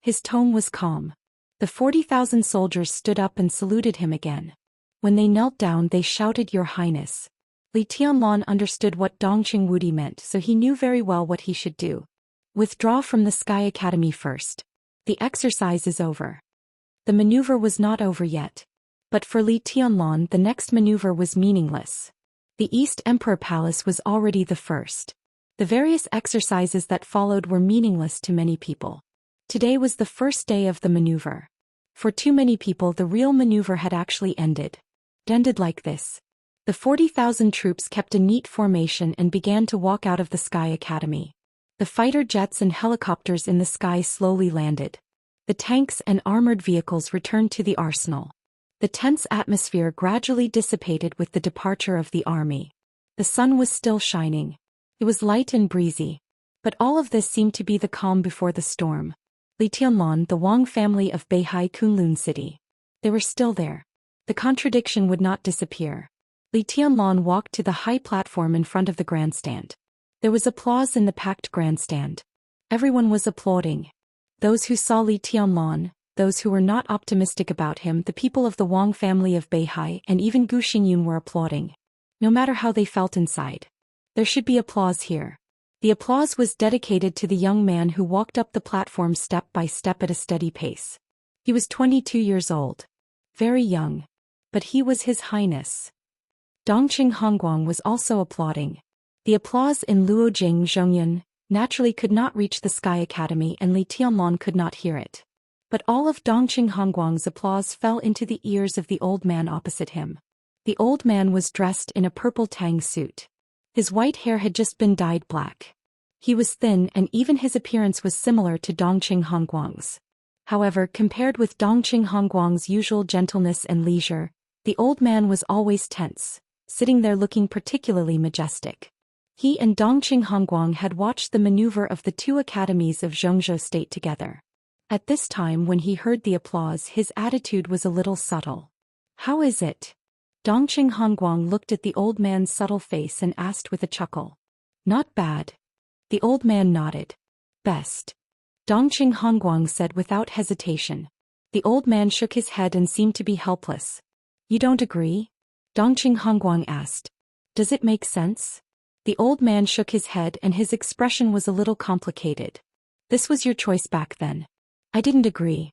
His tone was calm. The 40,000 soldiers stood up and saluted him again. When they knelt down, they shouted, Your Highness. Li Tianlong understood what Dongqing Wudi meant, so he knew very well what he should do. Withdraw from the Sky Academy first. The exercise is over. The maneuver was not over yet. But for Li Tianlong, the next maneuver was meaningless. The East Emperor Palace was already the first. The various exercises that followed were meaningless to many people. Today was the first day of the maneuver. For too many people, the real maneuver had actually ended. It ended like this. The 40,000 troops kept a neat formation and began to walk out of the Sky Academy. The fighter jets and helicopters in the sky slowly landed. The tanks and armored vehicles returned to the arsenal. The tense atmosphere gradually dissipated with the departure of the army. The sun was still shining. It was light and breezy. But all of this seemed to be the calm before the storm. Li Tianlong, the Wang family of Beihai Kunlun City. They were still there. The contradiction would not disappear. Li Tianlong walked to the high platform in front of the grandstand. There was applause in the packed grandstand. Everyone was applauding. Those who saw Li Tianlong, those who were not optimistic about him, the people of the Wang family of Beihai, and even Gu Xingyun were applauding. No matter how they felt inside. There should be applause here. The applause was dedicated to the young man who walked up the platform step by step at a steady pace. He was 22 years old. Very young. But he was His Highness. Dongqing Hongguang was also applauding. The applause in Luojing Zhongyun naturally could not reach the Sky Academy, and Li Tianlong could not hear it. But all of Dongqing Hongguang's applause fell into the ears of the old man opposite him. The old man was dressed in a purple tang suit. His white hair had just been dyed black. He was thin, and even his appearance was similar to Dongqing Hongguang's. However, compared with Dongqing Hongguang's usual gentleness and leisure, the old man was always tense, sitting there looking particularly majestic. He and Dongqing Hongguang had watched the maneuver of the two academies of Zhongzhou State together. At this time, when he heard the applause, his attitude was a little subtle. How is it? Dongqing Hongguang looked at the old man's subtle face and asked with a chuckle. Not bad. The old man nodded. Best. Dongqing Hongguang said without hesitation. The old man shook his head and seemed to be helpless. You don't agree? Dongqing Hongguang asked. Does it make sense? The old man shook his head and his expression was a little complicated. This was your choice back then. I didn't agree.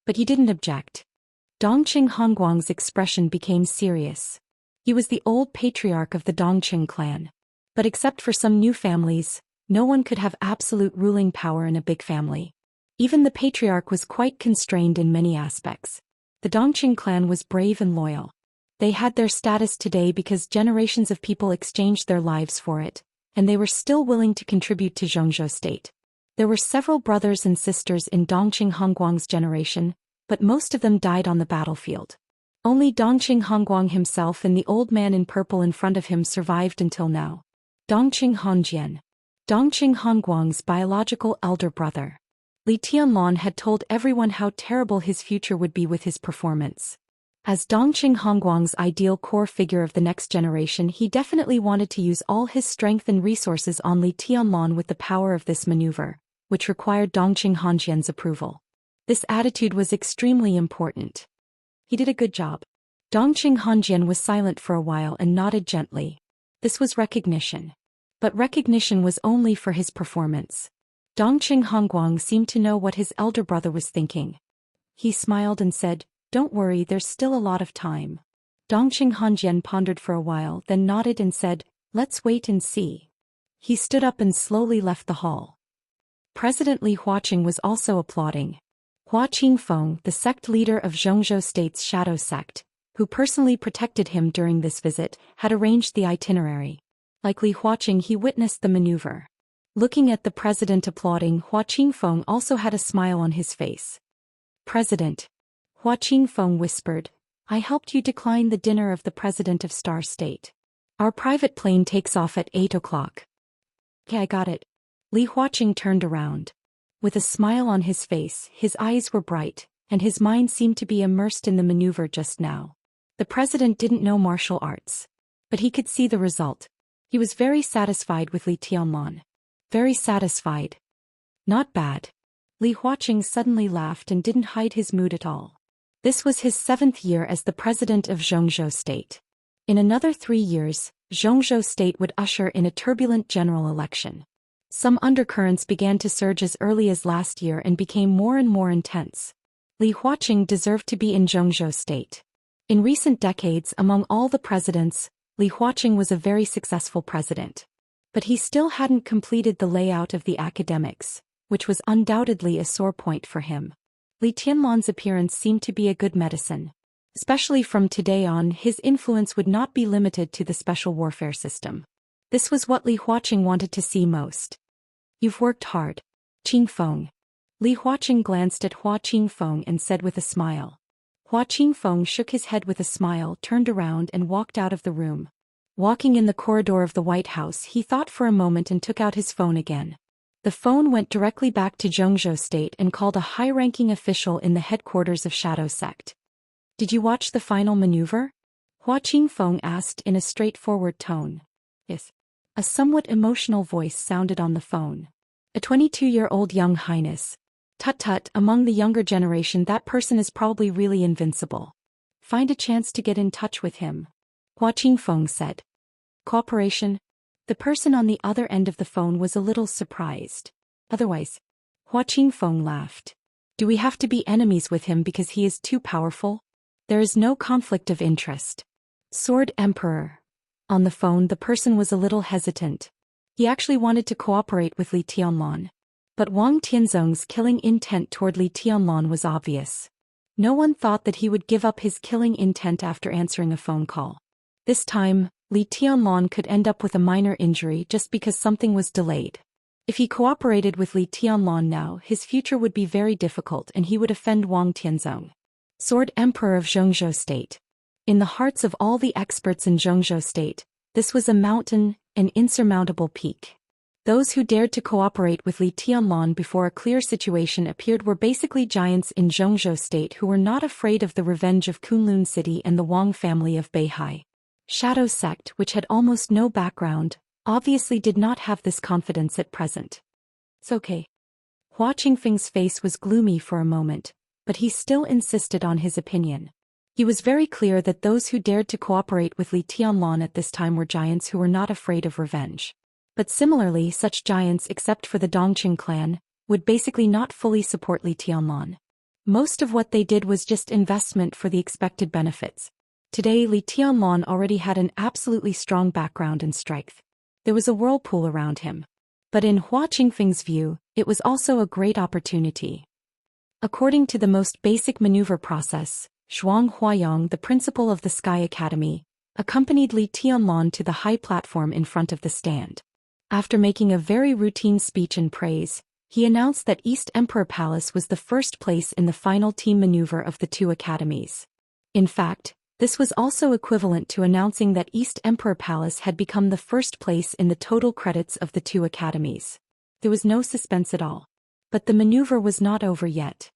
But you didn't object. Dongqing Hongguang's expression became serious. He was the old patriarch of the Dongqing clan. But except for some new families, no one could have absolute ruling power in a big family. Even the patriarch was quite constrained in many aspects. The Dongqing clan was brave and loyal. They had their status today because generations of people exchanged their lives for it, and they were still willing to contribute to Zhongzhou State. There were several brothers and sisters in Dongqing Hongguang's generation, but most of them died on the battlefield. Only Dongqing Hongguang himself and the old man in purple in front of him survived until now. Dongqing Hongjian. Dongqing Hongguang's biological elder brother. Li Tianlong had told everyone how terrible his future would be with his performance. As Dongqing Hongguang's ideal core figure of the next generation, he definitely wanted to use all his strength and resources on Li Tianlong with the power of this maneuver, which required Dongqing Hongjian's approval. This attitude was extremely important. He did a good job. Dongqing Hongjian was silent for a while and nodded gently. This was recognition. But recognition was only for his performance. Dongqing Hongguang seemed to know what his elder brother was thinking. He smiled and said, "Don't worry, there's still a lot of time." Dongqing Hongjian pondered for a while, then nodded and said, "Let's wait and see." He stood up and slowly left the hall. President Li Huaqing was also applauding. Hua Qingfeng, the sect leader of Zhongzhou State's shadow sect, who personally protected him during this visit, had arranged the itinerary. Like Li Huaqing, he witnessed the maneuver. Looking at the president applauding, Hua Qingfeng also had a smile on his face. "President," Hua Qingfeng whispered, "I helped you decline the dinner of the president of Star State. Our private plane takes off at 8 o'clock. Okay, I got it." Li Huaqing turned around. With a smile on his face, his eyes were bright, and his mind seemed to be immersed in the maneuver just now. The president didn't know martial arts, but he could see the result. He was very satisfied with Li Tianlan. Very satisfied. Not bad. Li Huaqing suddenly laughed and didn't hide his mood at all. This was his 7th year as the president of Zhongzhou State. In another 3 years, Zhongzhou State would usher in a turbulent general election. Some undercurrents began to surge as early as last year and became more and more intense. Li Huaqing deserved to be in Zhongzhou State. In recent decades, among all the presidents, Li Huaqing was a very successful president. But he still hadn't completed the layout of the academics, which was undoubtedly a sore point for him. Li Tianlan's appearance seemed to be a good medicine. Especially from today on, his influence would not be limited to the special warfare system. This was what Li Huaqing wanted to see most. You've worked hard. Qing Feng. Li Huaqing glanced at Hua Qingfeng and said with a smile. Hua Qingfeng shook his head with a smile, turned around and walked out of the room. Walking in the corridor of the White House, he thought for a moment and took out his phone again. The phone went directly back to Zhongzhou State and called a high-ranking official in the headquarters of Shadow Sect. Did you watch the final maneuver? Hua Qingfeng asked in a straightforward tone. Yes. A somewhat emotional voice sounded on the phone. A 22-year-old young highness. Tut-tut, among the younger generation that person is probably really invincible. Find a chance to get in touch with him. Hua Qingfeng said. Cooperation? The person on the other end of the phone was a little surprised. Otherwise, Hua Qingfeng laughed. Do we have to be enemies with him because he is too powerful? There is no conflict of interest. Sword Emperor. On the phone, the person was a little hesitant. He actually wanted to cooperate with Li Tianlan. But Wang Tianzong's killing intent toward Li Tianlan was obvious. No one thought that he would give up his killing intent after answering a phone call. This time, Li Tianlan could end up with a minor injury just because something was delayed. If he cooperated with Li Tianlan now, his future would be very difficult and he would offend Wang Tianzong. Sword Emperor of Zhongzhou State. In the hearts of all the experts in Zhongzhou State, this was a mountain, an insurmountable peak. Those who dared to cooperate with Li Tianlan before a clear situation appeared were basically giants in Zhongzhou State who were not afraid of the revenge of Kunlun City and the Wang family of Beihai. Shadow Sect, which had almost no background, obviously did not have this confidence at present. It's okay. Hua Qingfeng's face was gloomy for a moment, but he still insisted on his opinion. He was very clear that those who dared to cooperate with Li Tianlan at this time were giants who were not afraid of revenge. But similarly, such giants, except for the Dongqing clan, would basically not fully support Li Tianlan. Most of what they did was just investment for the expected benefits. Today, Li Tianlan already had an absolutely strong background and strength. There was a whirlpool around him. But in Hua Qingfeng's view, it was also a great opportunity. According to the most basic maneuver process, Zhuang Huayang, the principal of the Sky Academy, accompanied Li Tianlan to the high platform in front of the stand. After making a very routine speech in praise, he announced that East Emperor Palace was the first place in the final team maneuver of the 2 academies. In fact, this was also equivalent to announcing that East Emperor Palace had become the first place in the total credits of the 2 academies. There was no suspense at all. But the maneuver was not over yet.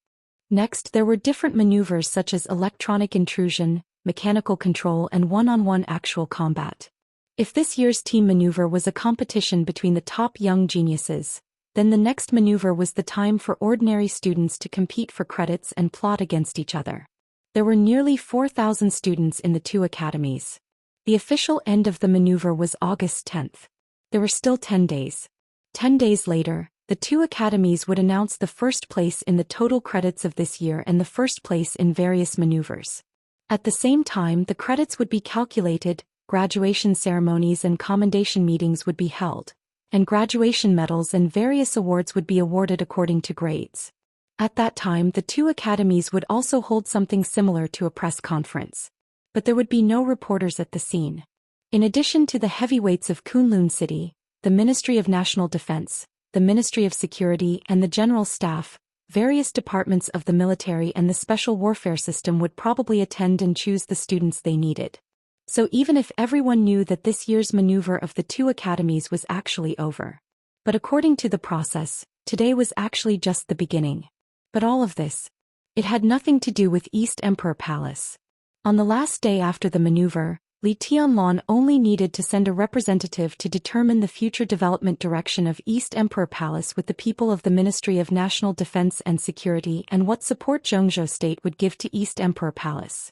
Next, there were different maneuvers such as electronic intrusion, mechanical control, and one-on-one actual combat. If this year's team maneuver was a competition between the top young geniuses, then the next maneuver was the time for ordinary students to compete for credits and plot against each other. There were nearly 4,000 students in the 2 academies. The official end of the maneuver was August 10th. There were still 10 days. 10 days later, the 2 academies would announce the first place in the total credits of this year and the first place in various maneuvers. At the same time, the credits would be calculated, graduation ceremonies and commendation meetings would be held, and graduation medals and various awards would be awarded according to grades. At that time, the 2 academies would also hold something similar to a press conference. But there would be no reporters at the scene. In addition to the heavyweights of Kunlun City, the Ministry of National Defense, the Ministry of Security and the General Staff, various departments of the military and the special warfare system would probably attend and choose the students they needed. So even if everyone knew that this year's maneuver of the 2 academies was actually over. But according to the process, today was actually just the beginning. But all of this, It had nothing to do with East Emperor Palace. On the last day after the maneuver, Li Tianlan only needed to send a representative to determine the future development direction of East Emperor Palace with the people of the Ministry of National Defense and Security and what support Zhou State would give to East Emperor Palace.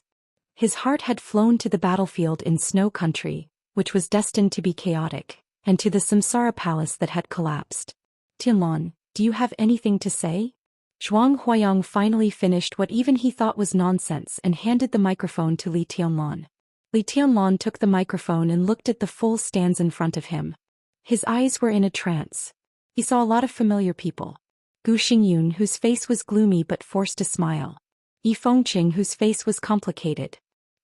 His heart had flown to the battlefield in Snow Country, which was destined to be chaotic, and to the Samsara Palace that had collapsed. Tianlan, do you have anything to say? Zhuang Huayang finally finished what even he thought was nonsense and handed the microphone to Li Tianlan. Li Tianlan took the microphone and looked at the full stands in front of him. His eyes were in a trance. He saw a lot of familiar people. Gu Xingyun, whose face was gloomy but forced a smile. Yi Fengqing, whose face was complicated.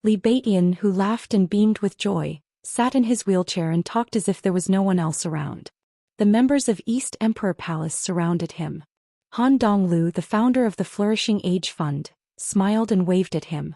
Li Baiyan, who laughed and beamed with joy, sat in his wheelchair and talked as if there was no one else around. The members of East Emperor Palace surrounded him. Han Donglu, the founder of the Flourishing Age Fund, smiled and waved at him.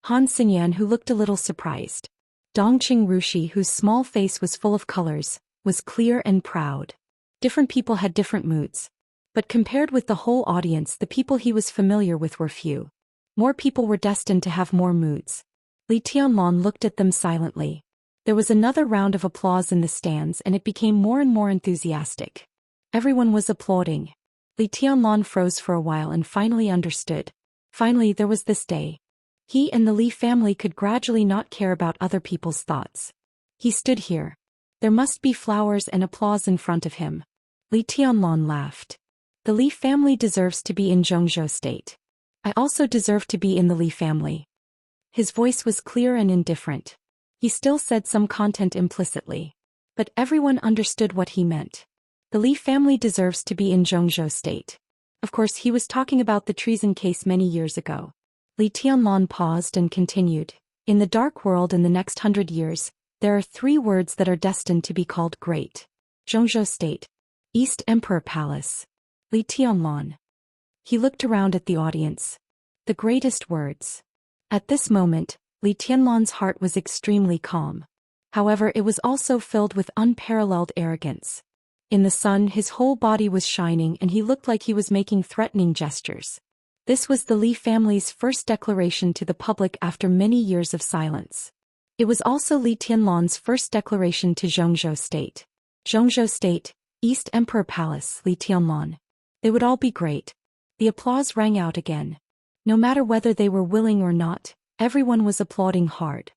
Han Xinyan, who looked a little surprised. Dongqing Rushi, whose small face was full of colors, was clear and proud. Different people had different moods. But compared with the whole audience, the people he was familiar with were few. More people were destined to have more moods. Li Tianlan looked at them silently. There was another round of applause in the stands and it became more and more enthusiastic. Everyone was applauding. Li Tianlan froze for a while and finally understood. Finally there was this day. He and the Li family could gradually not care about other people's thoughts. He stood here. There must be flowers and applause in front of him. Li Tianlan laughed. The Li family deserves to be in Zhou State. I also deserve to be in the Li family. His voice was clear and indifferent. He still said some content implicitly. But everyone understood what he meant. The Li family deserves to be in Zhou State. Of course he was talking about the treason case many years ago. Li Tianlan paused and continued. In the dark world in the next 100 years, there are 3 words that are destined to be called great. Zhou State. East Emperor Palace. Li Tianlan. He looked around at the audience. The greatest words. At this moment, Li Tianlan's heart was extremely calm. However, it was also filled with unparalleled arrogance. In the sun, his whole body was shining and he looked like he was making threatening gestures. This was the Li family's first declaration to the public after many years of silence. It was also Li Tianlan's first declaration to Zhou State. Zhou State, East Emperor Palace, Li Tianlan. They would all be great. The applause rang out again. No matter whether they were willing or not, everyone was applauding hard.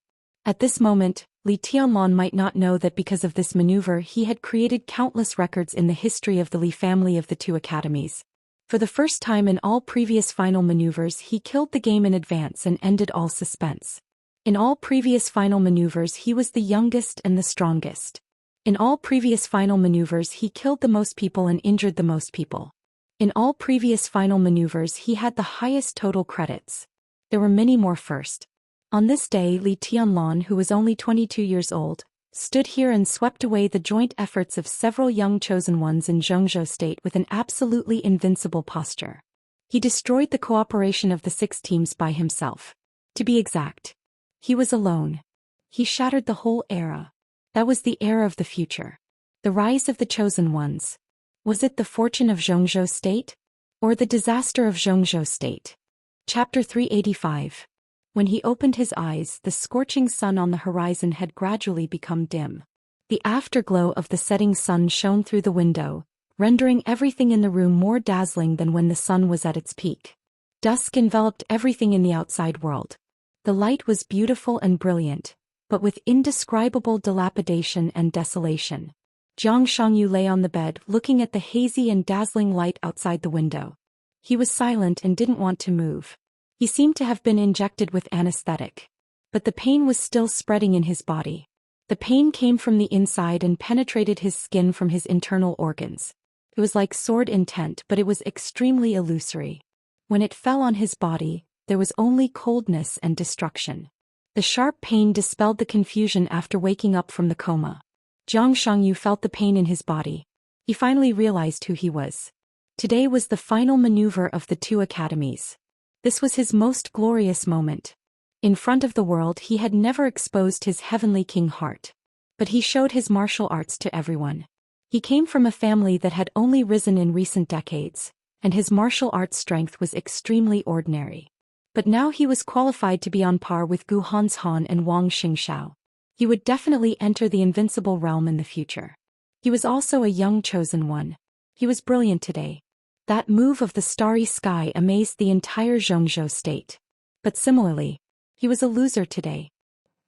At this moment, Li Tianlan might not know that because of this maneuver he had created countless records in the history of the Li family of the 2 academies. For the first time in all previous final maneuvers he killed the game in advance and ended all suspense. In all previous final maneuvers he was the youngest and the strongest. In all previous final maneuvers he killed the most people and injured the most people. In all previous final maneuvers he had the highest total credits. There were many more first. On this day Li Tianlan, who was only 22 years old, stood here and swept away the joint efforts of several young chosen ones in Zhou State with an absolutely invincible posture. He destroyed the cooperation of the 6 teams by himself. To be exact, he was alone. He shattered the whole era. That was the era of the future. The rise of the chosen ones. Was it the fortune of Zhou State? Or the disaster of Zhou State? Chapter 385. When he opened his eyes, the scorching sun on the horizon had gradually become dim. The afterglow of the setting sun shone through the window, rendering everything in the room more dazzling than when the sun was at its peak. Dusk enveloped everything in the outside world. The light was beautiful and brilliant, but with indescribable dilapidation and desolation. Jiang Shangyu lay on the bed, looking at the hazy and dazzling light outside the window. He was silent and didn't want to move. He seemed to have been injected with anesthetic. But the pain was still spreading in his body. The pain came from the inside and penetrated his skin from his internal organs. It was like sword intent, but it was extremely illusory. When it fell on his body, there was only coldness and destruction. The sharp pain dispelled the confusion after waking up from the coma. Jiang Shangyu felt the pain in his body. He finally realized who he was. Today was the final maneuver of the 2 academies. This was his most glorious moment. In front of the world he had never exposed his heavenly king heart. But he showed his martial arts to everyone. He came from a family that had only risen in recent decades, and his martial arts strength was extremely ordinary. But now he was qualified to be on par with Gu Hanshan and Wang Xingxiao. He would definitely enter the invincible realm in the future. He was also a young chosen one. He was brilliant today. That move of the starry sky amazed the entire Zhongzhou state. But similarly, he was a loser today.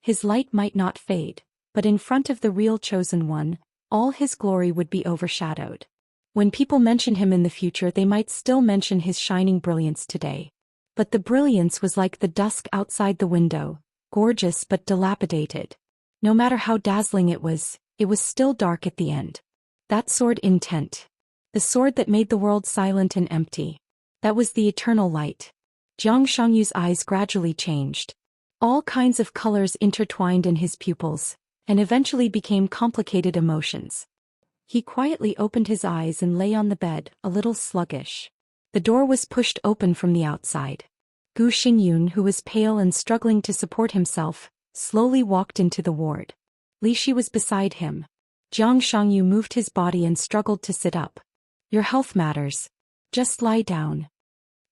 His light might not fade, but in front of the real chosen one, all his glory would be overshadowed. When people mention him in the future, they might still mention his shining brilliance today. But the brilliance was like the dusk outside the window, gorgeous but dilapidated. No matter how dazzling it was still dark at the end. That sword intent. The sword that made the world silent and empty. That was the eternal light. Jiang Shangyu's eyes gradually changed. All kinds of colors intertwined in his pupils, and eventually became complicated emotions. He quietly opened his eyes and lay on the bed, a little sluggish. The door was pushed open from the outside. Gu Xingyun, who was pale and struggling to support himself, slowly walked into the ward. Li Shi was beside him. Jiang Shangyu moved his body and struggled to sit up. Your health matters. Just lie down.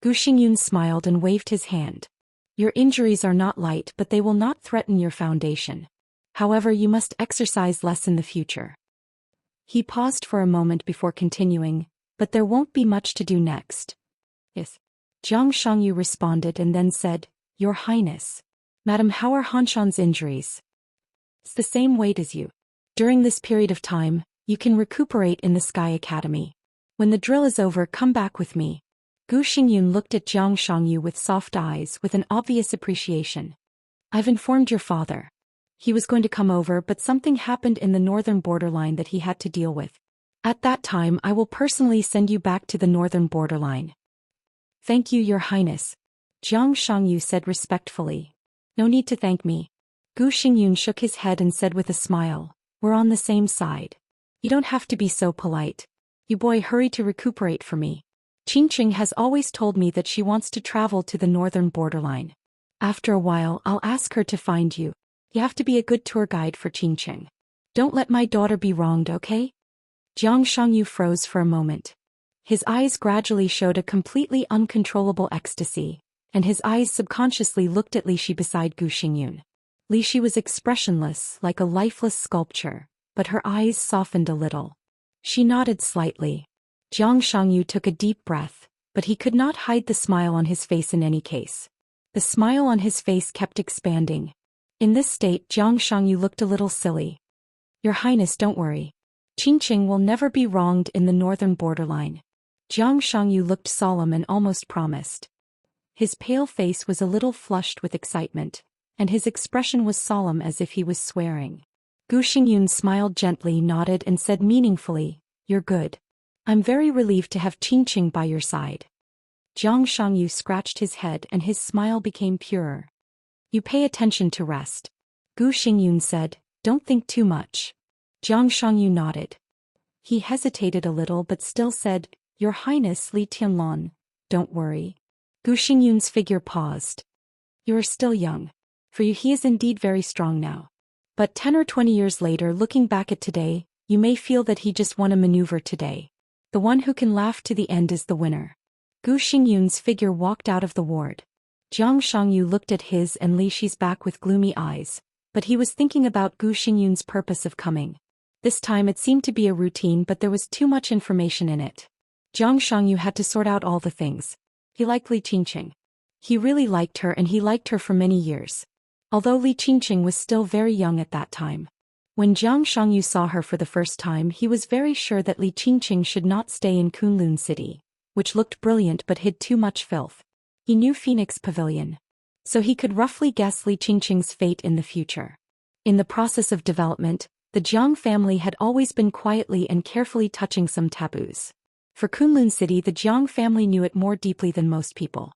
Gu Xingyun smiled and waved his hand. Your injuries are not light, but they will not threaten your foundation. However, you must exercise less in the future. He paused for a moment before continuing, but there won't be much to do next. Yes. Jiang Shangyu responded and then said, Your Highness. Madam, how are Hanshan's injuries? It's the same weight as you. During this period of time, you can recuperate in the Sky Academy. When the drill is over, come back with me. Gu Xingyun looked at Jiang Shangyu with soft eyes with an obvious appreciation. I've informed your father. He was going to come over, but something happened in the northern borderline that he had to deal with. At that time, I will personally send you back to the northern borderline. Thank you, Your Highness. Jiang Shangyu said respectfully. No need to thank me. Gu Xingyun shook his head and said with a smile, We're on the same side. You don't have to be so polite. You boy, hurry to recuperate for me. Qingqing has always told me that she wants to travel to the northern borderline. After a while, I'll ask her to find you. You have to be a good tour guide for Qingqing. Don't let my daughter be wronged, okay? Jiang Shangyu froze for a moment. His eyes gradually showed a completely uncontrollable ecstasy, and his eyes subconsciously looked at Li Shi beside Gu Xingyun. Li Shi was expressionless, like a lifeless sculpture, but her eyes softened a little. She nodded slightly. Jiang Shangyu took a deep breath, but he could not hide the smile on his face in any case. The smile on his face kept expanding. In this state, Jiang Shangyu looked a little silly. Your Highness, don't worry. Qingqing will never be wronged in the northern borderline. Jiang Shangyu looked solemn and almost promised. His pale face was a little flushed with excitement, and his expression was solemn as if he was swearing. Gu Xingyun smiled gently, nodded and said meaningfully, You're good. I'm very relieved to have Qingqing by your side. Jiang Shangyu scratched his head and his smile became purer. You pay attention to rest. Gu Xingyun said, Don't think too much. Jiang Shangyu nodded. He hesitated a little but still said, Your Highness Li Tianlan, don't worry. Gu Xingyun's figure paused. You are still young. For you he is indeed very strong now. But 10 or 20 years later, looking back at today, you may feel that he just won a maneuver today. The one who can laugh to the end is the winner. Gu Xingyun's figure walked out of the ward. Jiang Shangyu looked at his and Li Shi's back with gloomy eyes, but he was thinking about Gu Xingyun's purpose of coming. This time it seemed to be a routine, but there was too much information in it. Jiang Shangyu had to sort out all the things. He liked Li Qingqing. He really liked her and he liked her for many years. Although Li Qingqing was still very young at that time. When Jiang Shangyu saw her for the first time, he was very sure that Li Qingqing should not stay in Kunlun City, which looked brilliant but hid too much filth. He knew Phoenix Pavilion. So he could roughly guess Li Qingqing's fate in the future. In the process of development, the Jiang family had always been quietly and carefully touching some taboos. For Kunlun City, the Jiang family knew it more deeply than most people.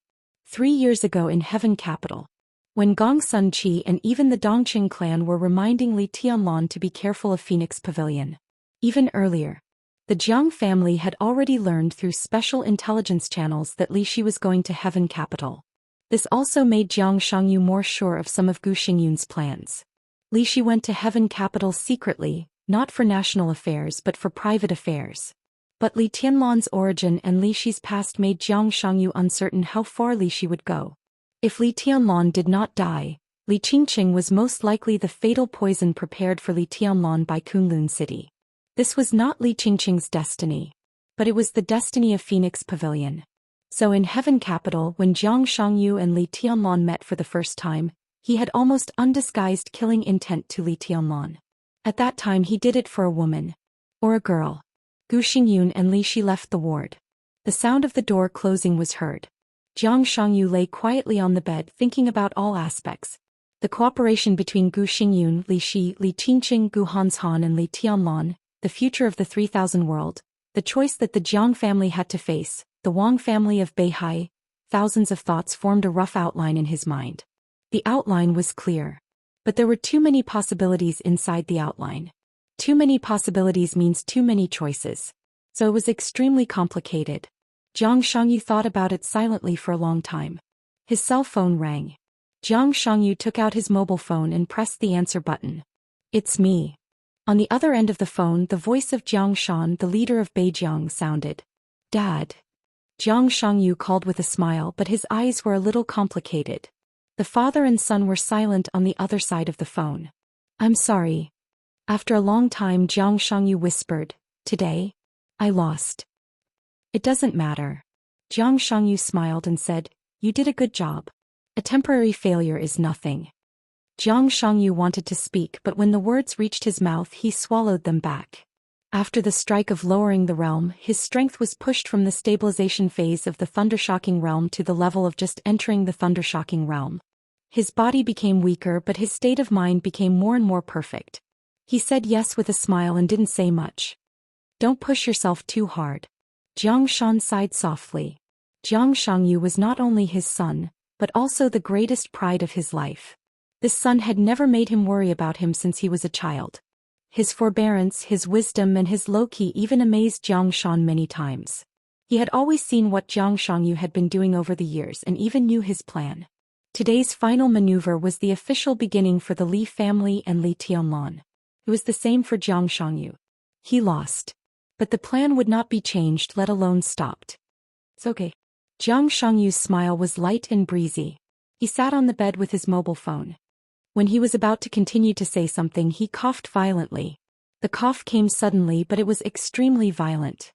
3 years ago in Heaven Capital, when Gong Sun Qi and even the Dongqing clan were reminding Li Tianlan to be careful of Phoenix Pavilion. Even earlier, the Jiang family had already learned through special intelligence channels that Li Shi was going to Heaven Capital. This also made Jiang Shangyu more sure of some of Gu Xingyun's plans. Li Shi went to Heaven Capital secretly, not for national affairs but for private affairs. But Li Tianlan's origin and Li Shi's past made Jiang Shangyu uncertain how far Li Shi would go. If Li Tianlan did not die, Li Qingqing was most likely the fatal poison prepared for Li Tianlan by Kunlun City. This was not Li Qingqing's destiny, but it was the destiny of Phoenix Pavilion. So in Heaven Capital, when Jiang Shangyu and Li Tianlan met for the first time, he had almost undisguised killing intent to Li Tianlan. At that time he did it for a woman. Or a girl. Gu Xingyun and Li Shi left the ward. The sound of the door closing was heard. Jiang Shangyu lay quietly on the bed thinking about all aspects. The cooperation between Gu Xingyun, Li Shi, Li Qingqing, Gu Hanshan and Li Tianlan, the future of the 3000 world, the choice that the Jiang family had to face, the Wang family of Beihai, thousands of thoughts formed a rough outline in his mind. The outline was clear. But there were too many possibilities inside the outline. Too many possibilities means too many choices. So it was extremely complicated. Jiang Shangyu thought about it silently for a long time. His cell phone rang. Jiang Shangyu took out his mobile phone and pressed the answer button. It's me. On the other end of the phone, the voice of Jiang Shan, the leader of Beijiang, sounded. Dad. Jiang Shangyu called with a smile, but his eyes were a little complicated. The father and son were silent on the other side of the phone. I'm sorry. After a long time, Jiang Shangyu whispered, Today? I lost. It doesn't matter. Jiang Shangyu smiled and said, You did a good job. A temporary failure is nothing. Jiang Shangyu wanted to speak, but when the words reached his mouth he swallowed them back. After the strike of lowering the realm, his strength was pushed from the stabilization phase of the thundershocking realm to the level of just entering the thundershocking realm. His body became weaker, but his state of mind became more and more perfect. He said yes with a smile and didn't say much. Don't push yourself too hard. Jiang Shan sighed softly. Jiang Shangyu was not only his son, but also the greatest pride of his life. This son had never made him worry about him since he was a child. His forbearance, his wisdom and his low-key even amazed Jiang Shan many times. He had always seen what Jiang Shangyu had been doing over the years and even knew his plan. Today's final maneuver was the official beginning for the Li family and Li Tianlan. It was the same for Jiang Shangyu. He lost. But the plan would not be changed, let alone stopped. It's okay. Jiang Shangyu's smile was light and breezy. He sat on the bed with his mobile phone. When he was about to continue to say something, he coughed violently. The cough came suddenly, but it was extremely violent.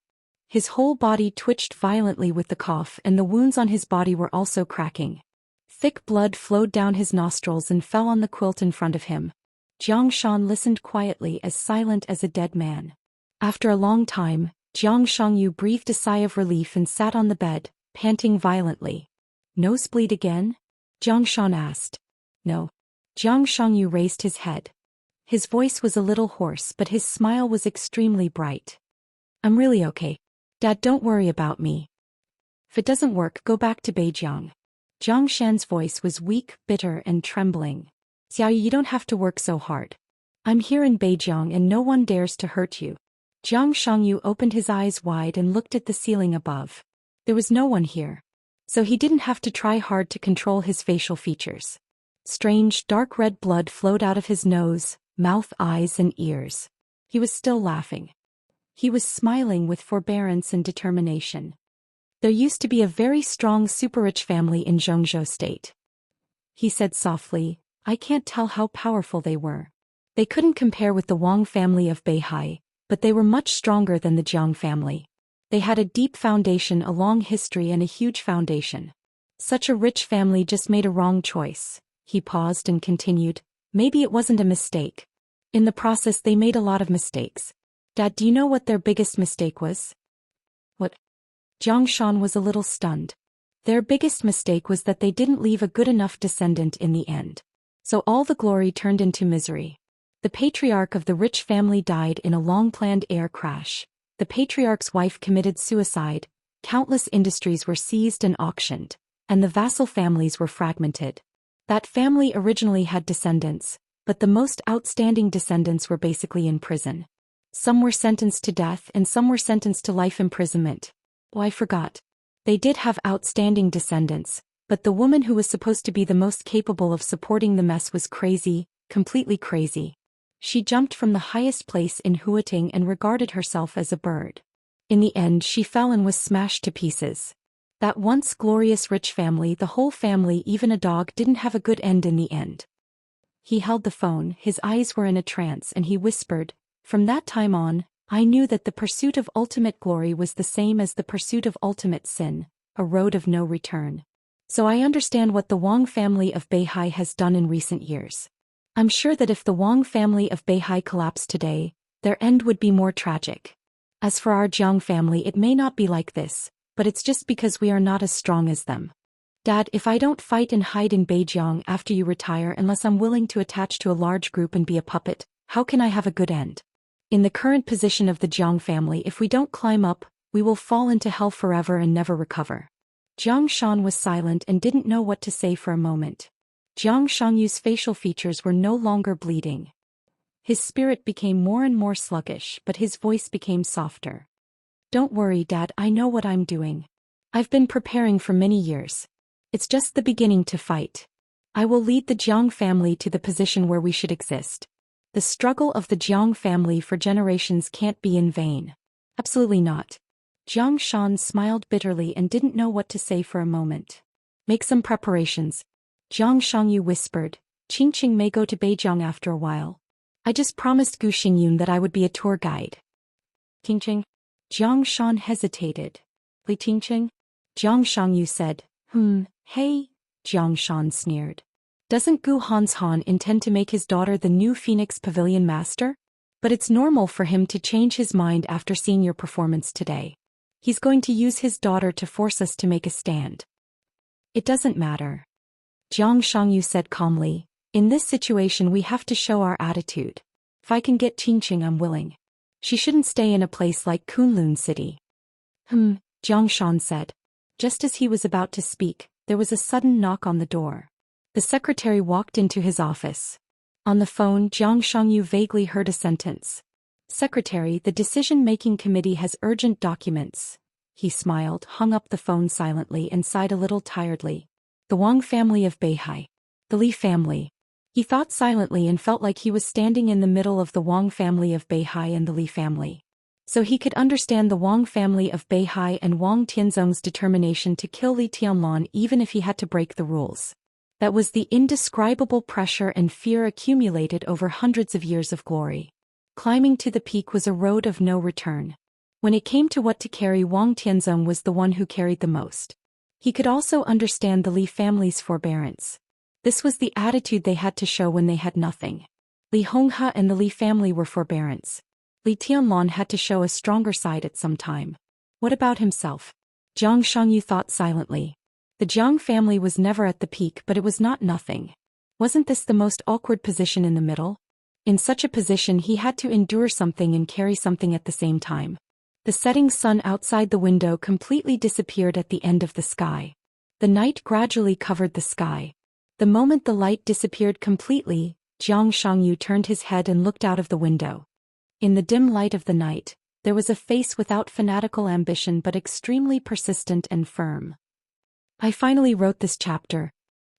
His whole body twitched violently with the cough, and the wounds on his body were also cracking. Thick blood flowed down his nostrils and fell on the quilt in front of him. Jiang Shan listened quietly, as silent as a dead man. After a long time, Jiang Shangyu breathed a sigh of relief and sat on the bed, panting violently. Nosebleed again? Jiang Shan asked. No. Jiang Shangyu raised his head. His voice was a little hoarse, but his smile was extremely bright. I'm really okay. Dad, don't worry about me. If it doesn't work, go back to Beijiang. Jiang Shan's voice was weak, bitter and trembling. Xiaoyu, you don't have to work so hard. I'm here in Beijiang and no one dares to hurt you. Jiang Shangyu opened his eyes wide and looked at the ceiling above. There was no one here. So he didn't have to try hard to control his facial features. Strange, dark red blood flowed out of his nose, mouth, eyes and ears. He was still laughing. He was smiling with forbearance and determination. There used to be a very strong super-rich family in Zhongzhou State. He said softly, I can't tell how powerful they were. They couldn't compare with the Wang family of Beihai, but they were much stronger than the Jiang family. They had a deep foundation, a long history and a huge foundation. Such a rich family just made a wrong choice. He paused and continued, maybe it wasn't a mistake. In the process they made a lot of mistakes. Dad, do you know what their biggest mistake was? What? Jiang Shan was a little stunned. Their biggest mistake was that they didn't leave a good enough descendant in the end. So all the glory turned into misery. The patriarch of the rich family died in a long-planned air crash. The patriarch's wife committed suicide, countless industries were seized and auctioned, and the vassal families were fragmented. That family originally had descendants, but the most outstanding descendants were basically in prison. Some were sentenced to death and some were sentenced to life imprisonment. Oh, I forgot. They did have outstanding descendants, but the woman who was supposed to be the most capable of supporting the mess was crazy, completely crazy. She jumped from the highest place in Huating and regarded herself as a bird. In the end she fell and was smashed to pieces. That once glorious rich family, the whole family, even a dog, didn't have a good end in the end. He held the phone, his eyes were in a trance, and he whispered, "From that time on, I knew that the pursuit of ultimate glory was the same as the pursuit of ultimate sin, a road of no return. So I understand what the Wang family of Beihai has done in recent years. I'm sure that if the Wang family of Beihai collapsed today, their end would be more tragic. As for our Jiang family, it may not be like this, but it's just because we are not as strong as them. Dad, if I don't fight and hide in Beijiang after you retire unless I'm willing to attach to a large group and be a puppet, how can I have a good end? In the current position of the Jiang family, if we don't climb up, we will fall into hell forever and never recover." Jiang Shan was silent and didn't know what to say for a moment. Jiang Shangyu's facial features were no longer bleeding. His spirit became more and more sluggish, but his voice became softer. "Don't worry, Dad, I know what I'm doing. I've been preparing for many years. It's just the beginning to fight. I will lead the Jiang family to the position where we should exist. The struggle of the Jiang family for generations can't be in vain." "Absolutely not." Jiang Shan smiled bitterly and didn't know what to say for a moment. "Make some preparations." Jiang Shangyu whispered, "Qingqing may go to Beijiang after a while. I just promised Gu Xingyun that I would be a tour guide." "Qingqing?" Jiang Shan hesitated. "Li Qingqing?" Jiang Shangyu said, Hey." Jiang Shan sneered. "Doesn't Gu Hanshan intend to make his daughter the new Phoenix Pavilion master? But it's normal for him to change his mind after seeing your performance today. He's going to use his daughter to force us to make a stand." "It doesn't matter." Jiang Shangyu said calmly, "In this situation we have to show our attitude. If I can get Qingqing, I'm willing. She shouldn't stay in a place like Kunlun City." Jiang Shan said. Just as he was about to speak, there was a sudden knock on the door. The secretary walked into his office. On the phone, Jiang Shangyu vaguely heard a sentence. "Secretary, the decision-making committee has urgent documents." He smiled, hung up the phone silently and sighed a little tiredly. The Wang family of Beihai. The Li family. He thought silently and felt like he was standing in the middle of the Wang family of Beihai and the Li family. So he could understand the Wang family of Beihai and Wang Tianzong's determination to kill Li Tianlan even if he had to break the rules. That was the indescribable pressure and fear accumulated over hundreds of years of glory. Climbing to the peak was a road of no return. When it came to what to carry, Wang Tianzong was the one who carried the most. He could also understand the Li family's forbearance. This was the attitude they had to show when they had nothing. Li Honghe and the Li family were forbearance. Li Tianlan had to show a stronger side at some time. What about himself? Jiang Shangyu thought silently. The Jiang family was never at the peak, but it was not nothing. Wasn't this the most awkward position in the middle? In such a position he had to endure something and carry something at the same time. The setting sun outside the window completely disappeared at the end of the sky. The night gradually covered the sky. The moment the light disappeared completely, Jiang Shangyu turned his head and looked out of the window. In the dim light of the night, there was a face without fanatical ambition but extremely persistent and firm. I finally wrote this chapter.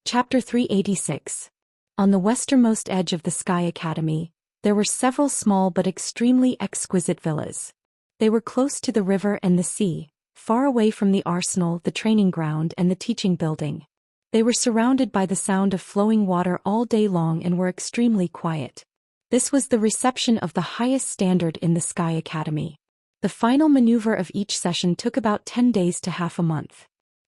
Chapter 386. On the westernmost edge of the Sky Academy, there were several small but extremely exquisite villas. They were close to the river and the sea, far away from the arsenal, the training ground, and the teaching building. They were surrounded by the sound of flowing water all day long and were extremely quiet. This was the reception of the highest standard in the Sky Academy. The final maneuver of each session took about 10 days to half a month.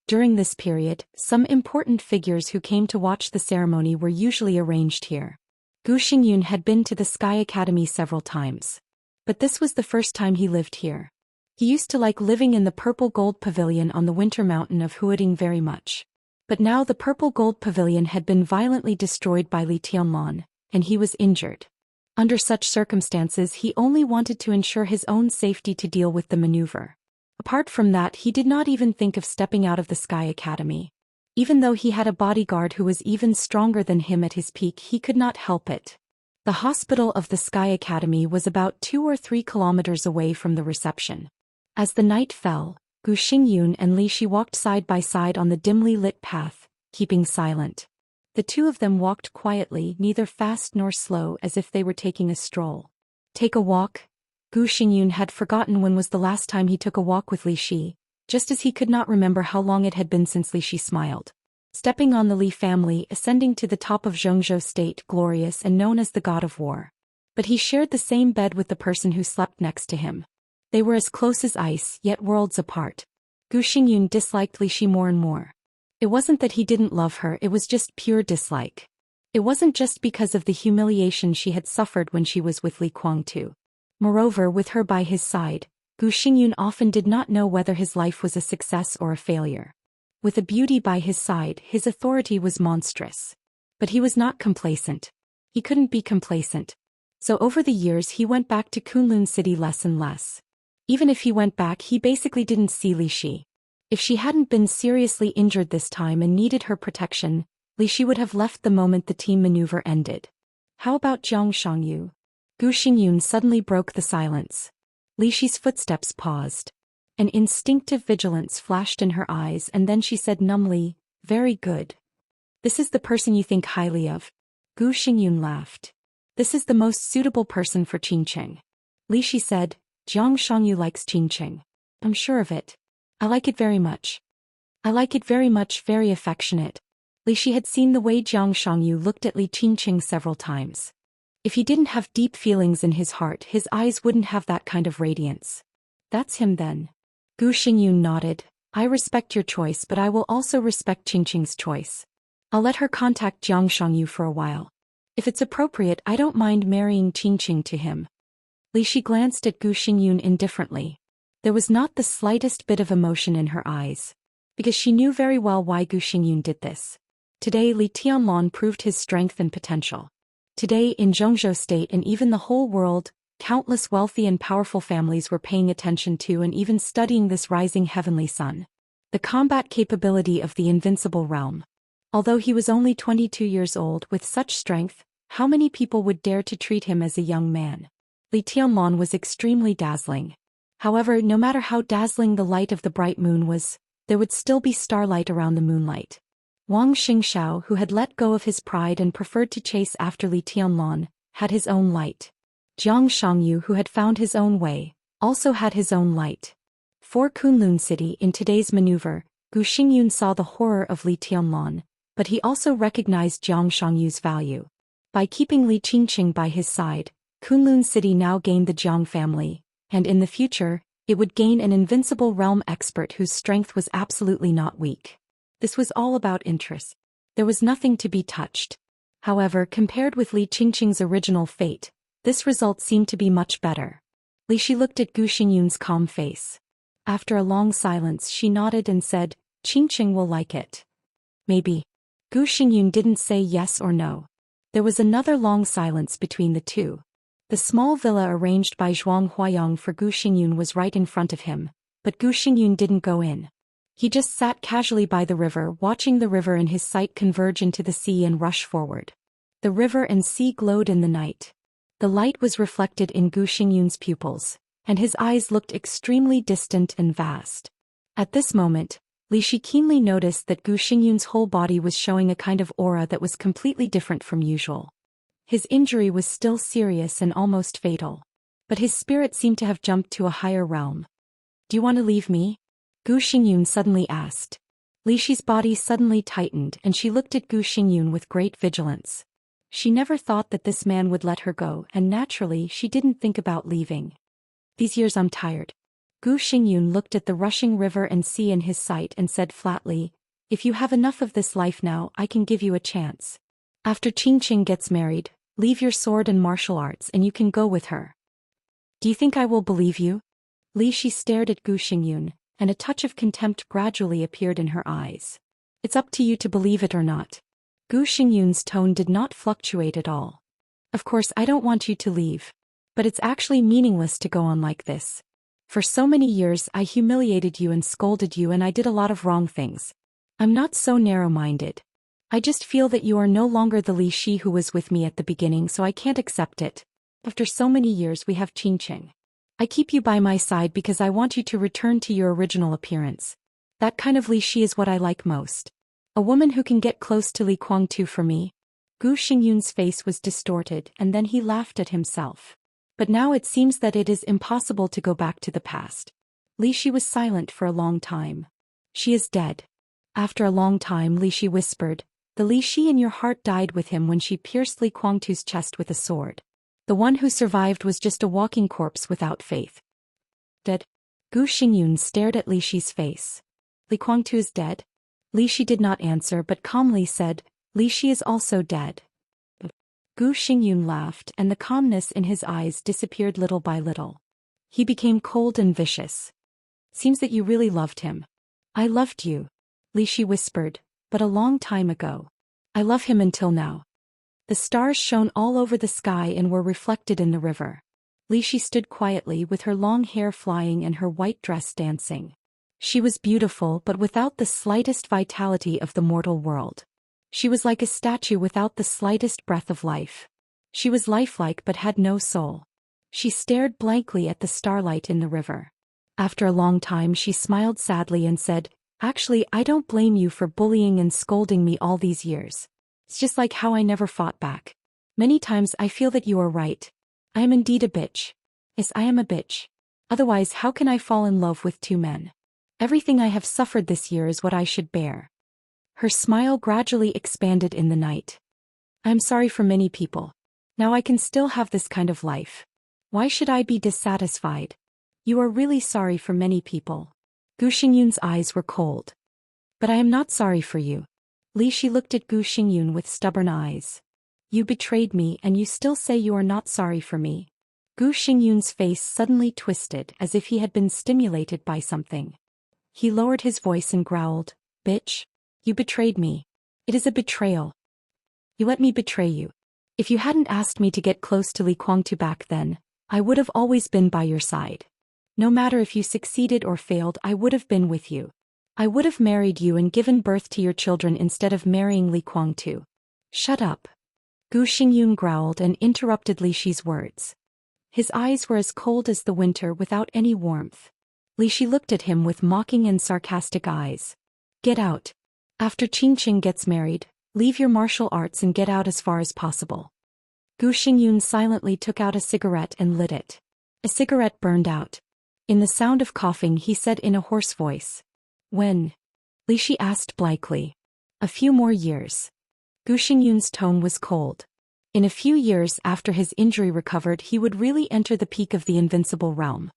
During this period, some important figures who came to watch the ceremony were usually arranged here. Gu Xingyun had been to the Sky Academy several times. But this was the first time he lived here. He used to like living in the purple gold pavilion on the winter mountain of Huading very much. But now the purple gold pavilion had been violently destroyed by Li Tianlan, and he was injured. Under such circumstances he only wanted to ensure his own safety to deal with the maneuver. Apart from that, he did not even think of stepping out of the Sky Academy. Even though he had a bodyguard who was even stronger than him at his peak, he could not help it. The hospital of the Sky Academy was about 2 or 3 kilometers away from the reception. As the night fell, Gu Xingyun and Li Shi walked side by side on the dimly lit path, keeping silent. The two of them walked quietly, neither fast nor slow, as if they were taking a stroll. "Take a walk?" Gu Xingyun had forgotten when was the last time he took a walk with Li Shi, just as he could not remember how long it had been since Li Shi smiled. Stepping on the Li family, ascending to the top of Zhongzhou state, glorious and known as the god of war. But he shared the same bed with the person who slept next to him. They were as close as ice, yet worlds apart. Gu Xingyun disliked Li Shi more and more. It wasn't that he didn't love her, it was just pure dislike. It wasn't just because of the humiliation she had suffered when she was with Li Kuangtu. Moreover, with her by his side, Gu Xingyun often did not know whether his life was a success or a failure. With a beauty by his side, his authority was monstrous. But he was not complacent. He couldn't be complacent. So over the years he went back to Kunlun City less and less. Even if he went back, he basically didn't see Li Shi. If she hadn't been seriously injured this time and needed her protection, Li Shi would have left the moment the team maneuver ended. How about Jiang Shangyu? Gu Xingyun suddenly broke the silence. Li Shi's footsteps paused. An instinctive vigilance flashed in her eyes, and then she said numbly, "Very good. This is the person you think highly of." Gu Xingyun laughed. "This is the most suitable person for Qingqing." Li Shi said, "Jiang Shangyu likes Qingqing. I'm sure of it. I like it very much. I like it very much, very affectionate." Li Shi had seen the way Jiang Shangyu looked at Li Qingqing several times. If he didn't have deep feelings in his heart, his eyes wouldn't have that kind of radiance. "That's him then." Gu Xingyun nodded. "I respect your choice, but I will also respect Qingqing's choice. I'll let her contact Jiang Shangyu for a while. If it's appropriate, I don't mind marrying Qingqing to him." Li Shi glanced at Gu Xingyun indifferently. There was not the slightest bit of emotion in her eyes. Because she knew very well why Gu Xingyun did this. Today Li Tianlan proved his strength and potential. Today in Zhongzhou state and even the whole world, countless wealthy and powerful families were paying attention to and even studying this rising heavenly sun. The combat capability of the invincible realm. Although he was only 22 years old, with such strength, how many people would dare to treat him as a young man? Li Tianlan was extremely dazzling. However, no matter how dazzling the light of the bright moon was, there would still be starlight around the moonlight. Wang Xingxiao, who had let go of his pride and preferred to chase after Li Tianlan, had his own light. Jiang Shangyu, who had found his own way, also had his own light. For Kunlun City in today's maneuver, Gu Xingyun saw the horror of Li Tianlan, but he also recognized Jiang Shangyu's value. By keeping Li Qingqing by his side, Kunlun City now gained the Jiang family, and in the future, it would gain an invincible realm expert whose strength was absolutely not weak. This was all about interest. There was nothing to be touched. However, compared with Li Qingqing's original fate, this result seemed to be much better. Li Shi looked at Gu Xingyun's calm face. After a long silence, she nodded and said, "Qingqing will like it." Maybe. Gu Xingyun didn't say yes or no. There was another long silence between the two. The small villa arranged by Zhuang Huayang for Gu Xingyun was right in front of him, but Gu Xingyun didn't go in. He just sat casually by the river, watching the river in his sight converge into the sea and rush forward. The river and sea glowed in the night. The light was reflected in Gu Xingyun's pupils, and his eyes looked extremely distant and vast. At this moment, Li Shi keenly noticed that Gu Xingyun's whole body was showing a kind of aura that was completely different from usual. His injury was still serious and almost fatal. But his spirit seemed to have jumped to a higher realm. "Do you want to leave me?" Gu Xingyun suddenly asked. Li Shi's body suddenly tightened and she looked at Gu Xingyun with great vigilance. She never thought that this man would let her go, and naturally she didn't think about leaving. "These years I'm tired." Gu Xingyun looked at the rushing river and sea in his sight and said flatly, "If you have enough of this life now, I can give you a chance. After Qingqing gets married, leave your sword and martial arts and you can go with her." "Do you think I will believe you?" Li Shi stared at Gu Xingyun, and a touch of contempt gradually appeared in her eyes. "It's up to you to believe it or not." Gu Xingyun's tone did not fluctuate at all. "Of course I don't want you to leave. But it's actually meaningless to go on like this. For so many years I humiliated you and scolded you, and I did a lot of wrong things. I'm not so narrow-minded. I just feel that you are no longer the Li Shi who was with me at the beginning, so I can't accept it. After so many years we have Qingqing. I keep you by my side because I want you to return to your original appearance. That kind of Li Shi is what I like most. A woman who can get close to Li Kuangtu for me." Gu Xingyun's face was distorted, and then he laughed at himself. But now it seems that it is impossible to go back to the past. Li Shi was silent for a long time. She is dead. After a long time Li Shi whispered, the Li Shi in your heart died with him when she pierced Li Guangtu's chest with a sword. The one who survived was just a walking corpse without faith. Dead? Gu Xingyun stared at Li Shi's face. Li Guangtu is dead? Li Shi did not answer but calmly said, Li Shi is also dead. Gu Xingyun laughed and the calmness in his eyes disappeared little by little. He became cold and vicious. Seems that you really loved him. I loved you. Li Shi whispered, but a long time ago. I love him until now. The stars shone all over the sky and were reflected in the river. Li Shi stood quietly with her long hair flying and her white dress dancing. She was beautiful but without the slightest vitality of the mortal world. She was like a statue without the slightest breath of life. She was lifelike but had no soul. She stared blankly at the starlight in the river. After a long time she smiled sadly and said, Actually, I don't blame you for bullying and scolding me all these years. It's just like how I never fought back. Many times I feel that you are right. I am indeed a bitch. Yes, I am a bitch. Otherwise, how can I fall in love with two men? Everything I have suffered this year is what I should bear. Her smile gradually expanded in the night. I am sorry for many people. Now I can still have this kind of life. Why should I be dissatisfied? You are really sorry for many people. Gu Xingyun's eyes were cold. But I am not sorry for you. Li Shi looked at Gu Xingyun with stubborn eyes. You betrayed me and you still say you are not sorry for me. Gu Xingyun's face suddenly twisted as if he had been stimulated by something. He lowered his voice and growled, Bitch. You betrayed me. It is a betrayal. You let me betray you. If you hadn't asked me to get close to Li Guangtu back then, I would have always been by your side. No matter if you succeeded or failed, I would have been with you. I would have married you and given birth to your children instead of marrying Li Guangtu. Shut up. Gu Xingyun growled and interrupted Li Shi's words. His eyes were as cold as the winter without any warmth. Li Shi looked at him with mocking and sarcastic eyes. Get out. After Qingqing gets married, leave your martial arts and get out as far as possible. Gu Xingyun silently took out a cigarette and lit it. A cigarette burned out. In the sound of coughing he said in a hoarse voice. When? Li Shi asked blankly. A few more years. Gu Xingyun's tone was cold. In a few years after his injury recovered he would really enter the peak of the invincible realm.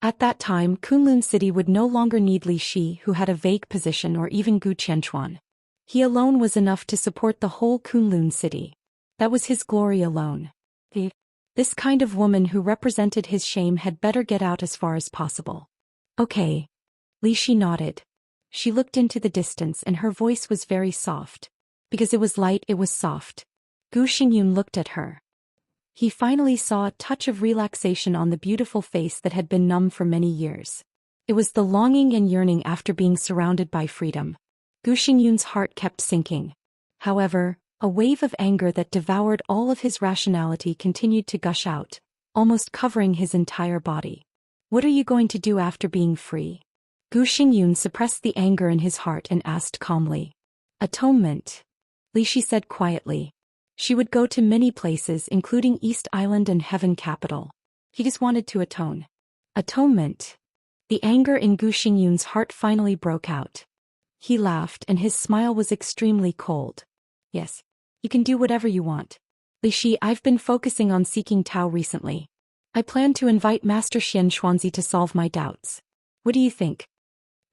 At that time Kunlun City would no longer need Li Shi who had a vague position or even Gu Qianchuan. He alone was enough to support the whole Kunlun City. That was his glory alone. This kind of woman who represented his shame had better get out as far as possible. Okay. Li Shi nodded. She looked into the distance and her voice was very soft. Because it was light, it was soft. Gu Xingyun looked at her. He finally saw a touch of relaxation on the beautiful face that had been numb for many years. It was the longing and yearning after being surrounded by freedom. Gu Xingyun's heart kept sinking. However, a wave of anger that devoured all of his rationality continued to gush out, almost covering his entire body. What are you going to do after being free? Gu Xingyun suppressed the anger in his heart and asked calmly. Atonement. Li Shi said quietly. She would go to many places including East Island and Heaven Capital. He just wanted to atone. Atonement. The anger in Gu Xingyun's heart finally broke out. He laughed and his smile was extremely cold. Yes. You can do whatever you want. Li Shi, I've been focusing on seeking Tao recently. I plan to invite Master Xian Xuanzi to solve my doubts. What do you think?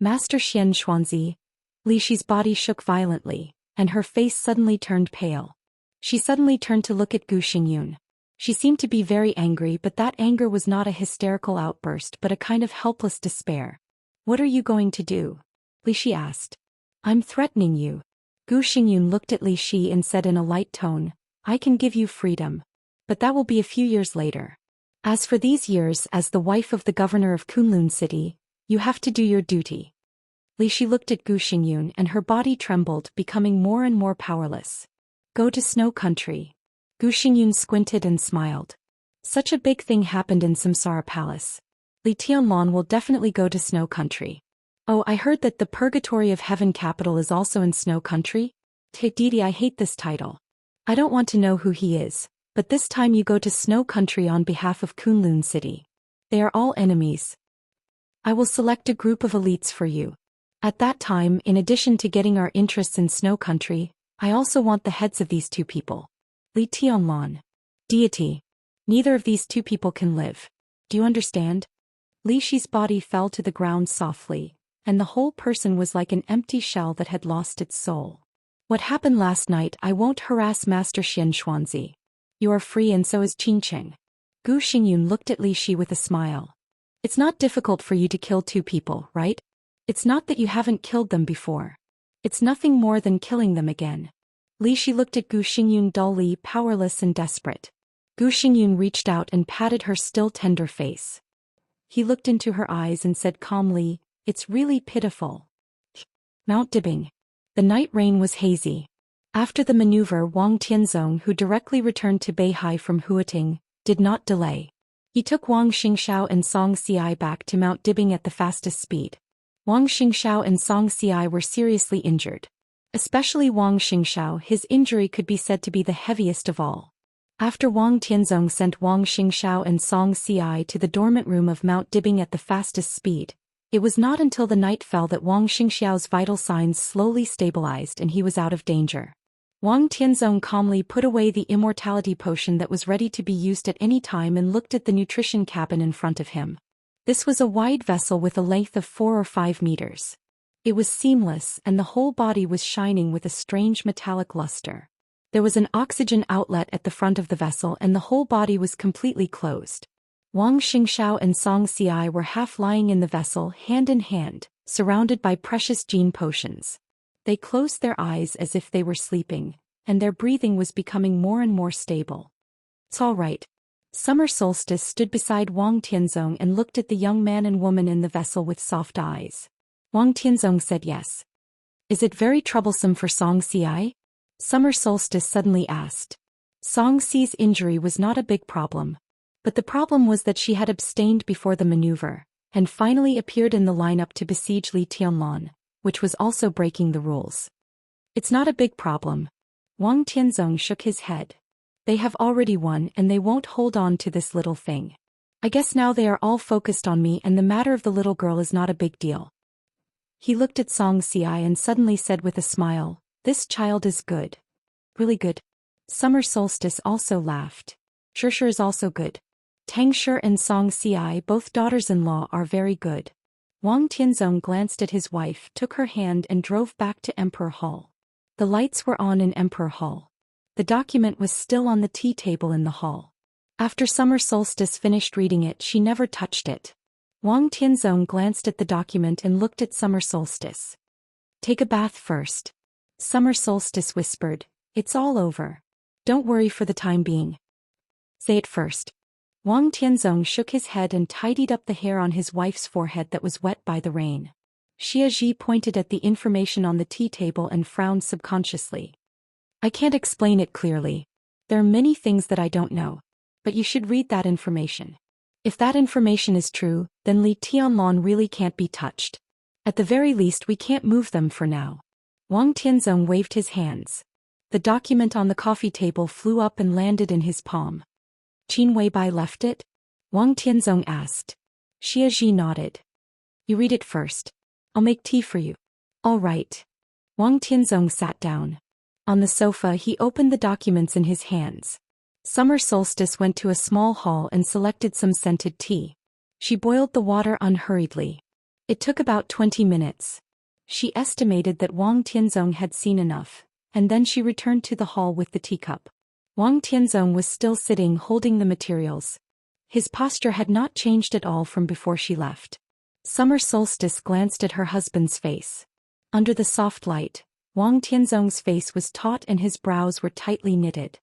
Master Xian Xuanzi. Li Shi's body shook violently, and her face suddenly turned pale. She suddenly turned to look at Gu Xingyun. She seemed to be very angry, but that anger was not a hysterical outburst but a kind of helpless despair. What are you going to do? Li Shi asked. I'm threatening you. Gu Xingyun looked at Li Shi and said in a light tone, I can give you freedom. But that will be a few years later. As for these years as the wife of the governor of Kunlun City, you have to do your duty. Li Shi looked at Gu Xingyun and her body trembled, becoming more and more powerless. Go to Snow Country. Gu Xingyun squinted and smiled. Such a big thing happened in Samsara Palace. Li Tianlan will definitely go to Snow Country. Oh, I heard that the Purgatory of Heaven Capital is also in Snow Country? Didi, I hate this title. I don't want to know who he is, But this time you go to Snow Country on behalf of Kunlun City. They are all enemies. I will select a group of elites for you. At that time, in addition to getting our interests in Snow Country, I also want the heads of these two people. Li Tianlan. Deity. Neither of these two people can live. Do you understand? Li Shi's body fell to the ground softly, and the whole person was like an empty shell that had lost its soul. What happened last night, I won't harass Master Xianxia. You are free and so is Qingcheng. Gu Xingyun looked at Li Shi with a smile. It's not difficult for you to kill two people, right? It's not that you haven't killed them before. It's nothing more than killing them again. Li Shi looked at Gu Xingyun dully, powerless and desperate. Gu Xingyun reached out and patted her still tender face. He looked into her eyes and said calmly, "It's really pitiful." Mount Dibing. The night rain was hazy. After the maneuver, Wang Tianzong, who directly returned to Beihai from Huating, did not delay. He took Wang Xingxiao and Song Xiai back to Mount Dibing at the fastest speed. Wang Xingxiao and Song Xiai were seriously injured. Especially Wang Xingxiao, his injury could be said to be the heaviest of all. After Wang Tianzong sent Wang Xingxiao and Song Xiai to the dormant room of Mount Dibing at the fastest speed, it was not until the night fell that Wang Xingxiao's vital signs slowly stabilized and he was out of danger. Wang Tianzong calmly put away the immortality potion that was ready to be used at any time and looked at the nutrition cabin in front of him. This was a wide vessel with a length of 4 or 5 meters. It was seamless and the whole body was shining with a strange metallic luster. There was an oxygen outlet at the front of the vessel and the whole body was completely closed. Wang Xingxiao and Song Xiai were half lying in the vessel hand in hand, surrounded by precious gene potions. They closed their eyes as if they were sleeping, and their breathing was becoming more and more stable. It's all right. Summer Solstice stood beside Wang Tianzong and looked at the young man and woman in the vessel with soft eyes. Wang Tianzong said yes. Is it very troublesome for Song Xiai? Summer Solstice suddenly asked. Song Xi's injury was not a big problem. But the problem was that she had abstained before the maneuver, and finally appeared in the lineup to besiege Li Tianlan, which was also breaking the rules. It's not a big problem. Wang Tianzong shook his head. They have already won and they won't hold on to this little thing. I guess now they are all focused on me and the matter of the little girl is not a big deal. He looked at Song Xiai and suddenly said with a smile, "This child is good. Really good." Summer Solstice also laughed. Shi is also good. Tang Shi and Song Xiai, both daughters-in-law, are very good. Wang Tianzong glanced at his wife, took her hand and drove back to Emperor Hall. The lights were on in Emperor Hall. The document was still on the tea table in the hall. After Summer Solstice finished reading it, she never touched it. Wang Tianzong glanced at the document and looked at Summer Solstice. "Take a bath first." Summer Solstice whispered, "It's all over. Don't worry for the time being." "Say it first." Wang Tianzong shook his head and tidied up the hair on his wife's forehead that was wet by the rain. Xia Ji pointed at the information on the tea table and frowned subconsciously. "I can't explain it clearly. There are many things that I don't know. But you should read that information. If that information is true, then Li Tianlan really can't be touched. At the very least we can't move them for now." Wang Tianzong waved his hands. The document on the coffee table flew up and landed in his palm. "Qin Weibai left it?" Wang Tianzong asked. Xia Ji nodded. "You read it first. I'll make tea for you." "All right." Wang Tianzong sat down. On the sofa he opened the documents in his hands. Summer Solstice went to a small hall and selected some scented tea. She boiled the water unhurriedly. It took about 20 minutes. She estimated that Wang Tianzong had seen enough, and then she returned to the hall with the teacup. Wang Tianzong was still sitting holding the materials. His posture had not changed at all from before she left. Summer Solstice glanced at her husband's face. Under the soft light, Wang Tianzong's face was taut and his brows were tightly knitted.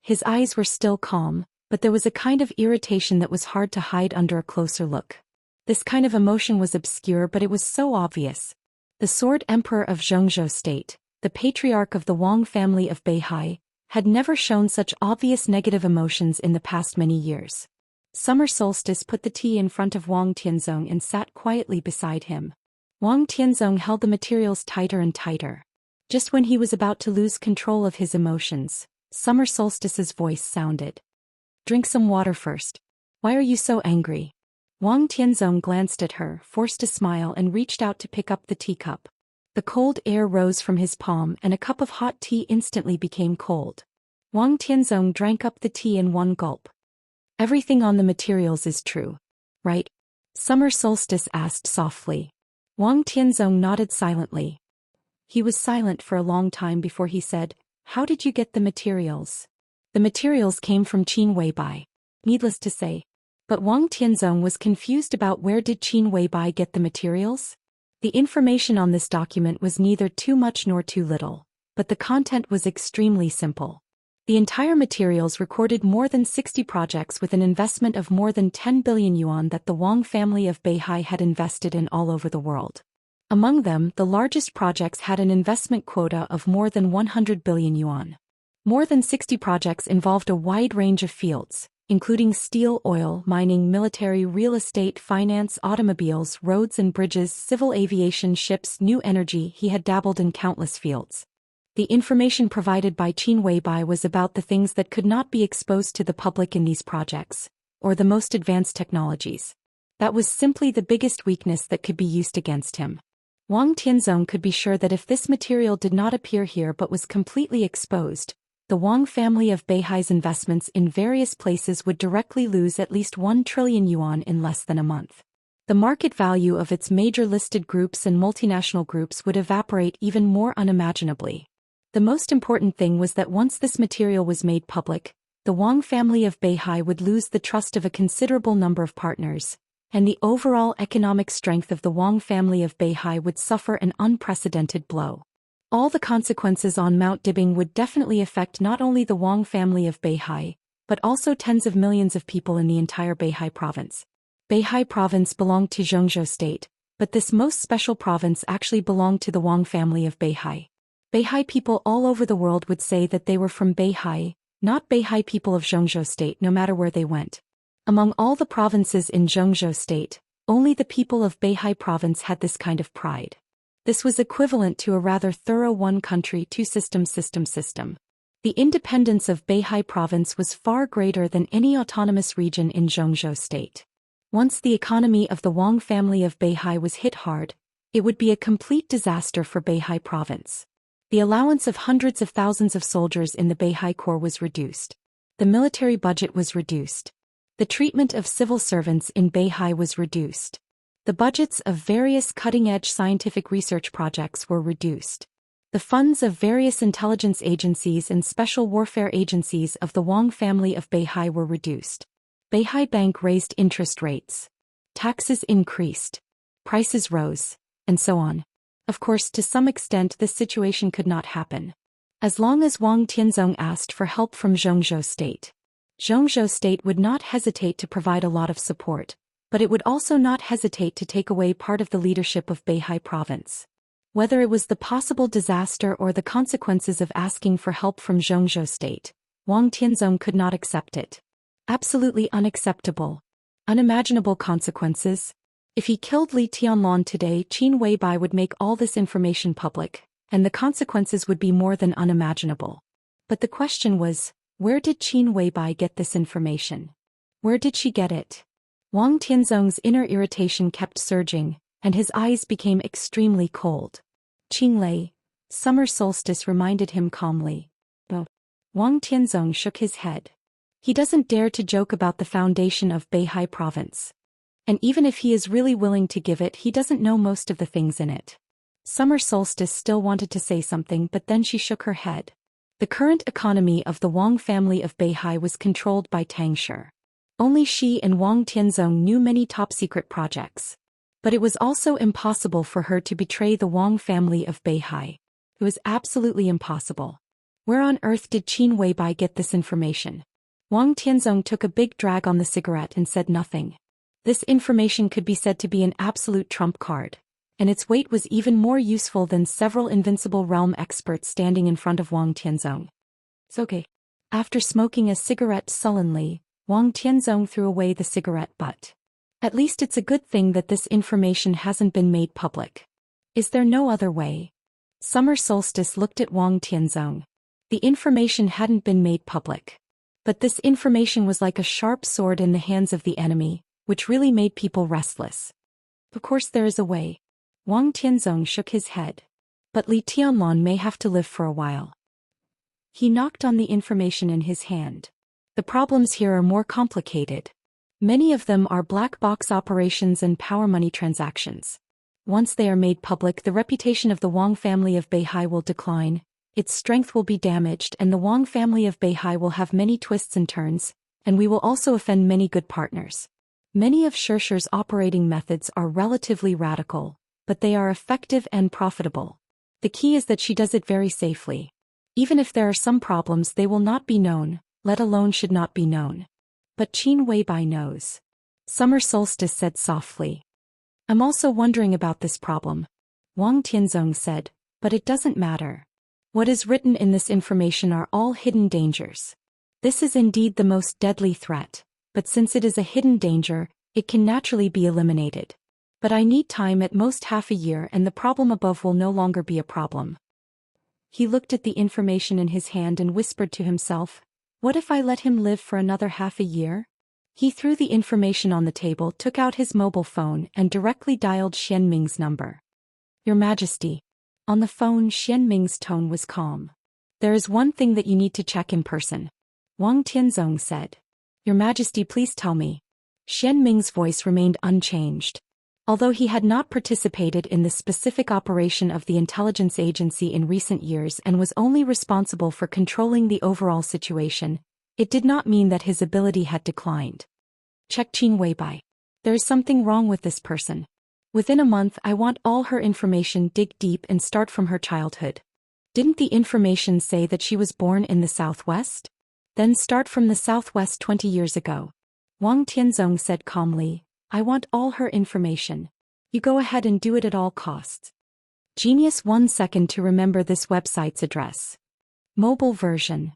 His eyes were still calm, but there was a kind of irritation that was hard to hide under a closer look. This kind of emotion was obscure, but it was so obvious. The Sword Emperor of Zhengzhou State, the patriarch of the Wang family of Beihai, had never shown such obvious negative emotions in the past many years. Summer Solstice put the tea in front of Wang Tianzong and sat quietly beside him. Wang Tianzong held the materials tighter and tighter. Just when he was about to lose control of his emotions, Summer Solstice's voice sounded. Drink some water first. Why are you so angry? Wang Tianzong glanced at her, forced a smile and reached out to pick up the teacup. The cold air rose from his palm and a cup of hot tea instantly became cold. Wang Tianzong drank up the tea in one gulp. Everything on the materials is true, right? Summer Solstice asked softly. Wang Tianzong nodded silently. He was silent for a long time before he said, "How did you get the materials?" The materials came from Qin Weibai. Needless to say. But Wang Tianzong was confused about where did Qin Weibai get the materials? The information on this document was neither too much nor too little, but the content was extremely simple. The entire materials recorded more than 60 projects with an investment of more than 10 billion yuan that the Wang family of Beihai had invested in all over the world. Among them, the largest projects had an investment quota of more than 100 billion yuan. More than 60 projects involved a wide range of fields, including steel, oil, mining, military, real estate, finance, automobiles, roads and bridges, civil aviation, ships, new energy. He had dabbled in countless fields. The information provided by Qin Weibai was about the things that could not be exposed to the public in these projects, or the most advanced technologies. That was simply the biggest weakness that could be used against him. Wang Tianzong could be sure that if this material did not appear here but was completely exposed, the Wang family of Beihai's investments in various places would directly lose at least 1 trillion yuan in less than a month. The market value of its major listed groups and multinational groups would evaporate even more unimaginably. The most important thing was that once this material was made public, the Wang family of Beihai would lose the trust of a considerable number of partners, and the overall economic strength of the Wang family of Beihai would suffer an unprecedented blow. All the consequences on Mount Dibing would definitely affect not only the Wang family of Beihai, but also tens of millions of people in the entire Beihai province. Beihai province belonged to Zhou state, but this most special province actually belonged to the Wang family of Beihai. Beihai people all over the world would say that they were from Beihai, not Beihai people of Zhou state, no matter where they went. Among all the provinces in Zhou state, only the people of Beihai province had this kind of pride. This was equivalent to a rather thorough one country, two system. The independence of Beihai province was far greater than any autonomous region in Zhou state. Once the economy of the Wang family of Beihai was hit hard, it would be a complete disaster for Beihai province. The allowance of hundreds of thousands of soldiers in the Beihai Corps was reduced. The military budget was reduced. The treatment of civil servants in Beihai was reduced. The budgets of various cutting-edge scientific research projects were reduced. The funds of various intelligence agencies and special warfare agencies of the Wang family of Beihai were reduced. Beihai Bank raised interest rates. Taxes increased. Prices rose, and so on. Of course, to some extent this situation could not happen. As long as Wang Tianzong asked for help from Zhou state. Zhou state would not hesitate to provide a lot of support, but it would also not hesitate to take away part of the leadership of Beihai province. Whether it was the possible disaster or the consequences of asking for help from Zhou state, Wang Tianzong could not accept it. Absolutely unacceptable. Unimaginable consequences. If he killed Li Tianlong today, Qin Weibai would make all this information public, and the consequences would be more than unimaginable. But the question was, where did Qin Weibai get this information? Where did she get it? Wang Tianzong's inner irritation kept surging, and his eyes became extremely cold. Qinglei, Summer Solstice reminded him calmly. But Wang Tianzong shook his head. He doesn't dare to joke about the foundation of Beihai province. And even if he is really willing to give it, he doesn't know most of the things in it. Summer Solstice still wanted to say something, but then she shook her head. The current economy of the Wang family of Beihai was controlled by Tang Shi. Only she and Wang Tianzong knew many top-secret projects. But it was also impossible for her to betray the Wang family of Beihai. It was absolutely impossible. Where on earth did Qin Weibai get this information? Wang Tianzong took a big drag on the cigarette and said nothing. This information could be said to be an absolute trump card, and its weight was even more useful than several invincible realm experts standing in front of Wang Tianzong. It's okay. After smoking a cigarette sullenly, Wang Tianzong threw away the cigarette butt. At least it's a good thing that this information hasn't been made public. Is there no other way? Summer Solstice looked at Wang Tianzong. The information hadn't been made public. But this information was like a sharp sword in the hands of the enemy, which really made people restless. Of course there is a way. Wang Tianzong shook his head. But Li Tianlong may have to live for a while. He knocked on the information in his hand. The problems here are more complicated. Many of them are black box operations and power money transactions. Once they are made public, the reputation of the Wang family of Beihai will decline, its strength will be damaged, and the Wang family of Beihai will have many twists and turns, and we will also offend many good partners. Many of Xirshi's operating methods are relatively radical, but they are effective and profitable. The key is that she does it very safely. Even if there are some problems, they will not be known, let alone should not be known. But Qin Weibai knows. Summer Solstice said softly. I'm also wondering about this problem. Wang Tianzong said, but it doesn't matter. What is written in this information are all hidden dangers. This is indeed the most deadly threat, but since it is a hidden danger, it can naturally be eliminated. But I need time, at most half a year, and the problem above will no longer be a problem. He looked at the information in his hand and whispered to himself, what if I let him live for another half a year? He threw the information on the table, took out his mobile phone, and directly dialed Xian Ming's number. Your Majesty. On the phone, Xian Ming's tone was calm. There is one thing that you need to check in person. Wang Tianzong said. Your Majesty, please tell me. Xian Ming's voice remained unchanged. Although he had not participated in the specific operation of the intelligence agency in recent years and was only responsible for controlling the overall situation, it did not mean that his ability had declined. Check Qin Weibai. There is something wrong with this person. Within a month, I want all her information, dig deep and start from her childhood. Didn't the information say that she was born in the southwest? Then start from the southwest 20 years ago. Wang Tianzong said calmly, I want all her information. You go ahead and do it at all costs. Genius, 1 second to remember this website's address. Mobile version.